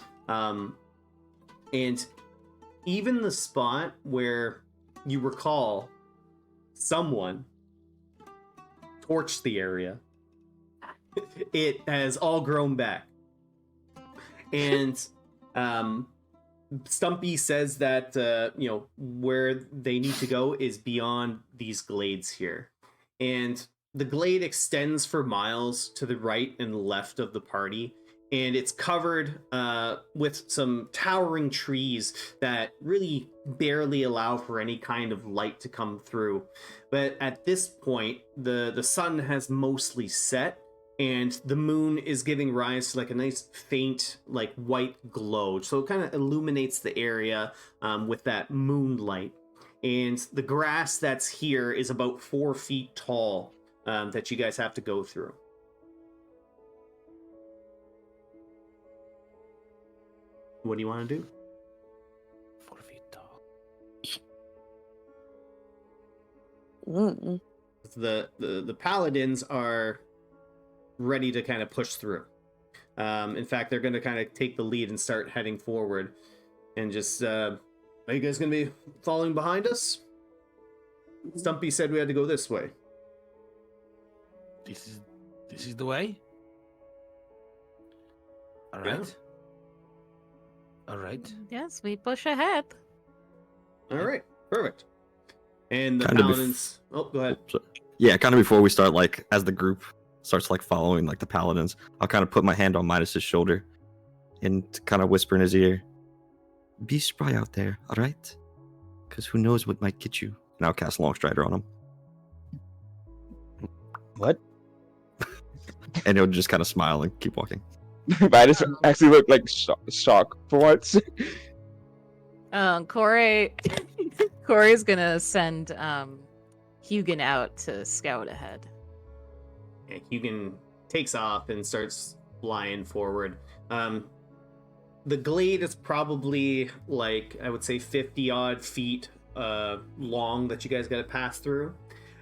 [SPEAKER 1] and even the spot where you recall someone torched the area, it has all grown back. And Stumpy says that where they need to go is beyond these glades here, and the glade extends for miles to the right and left of the party, and it's covered with some towering trees that really barely allow for any kind of light to come through. But at this point, the sun has mostly set, and the moon is giving rise to like a nice faint like white glow, so it kind of illuminates the area with that moonlight. And the grass that's here is about 4 feet tall, that you guys have to go through. What do you want to do?
[SPEAKER 3] 4 feet tall.
[SPEAKER 1] The paladins are ready to kind of push through. In fact, they're going to kind of take the lead and start heading forward. And just, are you guys going to be following behind us? Stumpy said we had to go this way.
[SPEAKER 3] This is the way? All right.
[SPEAKER 1] Yeah.
[SPEAKER 3] All right.
[SPEAKER 4] Yes, we push ahead.
[SPEAKER 1] All right, perfect. And the
[SPEAKER 5] Kind of
[SPEAKER 1] paladins... Oh, go ahead.
[SPEAKER 5] So, yeah, kind of before we start, like, as the group starts, like, following, like, the paladins, I'll kind of put my hand on Midas's shoulder and kind of whisper in his ear, be spry out there, all right? Because who knows what might get you. And I'll cast Longstrider on him.
[SPEAKER 2] What?
[SPEAKER 5] And he'll just kind of smile and keep walking.
[SPEAKER 2] Midas actually looked like shock for once.
[SPEAKER 4] Corey's gonna send Hugin out to scout ahead.
[SPEAKER 1] And Hugin takes off and starts flying forward. The glade is probably like, I would say 50 odd feet long that you guys got to pass through.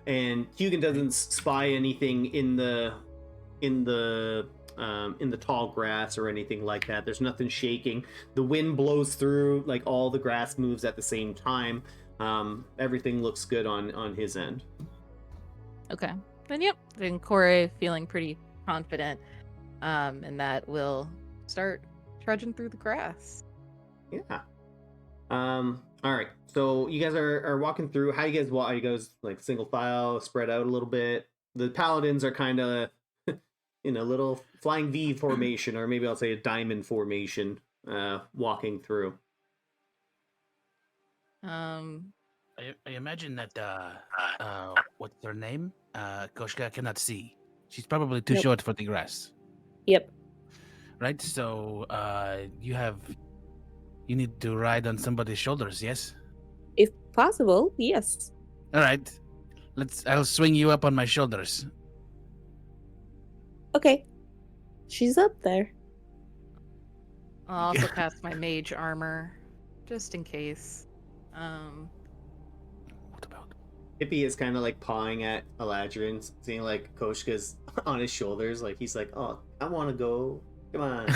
[SPEAKER 1] And Hugin doesn't spy anything in the tall grass or anything like that. There's nothing shaking. The wind blows through, like all the grass moves at the same time. Everything looks good on his end.
[SPEAKER 4] Okay. Then Corey feeling pretty confident, and that will start trudging through the grass.
[SPEAKER 1] Yeah. All right. So you guys are walking through. How you guys walk? Are you guys like single file, spread out a little bit? The paladins are kind of in a little flying V formation, or maybe I'll say a diamond formation, walking through.
[SPEAKER 3] I imagine that what's her name? Koshka cannot see. She's probably too short for the grass.
[SPEAKER 6] Yep.
[SPEAKER 3] Right? So you need to ride on somebody's shoulders, yes?
[SPEAKER 6] If possible, yes.
[SPEAKER 3] All right. I'll swing you up on my shoulders.
[SPEAKER 6] Okay. She's up there.
[SPEAKER 4] I'll also cast my mage armor, just in case.
[SPEAKER 3] What about?
[SPEAKER 1] Hippie is kind of like pawing at Eladrin, seeing like Koshka's on his shoulders. Like he's like, oh, I want to go. Come on.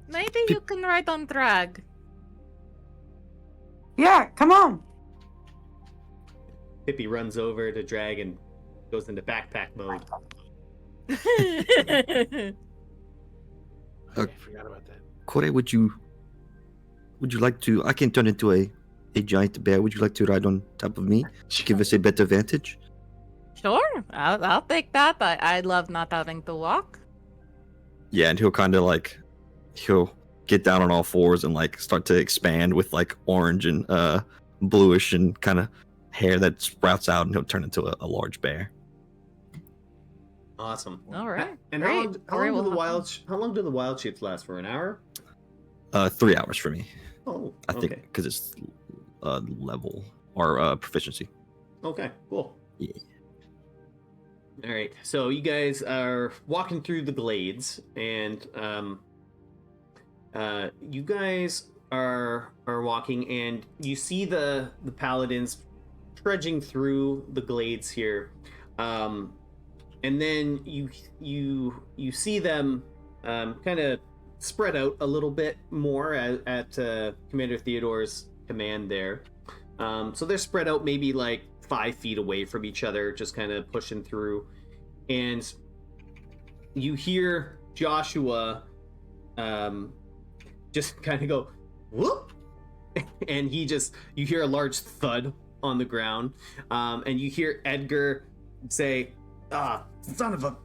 [SPEAKER 4] Maybe you can ride on Drag.
[SPEAKER 8] Yeah, come on.
[SPEAKER 1] Pippi runs over to Drag and goes into backpack mode.
[SPEAKER 3] I forgot about that.
[SPEAKER 5] Kore, would you like to? I can turn into a giant bear. Would you like to ride on top of me? Give us a better vantage.
[SPEAKER 4] Sure, I'll take that. I love not having to walk.
[SPEAKER 5] Yeah, and he'll kind of like he'll get down on all fours and like start to expand with like orange and bluish and kind of hair that sprouts out, and he'll turn into a large bear.
[SPEAKER 1] Awesome.
[SPEAKER 4] All right.
[SPEAKER 1] And
[SPEAKER 4] Great.
[SPEAKER 1] how long do the wild shapes last for? An hour?
[SPEAKER 5] 3 hours for me.
[SPEAKER 1] Oh,
[SPEAKER 5] I think because it's level or proficiency.
[SPEAKER 1] Okay, cool.
[SPEAKER 5] Yeah.
[SPEAKER 1] All right, so you guys are walking through the glades, and you guys are walking, and you see the paladins trudging through the glades here, and then you see them kind of spread out a little bit more at Commander Theodore's command there. So they're spread out maybe like 5 feet away from each other, just kind of pushing through. And you hear Joshua just kind of go, whoop! And you hear a large thud on the ground. And you hear Edgar say, son of a...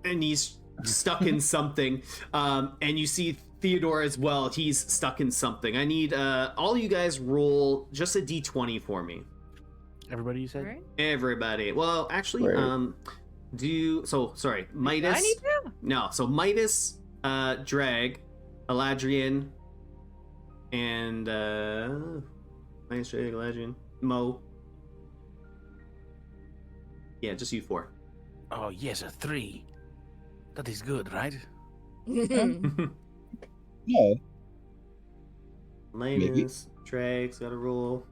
[SPEAKER 1] and he's stuck in something. And you see Theodore as well. He's stuck in something. I need all you guys roll just a d20 for me.
[SPEAKER 3] Everybody, you said?
[SPEAKER 4] Right.
[SPEAKER 1] Everybody. Well, actually,
[SPEAKER 2] Right.
[SPEAKER 1] sorry, Midas.
[SPEAKER 4] I need to.
[SPEAKER 1] No, so Midas, Drag, Eladrian, and Midas, Drag, Eladrian, Mo. Yeah, just you 4.
[SPEAKER 3] Oh, yes, a 3. That is good, right?
[SPEAKER 2] No.
[SPEAKER 1] Midas, Drag's got a roll.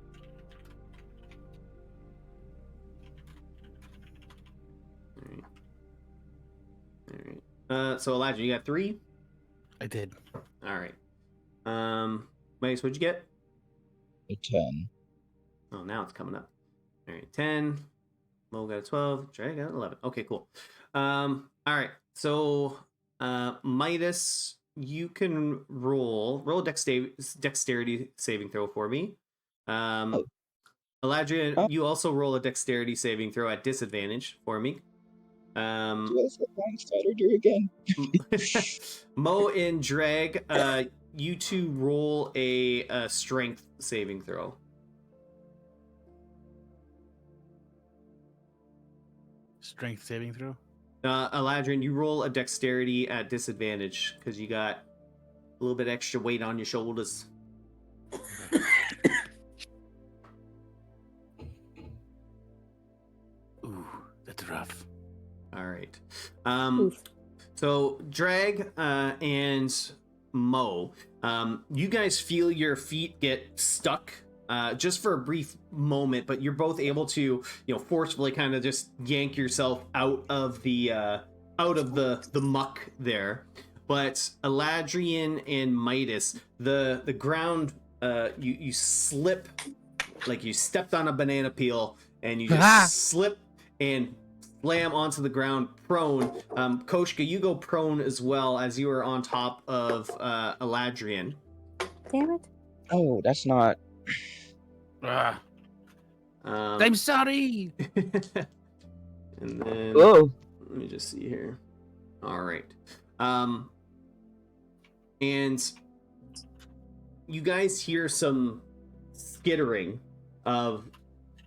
[SPEAKER 1] Alright. So Elijah, you got 3?
[SPEAKER 3] I did.
[SPEAKER 1] Alright. Midas, what'd you get?
[SPEAKER 2] A 10.
[SPEAKER 1] Oh, now it's coming up. Alright, 10. Mo got a 12. Drag got an 11. Okay, cool. Alright. So Midas, you can roll a dexterity saving throw for me. Eladria, you also roll a dexterity saving throw at disadvantage for me.
[SPEAKER 2] Do I spider do again?
[SPEAKER 1] Mo and Drag, you two roll a strength saving throw.
[SPEAKER 3] Strength saving throw?
[SPEAKER 1] Eladrin, you roll a dexterity at disadvantage because you got a little bit extra weight on your shoulders.
[SPEAKER 3] Ooh, that's rough.
[SPEAKER 1] All right. So Drag and Mo, you guys feel your feet get stuck just for a brief moment, but you're both able to, forcefully kind of just yank yourself out of the muck there. But Eladrian and Midas, the ground, you slip like you stepped on a banana peel, and you just slip and slam onto the ground prone. Koshka, you go prone as well as you are on top of Eladrian.
[SPEAKER 6] Damn it.
[SPEAKER 2] Oh, that's not.
[SPEAKER 3] I'm sorry.
[SPEAKER 1] And then
[SPEAKER 2] Oh.
[SPEAKER 1] let me just see here. All right. And you guys hear some skittering of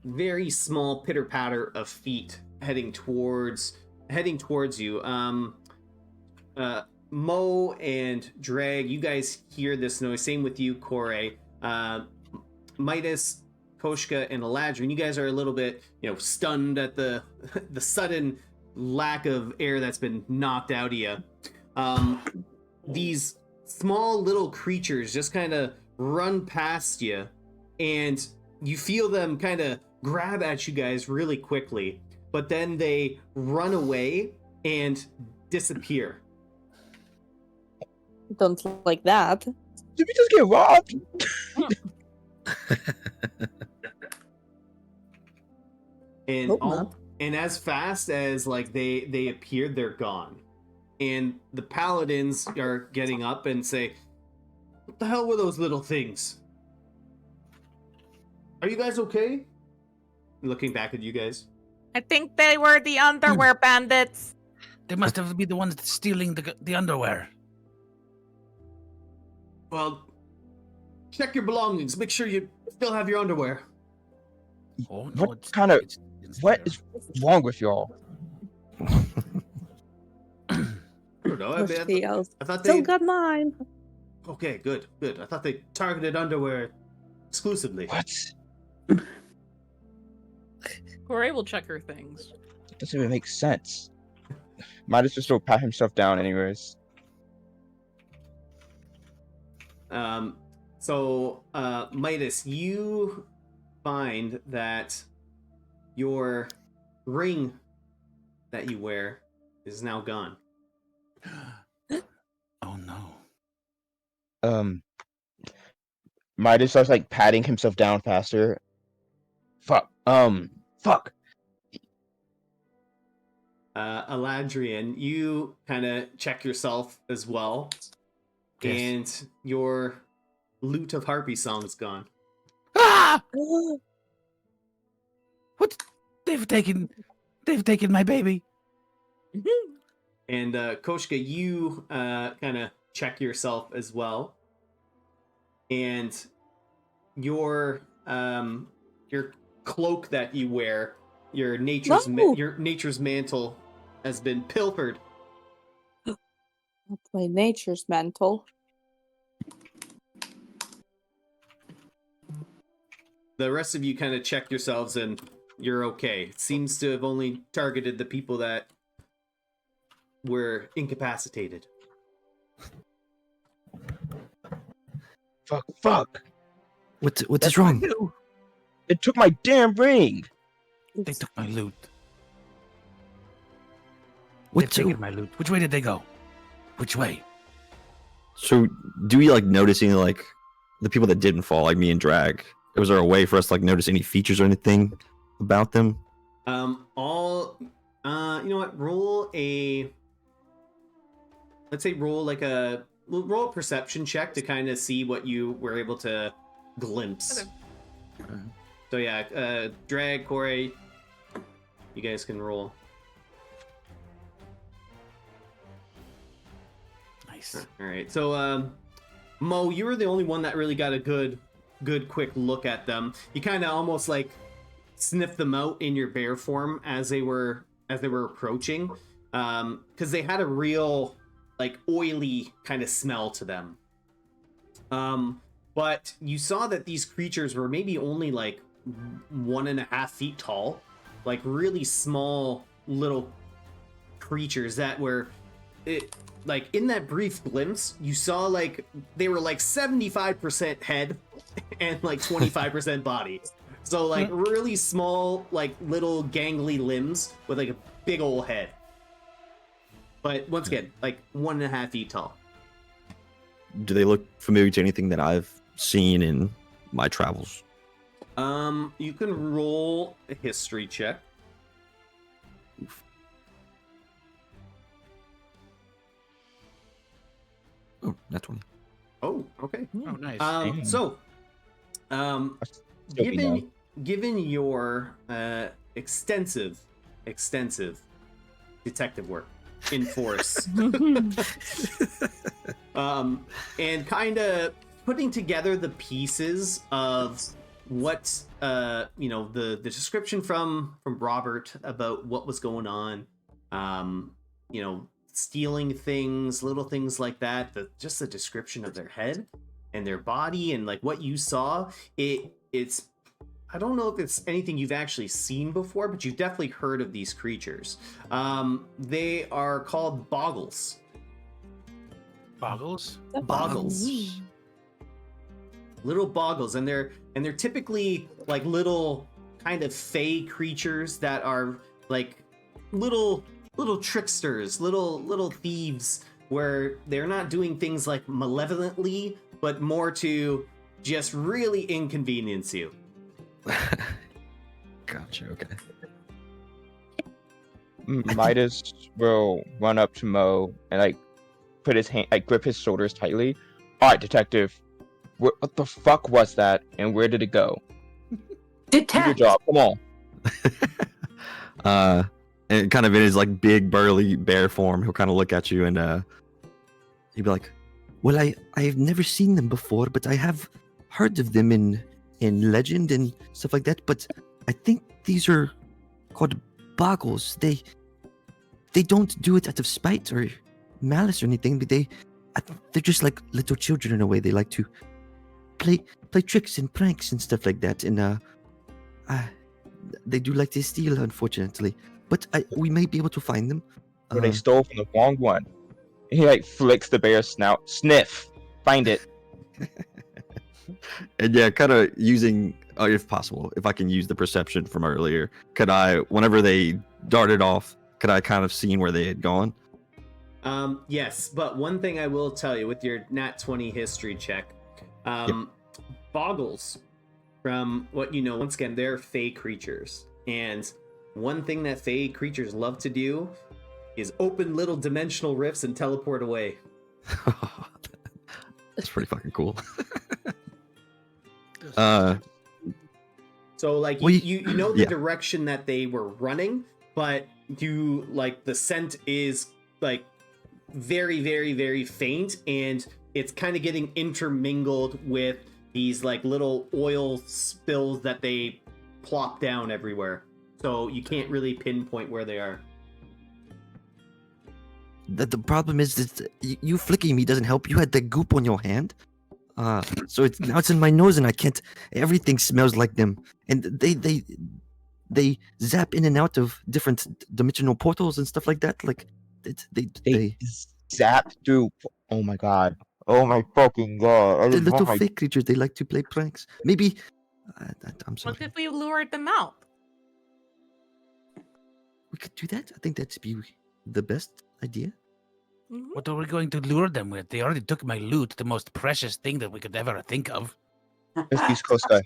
[SPEAKER 1] very small pitter patter of feet heading towards you. Mo and Drag, you guys hear this noise. Same with you, Kore. Midas, Koshka, and Eladrin, you guys are a little bit, stunned at the sudden lack of air that's been knocked out of you. These small little creatures just kind of run past you, and you feel them kind of grab at you guys really quickly, but then they run away and disappear.
[SPEAKER 6] Don't like that.
[SPEAKER 2] Did we just get robbed?
[SPEAKER 1] and
[SPEAKER 6] Hope not.
[SPEAKER 1] and as fast as like they appeared, they're gone. And the paladins are getting up and say, "What the hell were those little things? Are you guys okay?" Looking back at you guys.
[SPEAKER 4] I think they were the underwear bandits.
[SPEAKER 3] They must have been the ones stealing the underwear.
[SPEAKER 1] Well, check your belongings. Make sure you still have your underwear.
[SPEAKER 3] Oh, no,
[SPEAKER 2] What kind of- What is wrong with y'all?
[SPEAKER 1] I don't know.
[SPEAKER 6] Push the yells.
[SPEAKER 1] I thought
[SPEAKER 6] Still
[SPEAKER 1] they.
[SPEAKER 6] got mine.
[SPEAKER 1] Okay, good. I thought they targeted underwear exclusively.
[SPEAKER 2] What?
[SPEAKER 4] Corey will check her things.
[SPEAKER 2] Doesn't even make sense. Midas just will pat himself down anyways.
[SPEAKER 1] So, Midas, you find that your ring that you wear is now gone.
[SPEAKER 3] Oh no.
[SPEAKER 2] Midas starts like patting himself down faster. Fuck. Fuck.
[SPEAKER 1] Eladrian, you kind of check yourself as well,
[SPEAKER 3] Yes.
[SPEAKER 1] and your lute of harpy song's gone.
[SPEAKER 3] Ah! What? They've taken my baby.
[SPEAKER 1] And Koshka, you kind of check yourself as well, and your cloak that you wear, your nature's mantle, has been pilfered.
[SPEAKER 6] That's my nature's mental.
[SPEAKER 1] The rest of you kind of check yourselves, and you're okay. It seems to have only targeted the people that were incapacitated.
[SPEAKER 2] Fuck.
[SPEAKER 5] What's wrong?
[SPEAKER 2] It took my damn ring.
[SPEAKER 3] They took my loot.
[SPEAKER 5] What's
[SPEAKER 3] They've taken my loot. Which way did they go? Which way?
[SPEAKER 5] So do we like notice any like the people that didn't fall, like me and Drag? Was there a way for us to like notice any features or anything about them?
[SPEAKER 1] You know what? Roll a perception check to kind of see what you were able to glimpse.
[SPEAKER 4] Okay.
[SPEAKER 1] So yeah, Drag, Corey, you guys can roll.
[SPEAKER 3] Nice.
[SPEAKER 1] All right. So Mo, you were the only one that really got a good quick look at them. You kind of almost like sniffed them out in your bear form as they were approaching, because they had a real like oily kind of smell to them. But you saw that these creatures were maybe only like 1.5 feet tall, like really small little creatures that were like in that brief glimpse you saw like they were like 75% head and like 25% body, so like really small, like little gangly limbs with like a big old head, but once again like 1.5 feet tall.
[SPEAKER 5] Do they look familiar to anything that I've seen in my travels?
[SPEAKER 1] You can roll a history check.
[SPEAKER 5] Oh, that's one.
[SPEAKER 1] Oh, okay.
[SPEAKER 3] Oh, nice.
[SPEAKER 1] So,
[SPEAKER 2] Still be no.
[SPEAKER 1] given your extensive detective work in force, and kind of putting together the pieces of what the description from Robert about what was going on, stealing things, little things like that, just the description of their head and their body and like what you saw, it's I don't know if it's anything you've actually seen before, but you've definitely heard of these creatures. They are called boggles.
[SPEAKER 3] Boggles?
[SPEAKER 1] Boggles. Little boggles, and they're typically like little kind of fey creatures that are like little tricksters, little thieves, where they're not doing things like malevolently, but more to just really inconvenience you.
[SPEAKER 5] Gotcha. Okay.
[SPEAKER 2] Midas will run up to Mo and like put his hand, like grip his shoulders tightly. All right, detective, what the fuck was that, and where did it go? Do your
[SPEAKER 7] Detect.
[SPEAKER 2] job. Come on.
[SPEAKER 5] And kind of in his like big burly bear form, he'll kind of look at you and he'd be like, "Well, I've never seen them before, but I have heard of them in legend and stuff like that. But I think these are called boggles. They don't do it out of spite or malice or anything, but they're just like little children in a way. They like to play tricks and pranks and stuff like that, and they do like to steal, unfortunately. But we may be able to find them.
[SPEAKER 2] But they stole from the wrong one." He like flicks the bear's snout. Sniff. Find it.
[SPEAKER 5] And yeah, kind of using, if possible, if I can use the perception from earlier, could I, whenever they darted off, could I kind of seen where they had gone?
[SPEAKER 1] Yes, but one thing I will tell you with your nat 20 history check, boggles, from what you know, once again, they're fey creatures, and one thing that fey creatures love to do is open little dimensional rifts and teleport away.
[SPEAKER 5] That's pretty fucking cool.
[SPEAKER 1] So like you know the direction that they were running, but you like the scent is like very, very, very faint, and it's kind of getting intermingled with these like little oil spills that they plop down everywhere. So you can't really pinpoint where they are.
[SPEAKER 5] The problem is that you flicking me doesn't help. You had the goop on your hand. So now it's in my nose and I can't. Everything smells like them, and they zap in and out of different dimensional portals and stuff like that. Like they
[SPEAKER 2] zap through. Oh my god! Oh my fucking god!
[SPEAKER 5] They're little fake creatures. They like to play pranks. Maybe I'm sorry.
[SPEAKER 4] What if we lured them out?
[SPEAKER 5] We could do that. I think that'd be the best idea.
[SPEAKER 4] Mm-hmm.
[SPEAKER 3] What are we going to lure them with? They already took my loot, the most precious thing that we could ever think of.
[SPEAKER 2] Let's use Coast Guy.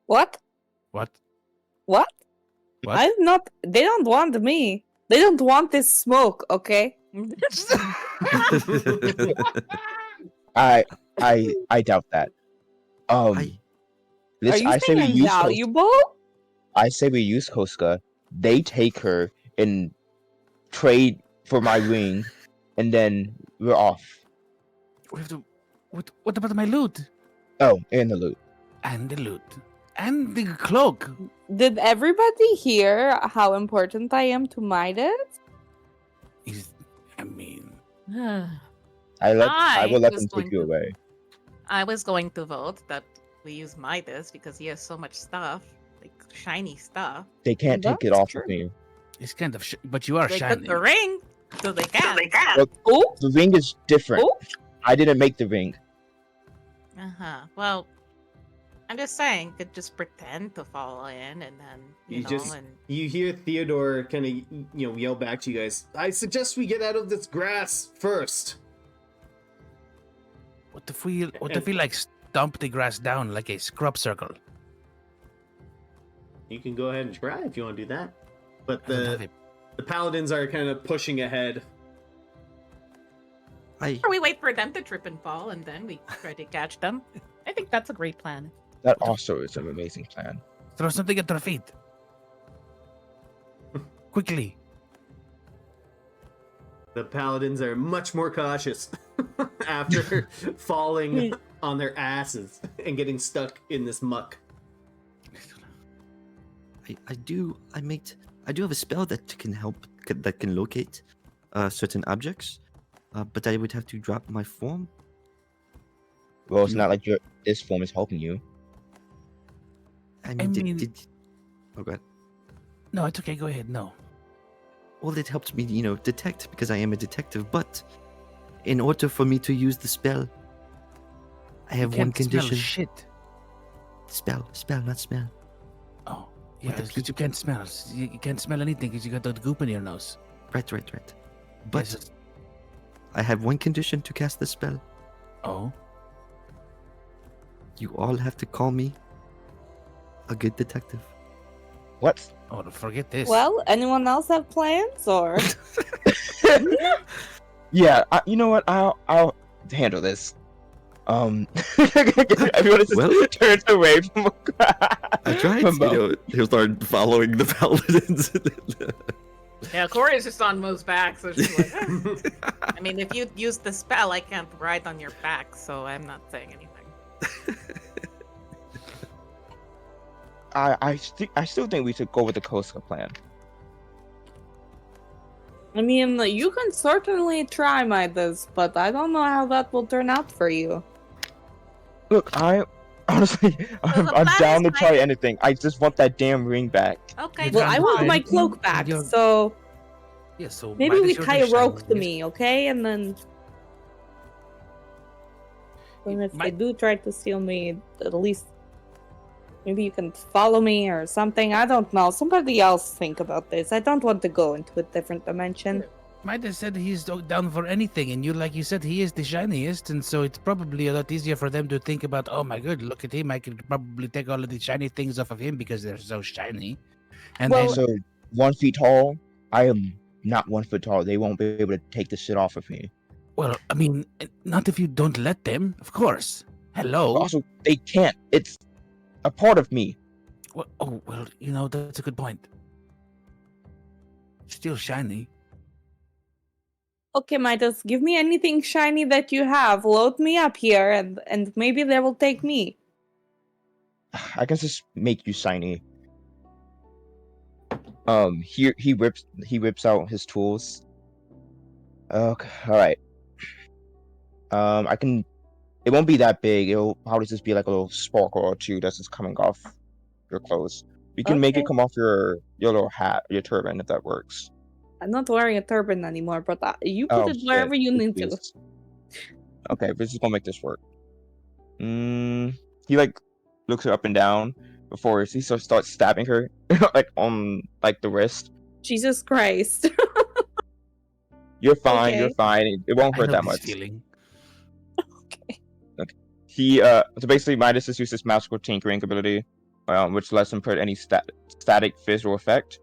[SPEAKER 6] What?
[SPEAKER 3] What?
[SPEAKER 6] What?
[SPEAKER 3] What?
[SPEAKER 6] I'm not. They don't want me. They don't want this smoke. Okay.
[SPEAKER 2] I doubt that.
[SPEAKER 6] Are you saying invaluable?
[SPEAKER 2] I say we use Koska. They take her and trade for my ring, and then we're off.
[SPEAKER 3] We have to. What about my loot?
[SPEAKER 2] Oh, and the loot.
[SPEAKER 3] And the loot. And the cloak.
[SPEAKER 6] Did everybody hear how important I am to Midas?
[SPEAKER 3] I mean,
[SPEAKER 2] I will let them take you away.
[SPEAKER 4] I was going to vote that we use Midas because he has so much stuff, like shiny stuff.
[SPEAKER 2] They can't take it off of me.
[SPEAKER 3] It's kind of, but you are
[SPEAKER 4] They
[SPEAKER 3] shiny.
[SPEAKER 4] took the ring, so they can.
[SPEAKER 2] Look, the ring is different. I didn't make the ring.
[SPEAKER 4] Well, I'm just saying, could just pretend to fall in, and then
[SPEAKER 1] you hear Theodore kind of yell back to you guys. I suggest we get out of this grass first.
[SPEAKER 3] What if we like stomp the grass down like a scrub circle?
[SPEAKER 1] You can go ahead and try if you want to do that. But the paladins are kind of pushing ahead.
[SPEAKER 4] Or we wait for them to trip and fall, and then we try to catch them. I think that's a great plan.
[SPEAKER 2] That also is an amazing plan.
[SPEAKER 3] Throw something at their feet. Quickly.
[SPEAKER 1] The paladins are much more cautious after falling on their asses and getting stuck in this muck.
[SPEAKER 5] I do have a spell that can help, that can locate certain objects, but I would have to drop my form.
[SPEAKER 2] Well, it's not like this form is helping you.
[SPEAKER 5] I mean, oh god.
[SPEAKER 3] No, it's okay. Go ahead. No.
[SPEAKER 5] Well, it helps me, detect because I am a detective. But in order for me to use the spell, I have one condition.
[SPEAKER 3] Shit.
[SPEAKER 5] Spell, not smell.
[SPEAKER 3] Oh, yeah, because you can't smell. You can't smell anything because you got that goop in your nose.
[SPEAKER 5] Right. But yes. I have one condition to cast the spell.
[SPEAKER 3] Oh.
[SPEAKER 5] You all have to call me a good detective.
[SPEAKER 2] What?
[SPEAKER 3] Oh, forget this.
[SPEAKER 6] Well, anyone else have plans or?
[SPEAKER 2] Yeah, you know what? I'll handle this. Everyone just
[SPEAKER 5] Well-
[SPEAKER 2] turns away from.
[SPEAKER 5] I tried.
[SPEAKER 2] from Mo.
[SPEAKER 5] He'll start following the paladins.
[SPEAKER 10] Yeah, Corey's just on Mo's back, so she's like, I mean, if you use the spell, I can't ride on your back, so I'm not saying anything.
[SPEAKER 2] I still think we should go with the Koska plan.
[SPEAKER 6] I mean, you can certainly try Midas, but I don't know how that will turn out for you.
[SPEAKER 2] Look, honestly, I'm
[SPEAKER 10] the plan
[SPEAKER 2] down
[SPEAKER 10] is
[SPEAKER 2] to try
[SPEAKER 10] fine.
[SPEAKER 2] anything. I just want that damn ring back.
[SPEAKER 10] Okay,
[SPEAKER 3] You
[SPEAKER 6] Well,
[SPEAKER 3] can't
[SPEAKER 6] I want
[SPEAKER 3] fine.
[SPEAKER 6] my cloak back,
[SPEAKER 3] You're-
[SPEAKER 6] so
[SPEAKER 3] Yeah, so
[SPEAKER 6] maybe
[SPEAKER 3] Midas,
[SPEAKER 6] we
[SPEAKER 3] you're
[SPEAKER 6] tie a
[SPEAKER 3] the
[SPEAKER 6] rope to
[SPEAKER 3] shiniest.
[SPEAKER 6] me, okay? And then if they do try to steal me, at least maybe you can follow me or something. I don't know. Somebody else think about this. I don't want to go into a different dimension.
[SPEAKER 3] Midas said he's down for anything, and like you said, he is the shiniest, and so it's probably a lot easier for them to think about, oh my god, look at him, I could probably take all of the shiny things off of him because they're so shiny. And
[SPEAKER 6] Well,
[SPEAKER 3] then,
[SPEAKER 2] So 1 feet tall. I am not 1 foot tall. They won't be able to take this shit off of me.
[SPEAKER 3] well, I mean, not if you don't let them, of course. Hello?
[SPEAKER 2] Also, they can't. It's a part of me.
[SPEAKER 3] Well, oh, well, you know, that's a good point. Still shiny.
[SPEAKER 6] Okay, Midas, give me anything shiny that you have. Load me up here, and maybe they will take me.
[SPEAKER 2] I can just make you shiny. He whips out his tools. Okay, all right. I can. It won't be that big. It'll probably just be like a little sparkle or two that's just coming off your clothes. You can make it
[SPEAKER 6] Okay.
[SPEAKER 2] come off your little hat, your turban, if that works.
[SPEAKER 6] I'm not wearing a turban anymore, but you put
[SPEAKER 2] Oh,
[SPEAKER 6] it wherever
[SPEAKER 2] shit.
[SPEAKER 6] you need to.
[SPEAKER 2] Oopsies. Okay, we're just gonna make this work. He like looks her up and down before he starts stabbing her like on like the wrist.
[SPEAKER 6] Jesus Christ.
[SPEAKER 2] You're fine.
[SPEAKER 6] Okay.
[SPEAKER 2] You're fine. It won't
[SPEAKER 3] I
[SPEAKER 2] hurt
[SPEAKER 3] know
[SPEAKER 2] that
[SPEAKER 3] this
[SPEAKER 2] much.
[SPEAKER 3] feeling.
[SPEAKER 6] Okay.
[SPEAKER 2] He so basically Midas just uses magical tinkering ability, which lets him put any static visual effect.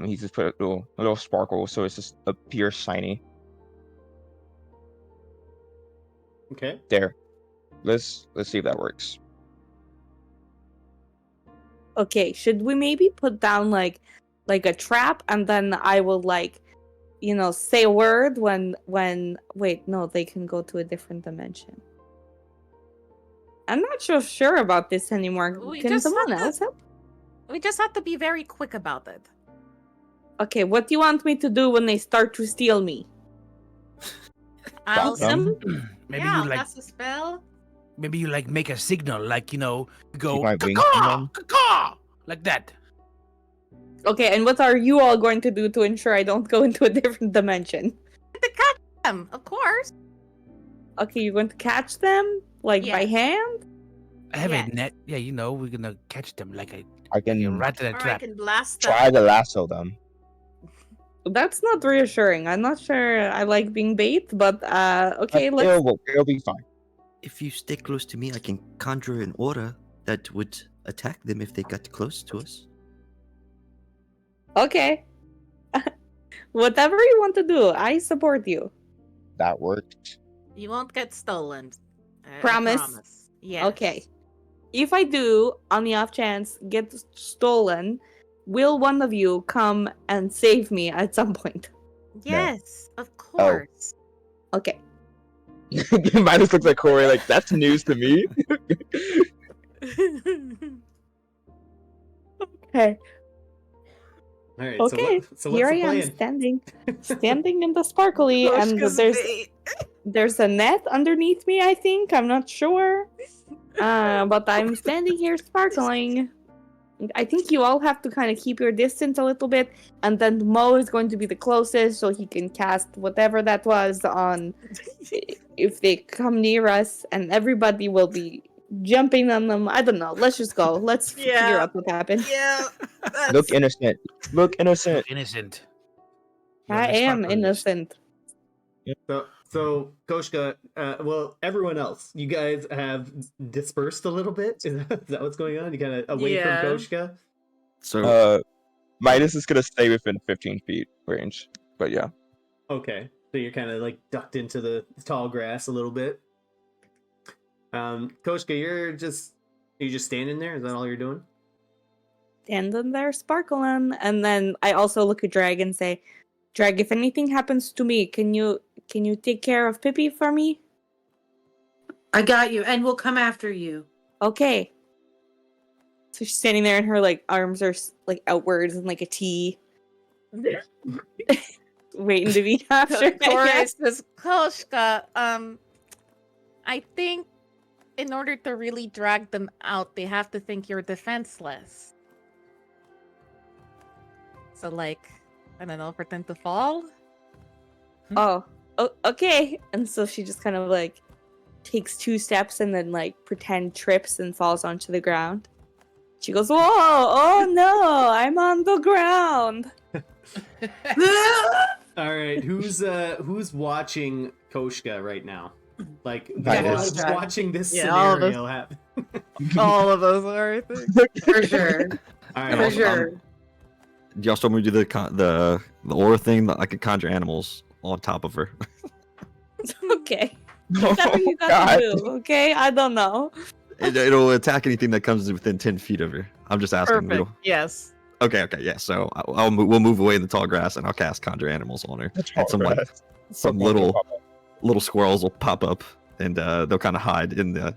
[SPEAKER 2] He just put a little sparkle, so it's just appears shiny.
[SPEAKER 1] Okay.
[SPEAKER 2] There. Let's see if that works.
[SPEAKER 6] Okay, should we maybe put down like a trap, and then I will say a word when wait, no, they can go to a different dimension. I'm not so sure about this anymore.
[SPEAKER 10] We
[SPEAKER 6] Can
[SPEAKER 10] just
[SPEAKER 6] someone
[SPEAKER 10] have to-
[SPEAKER 6] else help?
[SPEAKER 10] We just have to be very quick about it.
[SPEAKER 6] Okay, what do you want me to do when they start to steal me?
[SPEAKER 10] I'll
[SPEAKER 2] Stop them.
[SPEAKER 3] Maybe
[SPEAKER 10] yeah,
[SPEAKER 3] you like,
[SPEAKER 10] that's a spell.
[SPEAKER 3] maybe you like make a signal, like, you know, go
[SPEAKER 2] my wings
[SPEAKER 3] caw
[SPEAKER 2] on them?
[SPEAKER 3] caw like that.
[SPEAKER 6] Okay, and what are you all going to do to ensure I don't go into a different dimension?
[SPEAKER 10] To catch them, of course.
[SPEAKER 6] Okay, you're going to catch them by
[SPEAKER 10] Yes.
[SPEAKER 6] hand?
[SPEAKER 3] I have
[SPEAKER 10] Yes.
[SPEAKER 3] a net. Yeah, you know, we're gonna catch them like a
[SPEAKER 2] I can
[SPEAKER 3] rat in a
[SPEAKER 10] Or I
[SPEAKER 3] trap.
[SPEAKER 10] can blast them.
[SPEAKER 2] try to lasso them.
[SPEAKER 6] That's not reassuring. I'm not sure I like being bait, but okay,
[SPEAKER 2] But
[SPEAKER 6] let's.
[SPEAKER 2] it'll work. It'll be fine.
[SPEAKER 5] If you stay close to me, I can conjure an aura that would attack them if they got close to us.
[SPEAKER 6] Okay. Whatever you want to do, I support you.
[SPEAKER 2] That worked.
[SPEAKER 10] You won't get stolen. I
[SPEAKER 6] Promise?
[SPEAKER 10] promise. Yes.
[SPEAKER 6] Okay. If I do, on the off chance, get stolen, will one of you come and save me at some point?
[SPEAKER 10] Yes, of course.
[SPEAKER 6] Okay.
[SPEAKER 2] Midas looks like Corey, like, that's news to me.
[SPEAKER 6] Okay.
[SPEAKER 1] All right.
[SPEAKER 6] Okay.
[SPEAKER 1] So
[SPEAKER 6] Here
[SPEAKER 1] what's
[SPEAKER 6] I
[SPEAKER 1] the
[SPEAKER 6] am
[SPEAKER 1] plan?
[SPEAKER 6] standing in the sparkly, and there's a net underneath me, I think. I'm not sure. But I'm standing here sparkling. I think you all have to kind of keep your distance a little bit, and then Mo is going to be the closest, so he can cast whatever that was on if they come near us, and everybody will be jumping on them. I don't know. Let's just go. Let's figure
[SPEAKER 10] Yeah.
[SPEAKER 6] out what happened.
[SPEAKER 10] Yeah.
[SPEAKER 2] Look innocent. Look innocent.
[SPEAKER 3] Innocent. You're
[SPEAKER 6] I
[SPEAKER 3] the
[SPEAKER 6] am
[SPEAKER 3] sparkliest.
[SPEAKER 6] innocent.
[SPEAKER 1] So Koshka, well, everyone else, you guys have dispersed a little bit. Is that what's going on? You kind of away
[SPEAKER 10] Yeah.
[SPEAKER 1] from Koshka.
[SPEAKER 5] So
[SPEAKER 2] Midas is gonna stay within 15 feet range, but yeah.
[SPEAKER 1] Okay, so you're kind of like ducked into the tall grass a little bit. Koshka, you're just standing there? Is that all you're doing?
[SPEAKER 6] Standing there sparkling. And then I also look at Drag and say, Drag, if anything happens to me, can you take care of Pippi for me?
[SPEAKER 7] I got you, and we'll come after you.
[SPEAKER 6] Okay. So she's standing there and her like arms are like outwards in like a T. Waiting to be captured. I
[SPEAKER 10] Corey
[SPEAKER 6] guess.
[SPEAKER 10] says, Koshka, I think in order to really drag them out, they have to think you're defenseless. So, like, I don't know, pretend to fall?
[SPEAKER 6] Oh, okay. And so she just kind of like takes 2 steps and then like pretend trips and falls onto the ground. She goes, "Whoa! Oh no! I'm on the ground."
[SPEAKER 1] All right, who's watching Koshka right now? Like,
[SPEAKER 2] Midas.
[SPEAKER 1] who's watching this
[SPEAKER 10] Yeah, all of us.
[SPEAKER 1] scenario happen?
[SPEAKER 10] All of us are, I think.
[SPEAKER 7] For sure.
[SPEAKER 1] All
[SPEAKER 5] And
[SPEAKER 1] right,
[SPEAKER 7] For
[SPEAKER 5] also,
[SPEAKER 7] sure.
[SPEAKER 5] do y'all still want me to do the aura thing that I could conjure animals on top of her?
[SPEAKER 6] Okay.
[SPEAKER 2] Oh,
[SPEAKER 6] That's what you
[SPEAKER 2] God.
[SPEAKER 6] got to do. Okay, I don't know.
[SPEAKER 5] It'll attack anything that comes within 10 feet of her. I'm just asking. We
[SPEAKER 10] Perfect.
[SPEAKER 5] don't-
[SPEAKER 10] Yes.
[SPEAKER 5] Okay, yeah. So we'll move away in the tall grass and I'll cast conjure animals on her. And some little squirrels will pop up and they'll kind of hide in the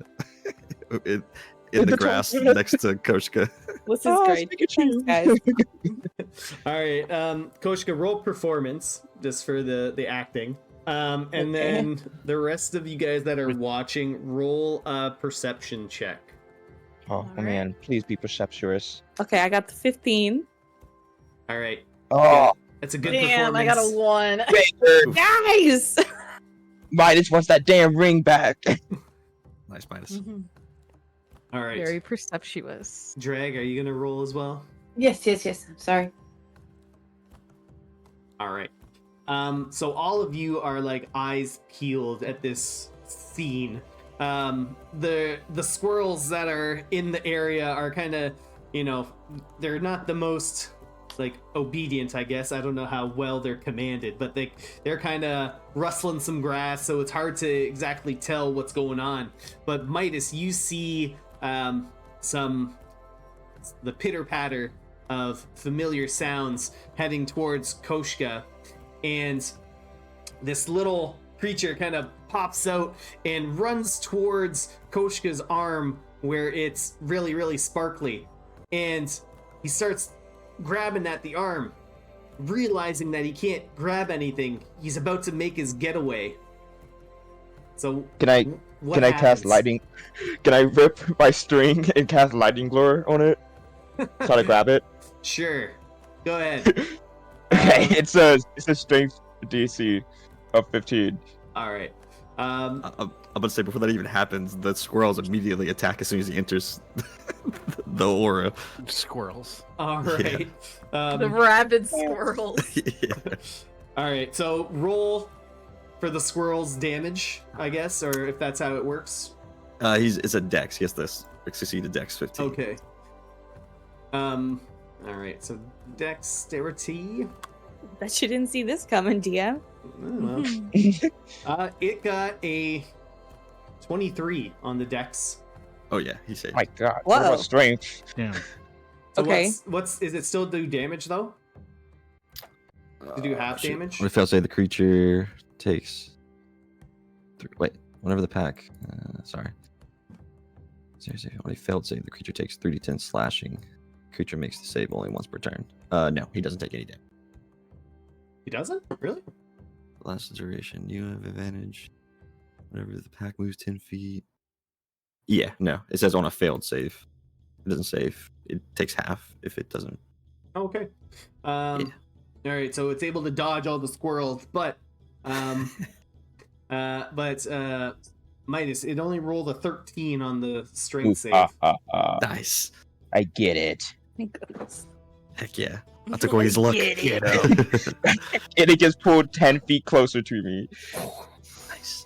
[SPEAKER 5] in the
[SPEAKER 2] the
[SPEAKER 5] grass
[SPEAKER 2] tall grass.
[SPEAKER 5] next to Koshka.
[SPEAKER 6] This is
[SPEAKER 2] Oh,
[SPEAKER 6] great.
[SPEAKER 2] Pikachu.
[SPEAKER 6] Thanks, guys.
[SPEAKER 1] all right. Koshka, roll performance just for the acting. And
[SPEAKER 6] Okay.
[SPEAKER 1] then the rest of you guys that are watching, roll a perception check.
[SPEAKER 2] Oh man, please be perceptuous.
[SPEAKER 6] Okay, I got the 15.
[SPEAKER 1] All right,
[SPEAKER 2] Oh,
[SPEAKER 1] that's a good
[SPEAKER 10] Damn, I
[SPEAKER 1] performance.
[SPEAKER 10] got a 1.
[SPEAKER 2] Baker.
[SPEAKER 6] Guys!
[SPEAKER 2] Midas wants that damn ring back.
[SPEAKER 5] Nice minus.
[SPEAKER 1] All right,
[SPEAKER 4] Very perceptuous.
[SPEAKER 1] Drag, are you gonna roll as well?
[SPEAKER 7] Yes. I'm sorry.
[SPEAKER 1] All right. So all of you are like eyes peeled at this scene. The squirrels that are in the area are kind of, they're not the most like obedient, I guess. I don't know how well they're commanded, but they're kind of rustling some grass, so it's hard to exactly tell what's going on. But Midas, you see the pitter patter of familiar sounds heading towards Koshka. And this little creature kind of pops out and runs towards Koshka's arm where it's really, really sparkly. And he starts grabbing at the arm, realizing that he can't grab anything. He's about to make his getaway. So
[SPEAKER 2] Can I
[SPEAKER 1] what
[SPEAKER 2] can I cast
[SPEAKER 1] happens?
[SPEAKER 2] lightning? Can I rip my string and cast lightning lure on it? Try to grab it.
[SPEAKER 1] Sure. Go ahead.
[SPEAKER 2] Okay, it's a strength DC of 15.
[SPEAKER 1] All right.
[SPEAKER 5] I'm about to say before that even happens, the squirrels immediately attack as soon as he enters the aura.
[SPEAKER 3] Squirrels.
[SPEAKER 1] All right.
[SPEAKER 10] The rabid squirrels.
[SPEAKER 5] Yeah.
[SPEAKER 1] All right. So roll for the squirrel's damage, I guess, or if that's how it works.
[SPEAKER 5] It's a dex. He has to succeed a dex 15.
[SPEAKER 1] Okay. All right. So dexterity.
[SPEAKER 6] Bet you didn't see this coming, DM.
[SPEAKER 1] Oh, well. It got a 23 on the dex.
[SPEAKER 5] Oh yeah, he saved.
[SPEAKER 2] My God.
[SPEAKER 6] Whoa.
[SPEAKER 2] What about strength?
[SPEAKER 3] Yeah.
[SPEAKER 1] So
[SPEAKER 6] Okay.
[SPEAKER 1] What's is it still do damage though? To do half
[SPEAKER 5] Shoot.
[SPEAKER 1] damage?
[SPEAKER 5] What if I say the creature takes? Whenever the pack. Sorry. Seriously, when he failed save, the creature takes 3d10 slashing. Creature makes the save only once per turn. No, he doesn't take any damage.
[SPEAKER 1] He doesn't? Really?
[SPEAKER 5] Last duration, you have advantage. Whenever the pack moves 10 feet. Yeah, no. It says on a failed save. It doesn't save. It takes half if it doesn't.
[SPEAKER 1] Okay. All right, so it's able to dodge all the squirrels, but Midas, it only rolled a 13 on the strength save.
[SPEAKER 5] Nice.
[SPEAKER 2] I get it.
[SPEAKER 6] Thank goodness.
[SPEAKER 5] Heck yeah. I took away his luck.
[SPEAKER 2] And it gets pulled 10 feet closer to me.
[SPEAKER 5] Nice.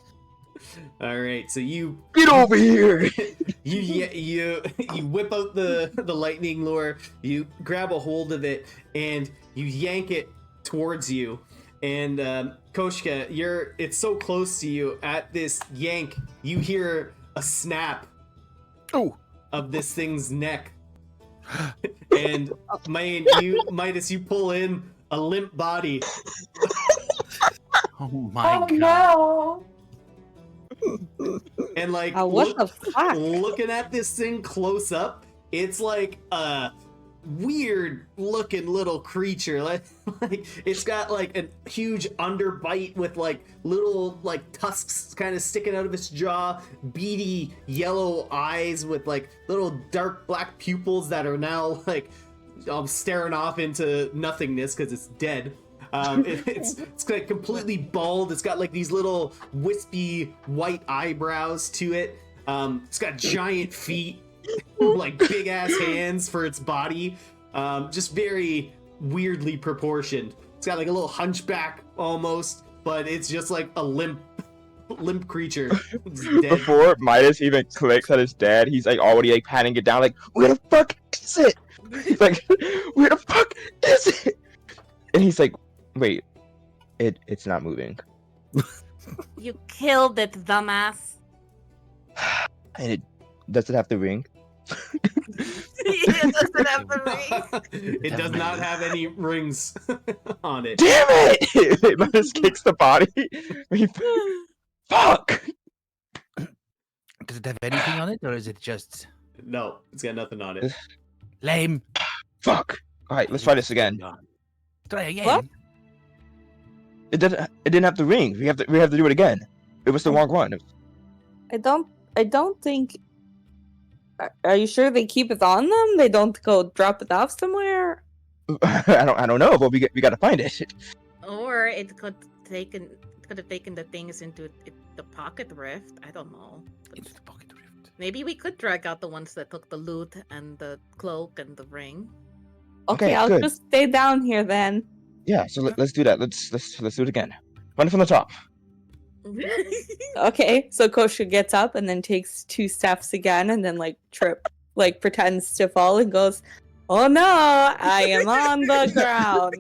[SPEAKER 1] All right, so you
[SPEAKER 2] Get over here!
[SPEAKER 1] you whip out the lightning lure. You grab a hold of it and you yank it towards you. And Koshka, it's so close to you. At this yank, you hear a snap of this thing's neck. And Midas, you pull in a limp body.
[SPEAKER 3] Oh my god.
[SPEAKER 8] no!
[SPEAKER 1] And like,
[SPEAKER 6] what the fuck?
[SPEAKER 1] looking at this thing close up, it's like a weird looking little creature. Like it's got like a huge underbite with like little like tusks kind of sticking out of its jaw, beady yellow eyes with like little dark black pupils that are now like staring off into nothingness because it's dead. It's like completely bald. It's got like these little wispy white eyebrows to it. It's got giant feet, like big ass hands for its body. Just very weirdly proportioned. It's got like a little hunchback almost, but it's just like a limp creature. It's dead.
[SPEAKER 2] Before Midas even clicks at his dad, he's like already like patting it down, like, where the fuck is it? He's like, where the fuck is it? And he's like, wait, it's not moving.
[SPEAKER 10] You killed it, dumbass.
[SPEAKER 2] And does it have the ring?
[SPEAKER 10] It doesn't have the ring.
[SPEAKER 1] It does not have any rings on it.
[SPEAKER 2] Damn it! Midas kicks the body. Fuck!
[SPEAKER 3] Does it have anything on it, or is it just
[SPEAKER 1] No, it's got nothing on it.
[SPEAKER 3] lame?
[SPEAKER 2] Fuck! Alright, let's try this again.
[SPEAKER 3] Try again.
[SPEAKER 6] What?
[SPEAKER 2] It didn't have the ring. We have to do it again. It was the wrong one.
[SPEAKER 6] I don't think. Are you sure they keep it on them? They don't go drop it off somewhere?
[SPEAKER 2] I don't know, but we gotta find it.
[SPEAKER 10] Or it could have taken the things into the pocket rift. I don't know.
[SPEAKER 3] Into the pocket rift.
[SPEAKER 10] Maybe we could drag out the ones that took the loot and the cloak and the ring.
[SPEAKER 6] Okay,
[SPEAKER 2] Okay,
[SPEAKER 6] I'll
[SPEAKER 2] good.
[SPEAKER 6] just stay down here then.
[SPEAKER 2] Yeah, so let's do that. Let's do it again. Run from the top.
[SPEAKER 6] Okay, so Kosha gets up and then takes 2 steps again and then like pretends to fall and goes, "Oh no, I am on the ground."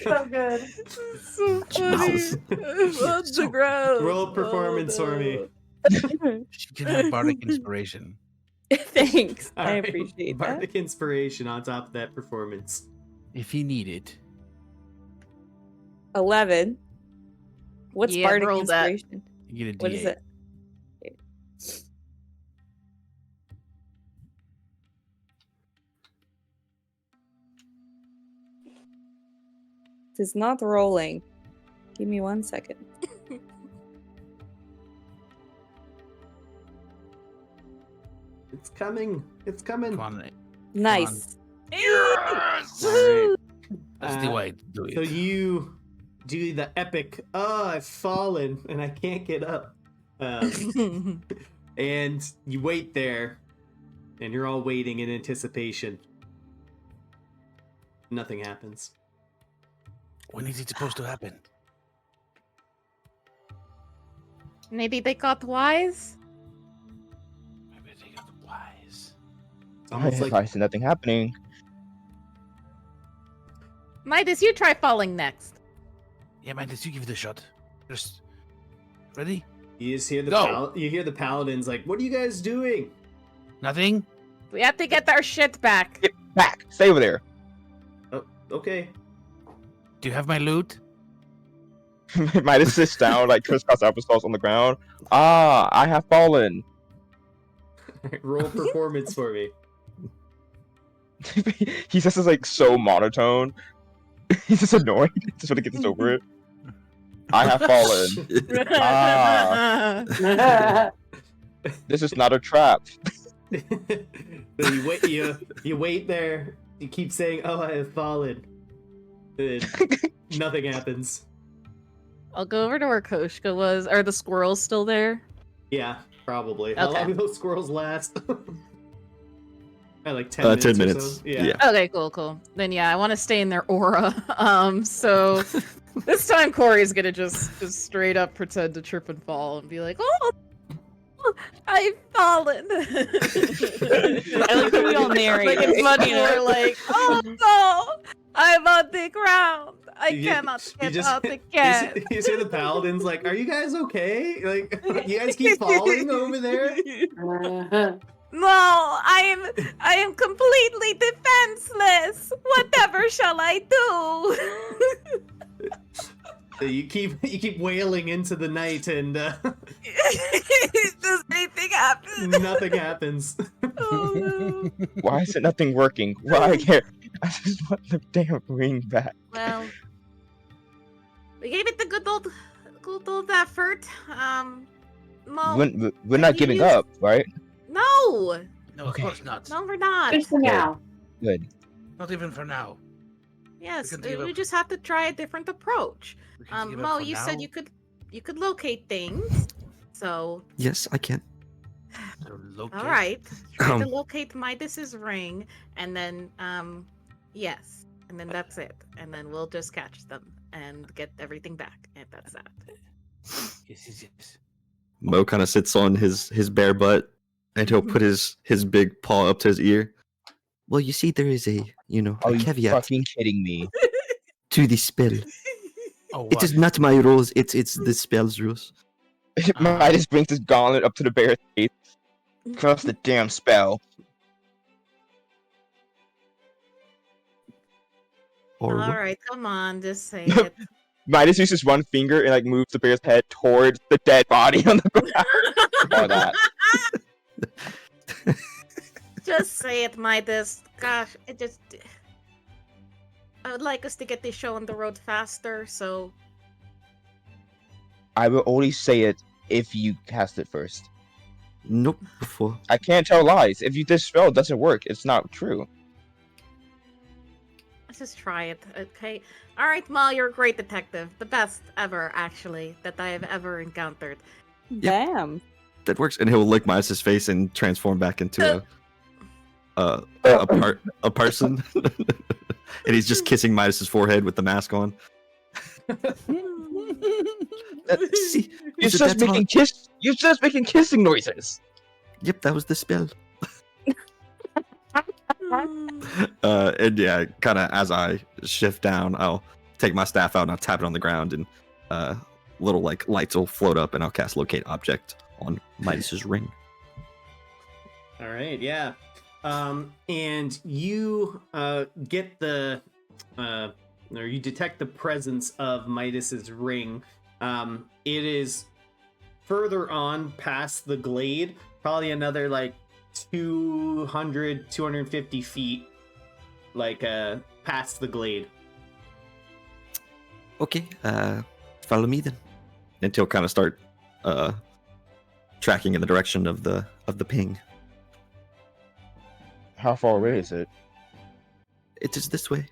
[SPEAKER 8] So good.
[SPEAKER 4] So funny. I'm on the ground.
[SPEAKER 1] Roll performance for me.
[SPEAKER 3] She can have bardic inspiration.
[SPEAKER 6] Thanks,
[SPEAKER 1] All
[SPEAKER 6] I
[SPEAKER 1] right,
[SPEAKER 6] appreciate that.
[SPEAKER 1] Bardic inspiration on top of that performance.
[SPEAKER 3] If you need it.
[SPEAKER 6] 11. What's
[SPEAKER 4] Yeah,
[SPEAKER 6] bardic
[SPEAKER 4] roll that.
[SPEAKER 6] inspiration?
[SPEAKER 3] You get a D8.
[SPEAKER 6] What is it? It is not rolling. Give me 1 second.
[SPEAKER 1] It's coming. It's coming.
[SPEAKER 3] Come on.
[SPEAKER 6] Nice.
[SPEAKER 3] Yes!
[SPEAKER 1] All right.
[SPEAKER 3] That's the way to do it.
[SPEAKER 1] So you do the epic, oh, I've fallen and I can't get up. And you wait there, and you're all waiting in anticipation. Nothing happens.
[SPEAKER 3] When is it supposed to happen?
[SPEAKER 4] Maybe they got wise?
[SPEAKER 3] Maybe they got wise.
[SPEAKER 1] It's almost like
[SPEAKER 2] I see nothing happening.
[SPEAKER 4] Midas, you try falling next.
[SPEAKER 3] Yeah, man, let's you give it a shot. Just ready?
[SPEAKER 1] you just hear the
[SPEAKER 3] Go.
[SPEAKER 1] you hear the paladins like, "What are you guys doing?"
[SPEAKER 3] Nothing?
[SPEAKER 4] We have to get our shit back.
[SPEAKER 2] Get back! Stay over there.
[SPEAKER 1] Oh, okay.
[SPEAKER 3] Do you have my loot?
[SPEAKER 2] Midas sits down, like crisscross applesauce on the ground. Ah, I have fallen.
[SPEAKER 1] Roll performance for me.
[SPEAKER 2] He says it's like so monotone. He's just annoyed. Just want to get this over it. I have fallen. Ah, this is not a trap.
[SPEAKER 1] So you wait there. You keep saying, "Oh, I have fallen." And nothing happens.
[SPEAKER 4] I'll go over to where Koshka was. Are the squirrels still there?
[SPEAKER 1] Yeah, probably. How
[SPEAKER 4] Okay.
[SPEAKER 1] long do those squirrels last? Like 10
[SPEAKER 5] 10
[SPEAKER 1] minutes. Or
[SPEAKER 5] minutes.
[SPEAKER 1] so?
[SPEAKER 5] Yeah.
[SPEAKER 4] Okay, cool. Then yeah, I want to stay in their aura. So This time Corey's gonna just straight up pretend to trip and fall and be like, "Oh, I've fallen."
[SPEAKER 6] I like that we all narrate.
[SPEAKER 4] Like it's much
[SPEAKER 6] You know?
[SPEAKER 4] more like, "Oh no, I'm on the ground. I
[SPEAKER 1] You-
[SPEAKER 4] cannot
[SPEAKER 1] you
[SPEAKER 4] get
[SPEAKER 1] just-
[SPEAKER 4] up again."
[SPEAKER 1] You see the paladins like, "Are you guys okay? Like, you guys keep falling over there?"
[SPEAKER 4] No, I am completely defenseless. Whatever shall I do?
[SPEAKER 1] So you keep wailing into the night, and
[SPEAKER 4] Does anything happen?
[SPEAKER 1] nothing happens.
[SPEAKER 4] Oh no.
[SPEAKER 2] Why is it nothing working? Why can't I just want the damn ring back?
[SPEAKER 10] Well, we gave it the good old effort. Mo,
[SPEAKER 2] We're not
[SPEAKER 10] you
[SPEAKER 2] giving
[SPEAKER 10] used-
[SPEAKER 2] up, right?
[SPEAKER 10] no,
[SPEAKER 3] No, of course not.
[SPEAKER 10] no, we're not.
[SPEAKER 8] Good for now.
[SPEAKER 2] Good.
[SPEAKER 3] Not even for now.
[SPEAKER 10] Yes,
[SPEAKER 3] We can give
[SPEAKER 10] we
[SPEAKER 3] up.
[SPEAKER 10] just have to try a different approach.
[SPEAKER 3] We can give up
[SPEAKER 10] Mo,
[SPEAKER 3] for
[SPEAKER 10] you
[SPEAKER 3] now.
[SPEAKER 10] said you could locate things. So,
[SPEAKER 5] Yes, I can.
[SPEAKER 3] So locate.
[SPEAKER 10] all right, try to
[SPEAKER 5] Um.
[SPEAKER 10] locate Midas's ring, and then yes, and then that's it, and then we'll just catch them and get everything back, and that's that.
[SPEAKER 3] Yes.
[SPEAKER 5] Mo kind of sits on his bare butt, and he'll put his big paw up to his ear. Well, you see, there is a
[SPEAKER 2] Are
[SPEAKER 5] a
[SPEAKER 2] you
[SPEAKER 5] caveat
[SPEAKER 2] fucking kidding me?
[SPEAKER 5] to the spell.
[SPEAKER 3] Oh,
[SPEAKER 5] It is not my rules. It's the spell's rules.
[SPEAKER 2] Midas brings his gauntlet up to the bear's face. Cast the damn spell.
[SPEAKER 5] Or
[SPEAKER 10] All
[SPEAKER 5] what?
[SPEAKER 10] right, come on, just say it.
[SPEAKER 2] Midas uses one finger and like moves the bear's head towards the dead body on the ground. Or that.
[SPEAKER 10] Just say it, Midas. Gosh, I would like us to get this show on the road faster, so
[SPEAKER 2] I will only say it if you cast it first.
[SPEAKER 5] Nope. Before.
[SPEAKER 2] I can't tell lies. If this spell doesn't work, it's not true.
[SPEAKER 10] let's just try it, okay? All right, Mo, you're a great detective. The best ever, actually, that I have ever encountered.
[SPEAKER 6] Damn.
[SPEAKER 5] That works, and he'll lick Midas's face and transform back into a person, and he's just kissing Midas's forehead with the mask on. See,
[SPEAKER 2] You're
[SPEAKER 5] so
[SPEAKER 2] just
[SPEAKER 5] that's
[SPEAKER 2] making You're just making kissing noises.
[SPEAKER 5] Yep, that was the spell. And yeah, kind of as I shift down, I'll take my staff out and I'll tap it on the ground, and little like lights will float up, and I'll cast locate object on Midas's ring.
[SPEAKER 1] All right, yeah. And you get or you detect the presence of Midas's ring. It is further on past the glade, probably another like 250 feet, like past the glade.
[SPEAKER 5] Okay, follow me then. And he'll kind of start tracking in the direction of the ping.
[SPEAKER 2] How far away is it?
[SPEAKER 5] It is this way.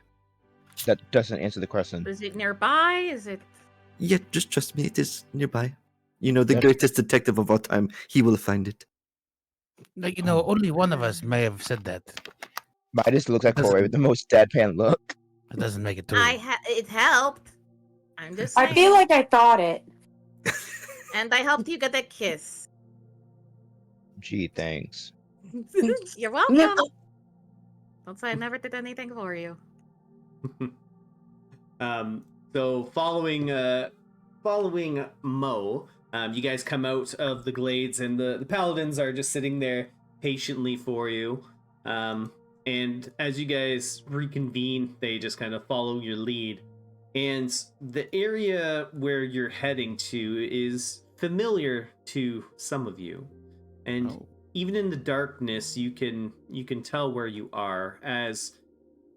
[SPEAKER 2] That doesn't answer the question.
[SPEAKER 10] Is it nearby? Is it?
[SPEAKER 5] Yeah, just trust me, it is nearby. You know, the
[SPEAKER 2] Yep.
[SPEAKER 5] greatest detective of all time, he will find it.
[SPEAKER 3] Like, only one of us may have said that.
[SPEAKER 2] Midas looks at
[SPEAKER 3] Doesn't-
[SPEAKER 2] Corey with the most deadpan look.
[SPEAKER 3] It doesn't make it true.
[SPEAKER 10] It helped. I'm just
[SPEAKER 8] I
[SPEAKER 10] saying.
[SPEAKER 8] feel like I thought it.
[SPEAKER 10] And I helped you get a kiss.
[SPEAKER 2] Gee, thanks.
[SPEAKER 10] You're welcome. Don't say I never did anything for you.
[SPEAKER 1] So following Mo, you guys come out of the glades, and the paladins are just sitting there patiently for you. And as you guys reconvene, they just kind of follow your lead. And the area where you're heading to is familiar to some of you. And
[SPEAKER 3] Oh.
[SPEAKER 1] even in the darkness, you can tell where you are as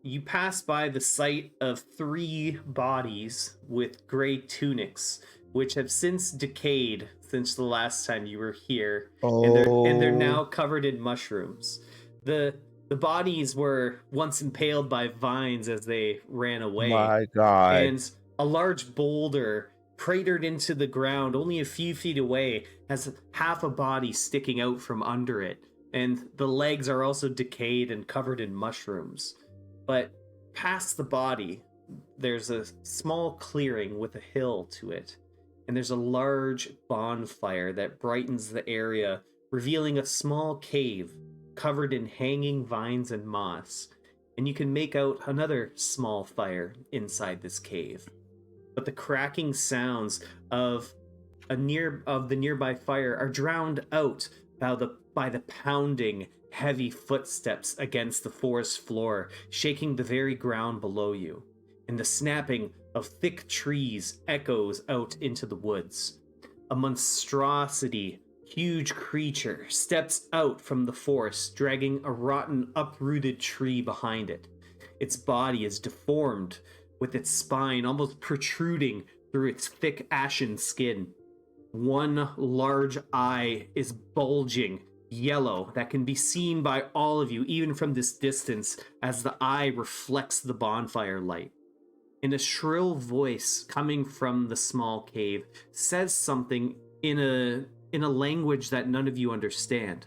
[SPEAKER 1] you pass by the sight of 3 bodies with gray tunics, which have since decayed since the last time you were here, and they're now covered in mushrooms. The bodies were once impaled by vines as they ran away.
[SPEAKER 2] My God.
[SPEAKER 1] And a large boulder cratered into the ground only a few feet away has half a body sticking out from under it, and the legs are also decayed and covered in mushrooms. But past the body, there's a small clearing with a hill to it, and there's a large bonfire that brightens the area, revealing a small cave covered in hanging vines and moss. And you can make out another small fire inside this cave. But the cracking sounds of the nearby fire are drowned out by the pounding, heavy footsteps against the forest floor, shaking the very ground below you. And the snapping of thick trees echoes out into the woods. A monstrosity, huge creature steps out from the forest, dragging a rotten, uprooted tree behind it. Its body is deformed, with its spine almost protruding through its thick, ashen skin. One large eye is bulging yellow that can be seen by all of you, even from this distance, as the eye reflects the bonfire light. And a shrill voice coming from the small cave says something in a language that none of you understand,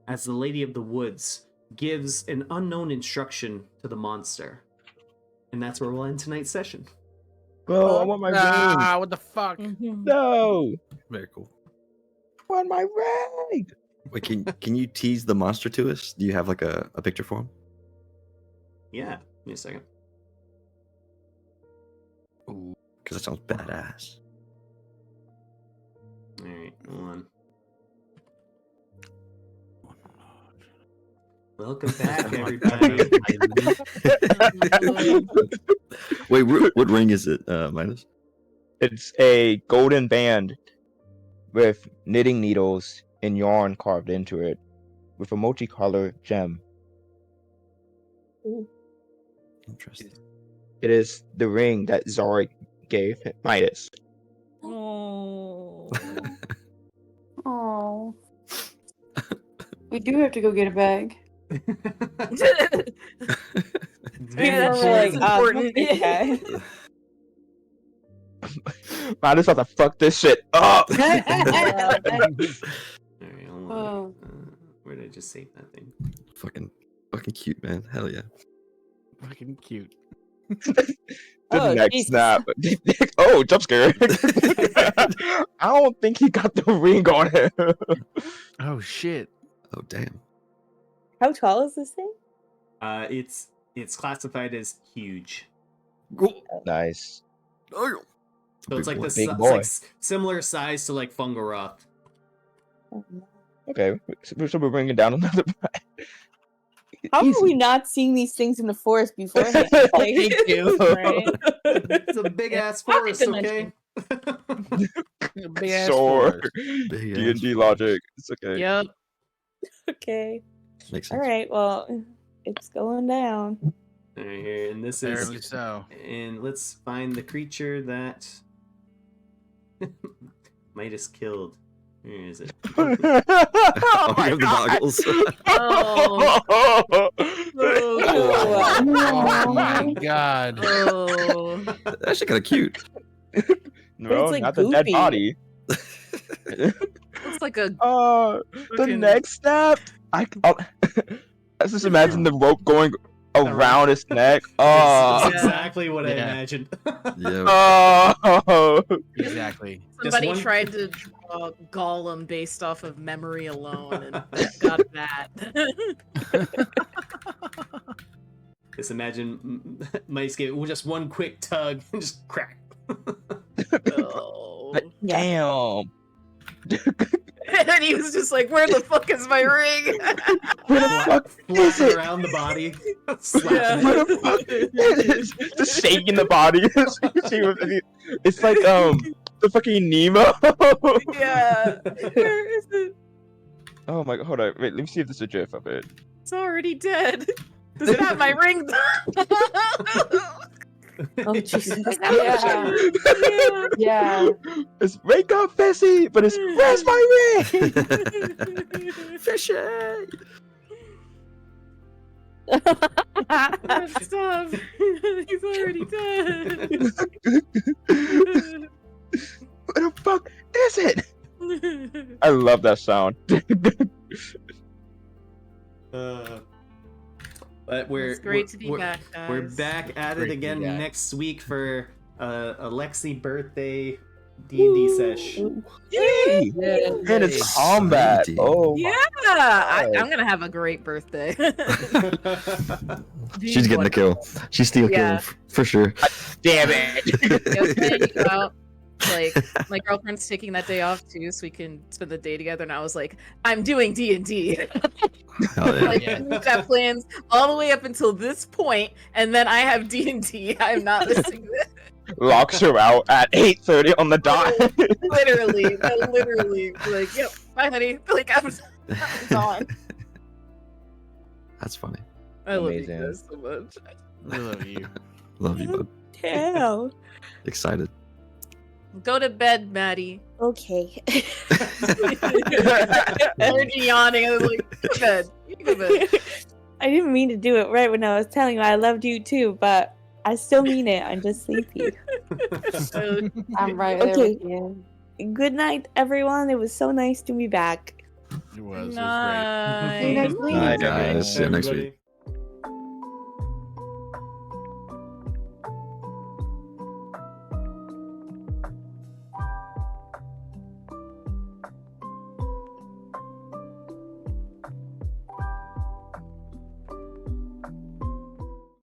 [SPEAKER 1] as the Lady of the Woods gives an unknown instruction to the monster. And that's where we'll end tonight's session.
[SPEAKER 2] Bro, I want my ring.
[SPEAKER 3] Ah, what the fuck?
[SPEAKER 2] No,
[SPEAKER 5] Very cool.
[SPEAKER 2] I want my ring.
[SPEAKER 5] Wait, can you tease the monster to us? Do you have like a picture for him?
[SPEAKER 1] Yeah, give me a second.
[SPEAKER 5] Because that sounds badass.
[SPEAKER 1] Alright, hold on. Welcome back, everybody.
[SPEAKER 5] Wait, what ring is it, Midas?
[SPEAKER 2] It's a golden band with knitting needles and yarn carved into it, with a multicolored gem.
[SPEAKER 5] Interesting.
[SPEAKER 2] It is the ring that Zara gave Midas.
[SPEAKER 4] Oh.
[SPEAKER 8] Oh. We do have to go get a bag.
[SPEAKER 1] Very
[SPEAKER 4] important.
[SPEAKER 8] Yeah.
[SPEAKER 2] Midas about to fuck this shit up.
[SPEAKER 1] Alright, hold on.
[SPEAKER 8] Oh.
[SPEAKER 1] Where did I just save that thing?
[SPEAKER 5] Fucking cute, man. Hell yeah.
[SPEAKER 3] Fucking cute.
[SPEAKER 2] The
[SPEAKER 8] Oh,
[SPEAKER 2] next
[SPEAKER 8] Jesus.
[SPEAKER 2] snap. Oh, jump scare. I don't think he got the ring on him.
[SPEAKER 3] Oh shit.
[SPEAKER 5] Oh damn.
[SPEAKER 6] How tall is this thing?
[SPEAKER 1] It's classified as huge.
[SPEAKER 2] Nice.
[SPEAKER 1] So it's like
[SPEAKER 2] boy.
[SPEAKER 1] the
[SPEAKER 2] Big
[SPEAKER 1] it's
[SPEAKER 2] boy.
[SPEAKER 1] like similar size to like Fungaroth.
[SPEAKER 2] Okay, so we're bringing down another.
[SPEAKER 6] How
[SPEAKER 2] Easy.
[SPEAKER 6] are we not seeing these things in the forest beforehand? Like,
[SPEAKER 3] Thank you.
[SPEAKER 6] right?
[SPEAKER 1] It's a big ass forest, okay?
[SPEAKER 3] Big ass
[SPEAKER 2] Sure.
[SPEAKER 3] forest.
[SPEAKER 5] Big
[SPEAKER 2] D&D
[SPEAKER 5] ass
[SPEAKER 2] logic. It's okay.
[SPEAKER 4] Yep.
[SPEAKER 6] Okay.
[SPEAKER 5] Makes sense.
[SPEAKER 6] All right. Well, it's going down.
[SPEAKER 1] Alright, here, and this
[SPEAKER 3] Apparently
[SPEAKER 1] is
[SPEAKER 3] so.
[SPEAKER 1] and let's find the creature that Midas killed. Where is it?
[SPEAKER 2] Oh
[SPEAKER 5] Oh,
[SPEAKER 2] my
[SPEAKER 5] you have the
[SPEAKER 2] God.
[SPEAKER 5] goggles.
[SPEAKER 4] Oh.
[SPEAKER 3] Oh my god.
[SPEAKER 4] Oh.
[SPEAKER 5] That's actually kind of cute.
[SPEAKER 2] No,
[SPEAKER 6] it's, like,
[SPEAKER 2] not the dead
[SPEAKER 6] goopy.
[SPEAKER 2] body.
[SPEAKER 4] Looks like a
[SPEAKER 2] The
[SPEAKER 4] fucking-
[SPEAKER 2] next step. I just imagine the rope going around his neck.
[SPEAKER 1] That's
[SPEAKER 2] Oh.
[SPEAKER 1] exactly what I
[SPEAKER 3] Yeah.
[SPEAKER 1] imagined.
[SPEAKER 5] Yeah.
[SPEAKER 2] Oh.
[SPEAKER 3] Exactly.
[SPEAKER 4] somebody
[SPEAKER 1] one-
[SPEAKER 4] tried to draw Gollum based off of memory alone and got that.
[SPEAKER 1] Just imagine Midas gave it just one quick tug and just crack.
[SPEAKER 4] Oh.
[SPEAKER 2] Damn.
[SPEAKER 4] And he was just like, "Where the fuck is my ring?"
[SPEAKER 2] Where the fuck is
[SPEAKER 1] Flapping
[SPEAKER 2] it?
[SPEAKER 1] around the body.
[SPEAKER 4] Yeah.
[SPEAKER 1] Slapping
[SPEAKER 2] Where
[SPEAKER 1] it.
[SPEAKER 2] the fuck is it? Just shaking the body. It's like the fucking Nemo.
[SPEAKER 4] Yeah. Where is it?
[SPEAKER 2] Oh my god, hold on. Wait, let me see if there's a gif of it.
[SPEAKER 4] It's already dead. Does it have my ring?
[SPEAKER 8] Oh, Jesus.
[SPEAKER 4] Yeah.
[SPEAKER 8] Yeah.
[SPEAKER 2] It's wake up, Fessy, but it's where's my ring?
[SPEAKER 5] Fishy.
[SPEAKER 4] Stop. He's already dead.
[SPEAKER 2] Where the fuck is it? I love that sound.
[SPEAKER 1] But we're
[SPEAKER 10] It's great
[SPEAKER 1] we're-
[SPEAKER 10] to be
[SPEAKER 1] we're-
[SPEAKER 10] back, guys.
[SPEAKER 1] We're back at
[SPEAKER 11] Great
[SPEAKER 1] it
[SPEAKER 11] to be
[SPEAKER 1] again
[SPEAKER 11] back.
[SPEAKER 1] next week for Alexi birthday D&D sesh.
[SPEAKER 2] Yay! And it's combat.
[SPEAKER 5] Exciting.
[SPEAKER 2] Oh
[SPEAKER 4] Yeah,
[SPEAKER 2] my
[SPEAKER 4] I'm gonna have a great birthday.
[SPEAKER 5] She's getting the kill. She's still killing
[SPEAKER 4] Yeah.
[SPEAKER 5] for sure.
[SPEAKER 2] damn it.
[SPEAKER 4] Yeah, I was planning to go out. Like my girlfriend's taking that day off too, so we can spend the day together. And I was like, I'm doing D&D.
[SPEAKER 5] Hell yeah.
[SPEAKER 4] Like,
[SPEAKER 11] Yeah.
[SPEAKER 4] we've got plans all the way up until this point, and then I have D&D. I'm not missing this.
[SPEAKER 2] Locks her out at 8:30 on the dot.
[SPEAKER 4] Literally, like, yep, bye, honey. Like, I'm gone.
[SPEAKER 5] That's funny.
[SPEAKER 4] I love you
[SPEAKER 2] Amazing.
[SPEAKER 4] guys so much.
[SPEAKER 11] I love you.
[SPEAKER 5] Love you, bud.
[SPEAKER 6] Damn.
[SPEAKER 5] Excited.
[SPEAKER 4] Go to bed, Maddie.
[SPEAKER 6] Okay.
[SPEAKER 4] Already yawning. I was like, go to bed. You go to bed.
[SPEAKER 6] I didn't mean to do it right when I was telling you I loved you too, but I still mean it. I'm just sleepy.
[SPEAKER 8] I'm right there
[SPEAKER 6] Okay.
[SPEAKER 8] with you.
[SPEAKER 6] Good night, everyone. It was so nice to be back.
[SPEAKER 11] It was great.
[SPEAKER 8] See you next week.
[SPEAKER 5] Bye, guys. See you next week.
[SPEAKER 1] Everybody.